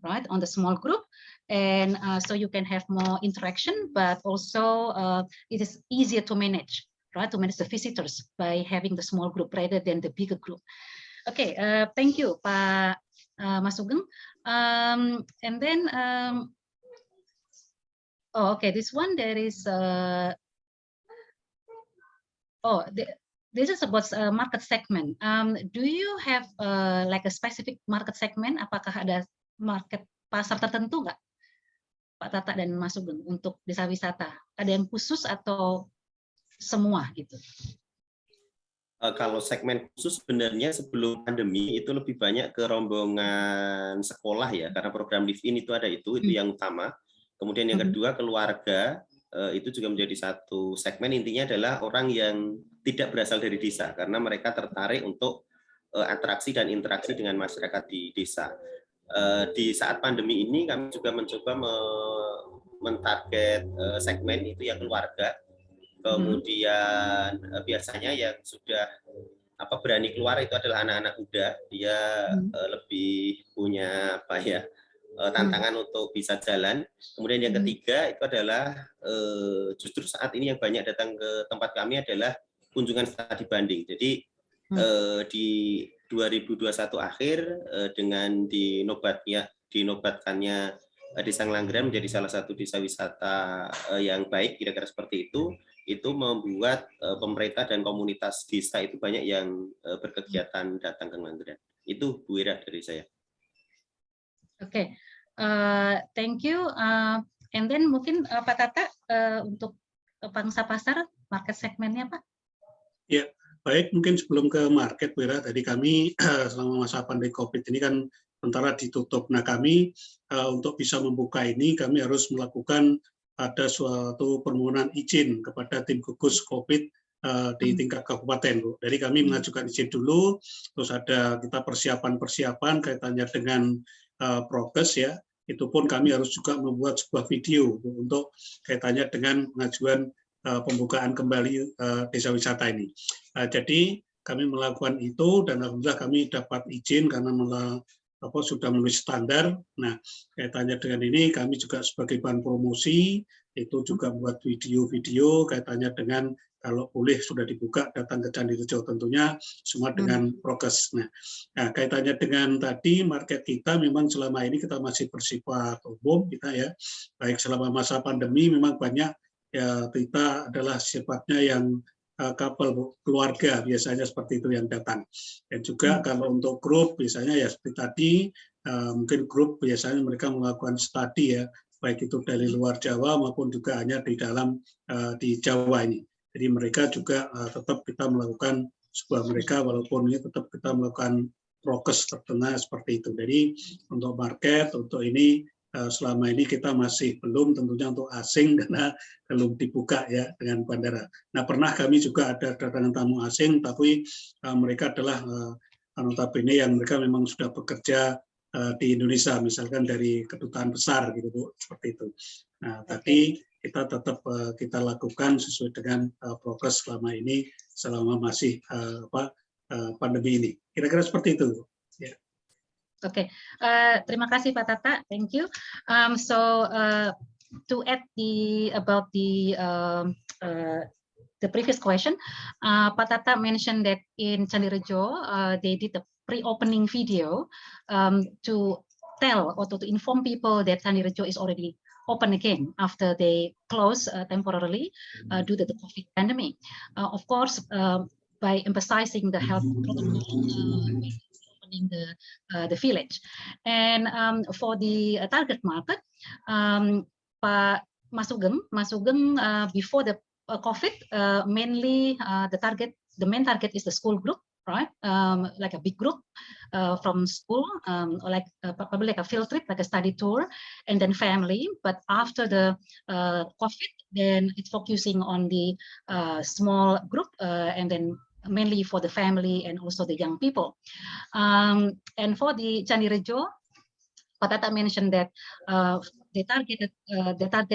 right? On the small group, and so you can have more interaction, but also it is easier to manage, right? To manage the visitors by having the small group rather than the bigger group. Okay, thank you, Pak Mas Sugeng. And then, oh, okay, this one there is. This is about market segment. Do you have like a specific market segment? Apakah ada market pasar tertentu nggak, Pak Tata dan Mas Sugeng, untuk desa wisata? Ada yang khusus atau semua gitu? Kalau segmen khusus sebenarnya sebelum pandemi itu lebih banyak ke rombongan sekolah ya, karena program live in itu ada itu yang utama. Kemudian yang kedua keluarga, itu juga menjadi satu segmen. Intinya adalah orang yang tidak berasal dari desa karena mereka tertarik untuk atraksi dan interaksi dengan masyarakat di desa. Di saat pandemi ini kami juga mencoba mentarget segmen itu yang keluarga. Kemudian biasanya yang sudah berani keluar itu adalah anak-anak muda. Dia lebih punya tantangan untuk bisa jalan. Kemudian yang ketiga itu adalah justru saat ini yang banyak datang ke tempat kami adalah kunjungan studi banding. Jadi di 2021 akhir dengan dinobatkannya Desa Nglanggeran menjadi salah satu desa wisata yang baik, kira-kira seperti itu membuat pemerintah dan komunitas desa itu banyak yang berkegiatan datang ke Nglanggeran. Itu Bu Ira dari saya. Oke, thank you. And then mungkin Pak Tata untuk pangsa pasar market segmennya Pak? Ya, baik, mungkin sebelum ke market Bu Ira, tadi kami selama masa pandemi COVID ini kan sementara ditutup. Nah kami untuk bisa membuka ini kami harus melakukan ada suatu permohonan izin kepada tim gugus COVID di tingkat kabupaten, Bu. Jadi kami mengajukan izin dulu, terus ada kita persiapan kaitannya dengan prokes ya. Itu pun kami harus juga membuat sebuah video Bu, untuk kaitannya dengan pengajuan pembukaan kembali desa wisata ini. Jadi kami melakukan itu dan alhamdulillah kami dapat izin karena sudah memenuhi standar. Nah, kaitannya dengan ini kami juga sebagai bahan promosi itu juga membuat video-video kaitannya dengan kalau boleh sudah dibuka datang ke Candirejo tentunya semua dengan prokes. Nah, kaitannya dengan tadi market kita memang selama ini kita masih bersifat umum kita ya. Baik selama masa pandemi memang banyak ya kita adalah sifatnya yang couple keluarga biasanya seperti itu yang datang. Dan juga kalau untuk grup biasanya ya seperti tadi mungkin grup biasanya mereka melakukan studi ya baik itu dari luar Jawa maupun juga hanya di dalam di Jawa ini. Jadi mereka juga tetap kita melakukan sebuah mereka walaupun ini tetap kita melakukan prokes terkena seperti itu. Jadi untuk market untuk ini selama ini kita masih belum tentunya untuk asing karena belum dibuka ya dengan bandara. Nah pernah kami juga ada kedatangan tamu asing tapi mereka adalah notabene yang mereka memang sudah bekerja di Indonesia misalkan dari kedutaan besar gitu Bu seperti itu. Nah tapi kita tetap kita lakukan sesuai dengan prokes selama ini selama masih pandemi ini. Kira-kira seperti itu Bu. Ya. Oke, terima kasih Pak Tata, thank you. To add about the previous question, Pak Tata mentioned that in Candirejo they did a pre-opening video to tell or to inform people that Candirejo is already open again after they close temporarily due to the COVID pandemic. Of course, by emphasizing the health protocol. The village, and for the target market, Pak Mas Sugeng, before the COVID, mainly the main target is the school group, right? Like a big group from school, or like probably like a field trip, like a study tour, and then family. But after the COVID, then it's focusing on the small group, and then mainly for the family and also the young people. And for the Candirejo, Pak Tata mentioned that they targeted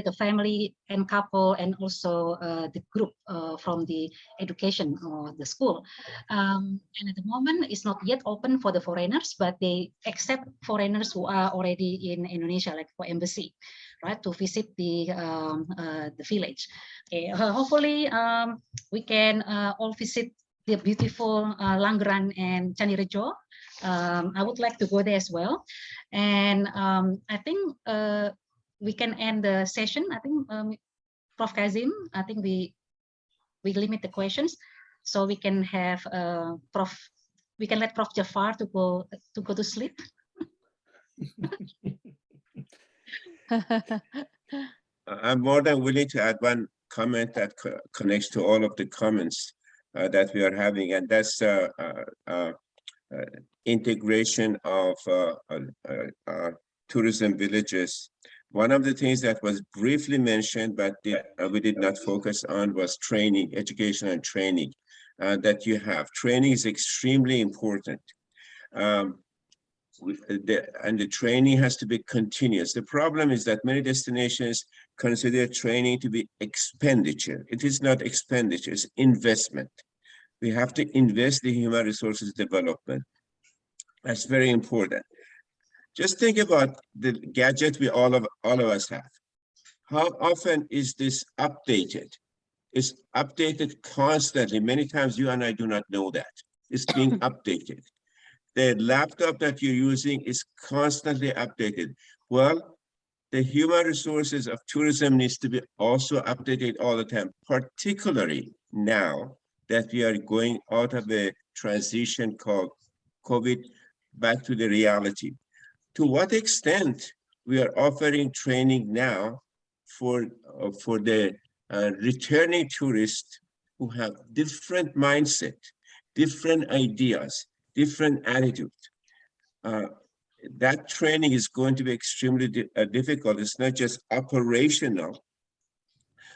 the family and couple and also the group from the education or the school. And at the moment, it's not yet open for the foreigners, but they accept foreigners who are already in Indonesia, like for embassy, right, to visit the village. Okay, hopefully we can all visit the beautiful Nglanggeran and Candirejo. I would like to go there as well. And I think we can end the session. I think Prof. Kazim, I think we limit the questions, so we can have we can let Prof. Jafar to go to sleep. I'm more than willing to add one comment that connects to all of the comments that we are having, and that's integration of tourism villages. One of the things that was briefly mentioned, but we did not focus on, was training, education and training that you have. Training is extremely important. And the training has to be continuous. The problem is that many destinations consider training to be expenditure. It is not expenditure, it's investment. We have to invest in human resources development. That's very important. Just think about the gadget we all of us have. How often is this updated? It's updated constantly. Many times you and I do not know that. It's being updated. The laptop that you're using is constantly updated. Well, the human resources of tourism needs to be also updated all the time, particularly now that we are going out of a transition called COVID back to the reality. To what extent we are offering training now for the returning tourists who have different mindset, different ideas, different attitude. That training is going to be extremely difficult. It's not just operational,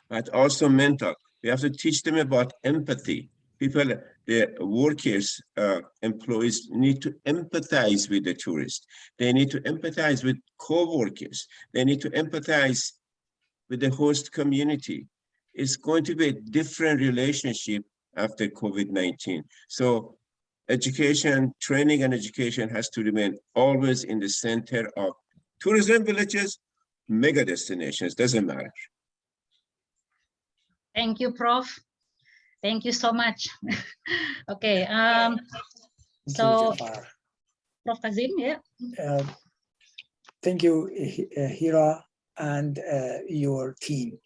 but also mental. We have to teach them about empathy. People, the workers, employees need to empathize with the tourists. They need to empathize with co-workers. They need to empathize with the host community. It's going to be a different relationship after COVID-19. So education, training and education has to remain always in the center of tourism villages, mega destinations, doesn't matter. Thank you, Prof. Thank you so much. Okay, so Prof. Kazim, yeah. Thank you, Hira, and your team.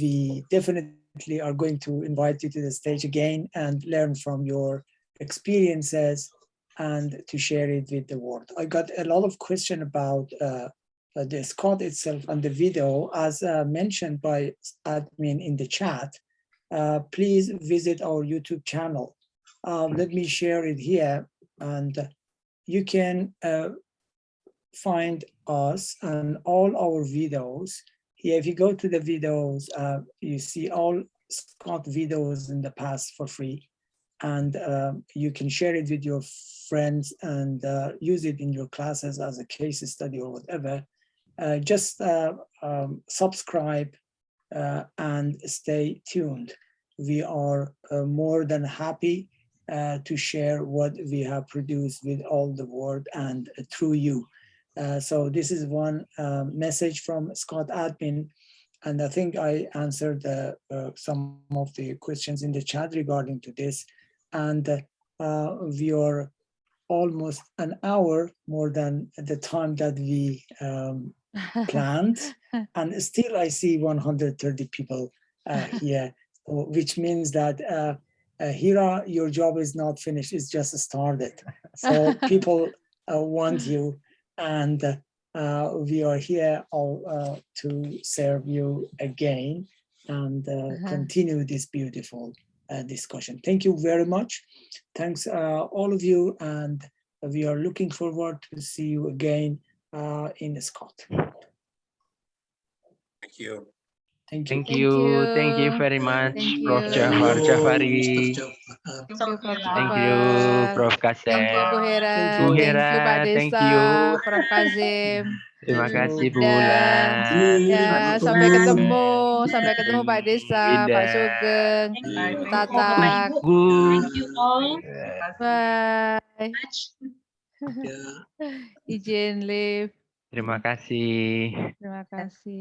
We definitely are going to invite you to the stage again and learn from your experiences and to share it with the world. I got a lot of questions about the SCOT itself and the video, as mentioned by admin in the chat. Please visit our YouTube channel. Let me share it here, and you can find us and all our videos here. If you go to the videos, you see all SCOT videos in the past for free, and you can share it with your friends and use it in your classes as a case study or whatever. Just subscribe and stay tuned. We are more than happy to share what we have produced with all the world and through you. So this is one message from Scott admin, and I think I answered some of the questions in the chat regarding to this. And we are almost an hour more than the time that we planned, and still I see 130 people here, which means that Hira, your job is not finished, it's just started. So people want you, and we are here all to serve you again and continue this beautiful discussion. Thank you very much. Thanks all of you, and we are looking forward to see you again in Scott. Thank you. Thank you. Thank you. Thank you very much, Prof. Jafar Jafari. Thank you, Prof. Kasem. Thank you, Bu Hera. Thank you. Thank you, Pak Thank Desa, you. Prof. Kazim. Terima kasih, Bu Dan Ulan. ya, sampai ketemu Pak Desa, Pak Sugeng, Tatak. Thank you all. Bye. Ya. Izin live. Terima kasih. Terima kasih.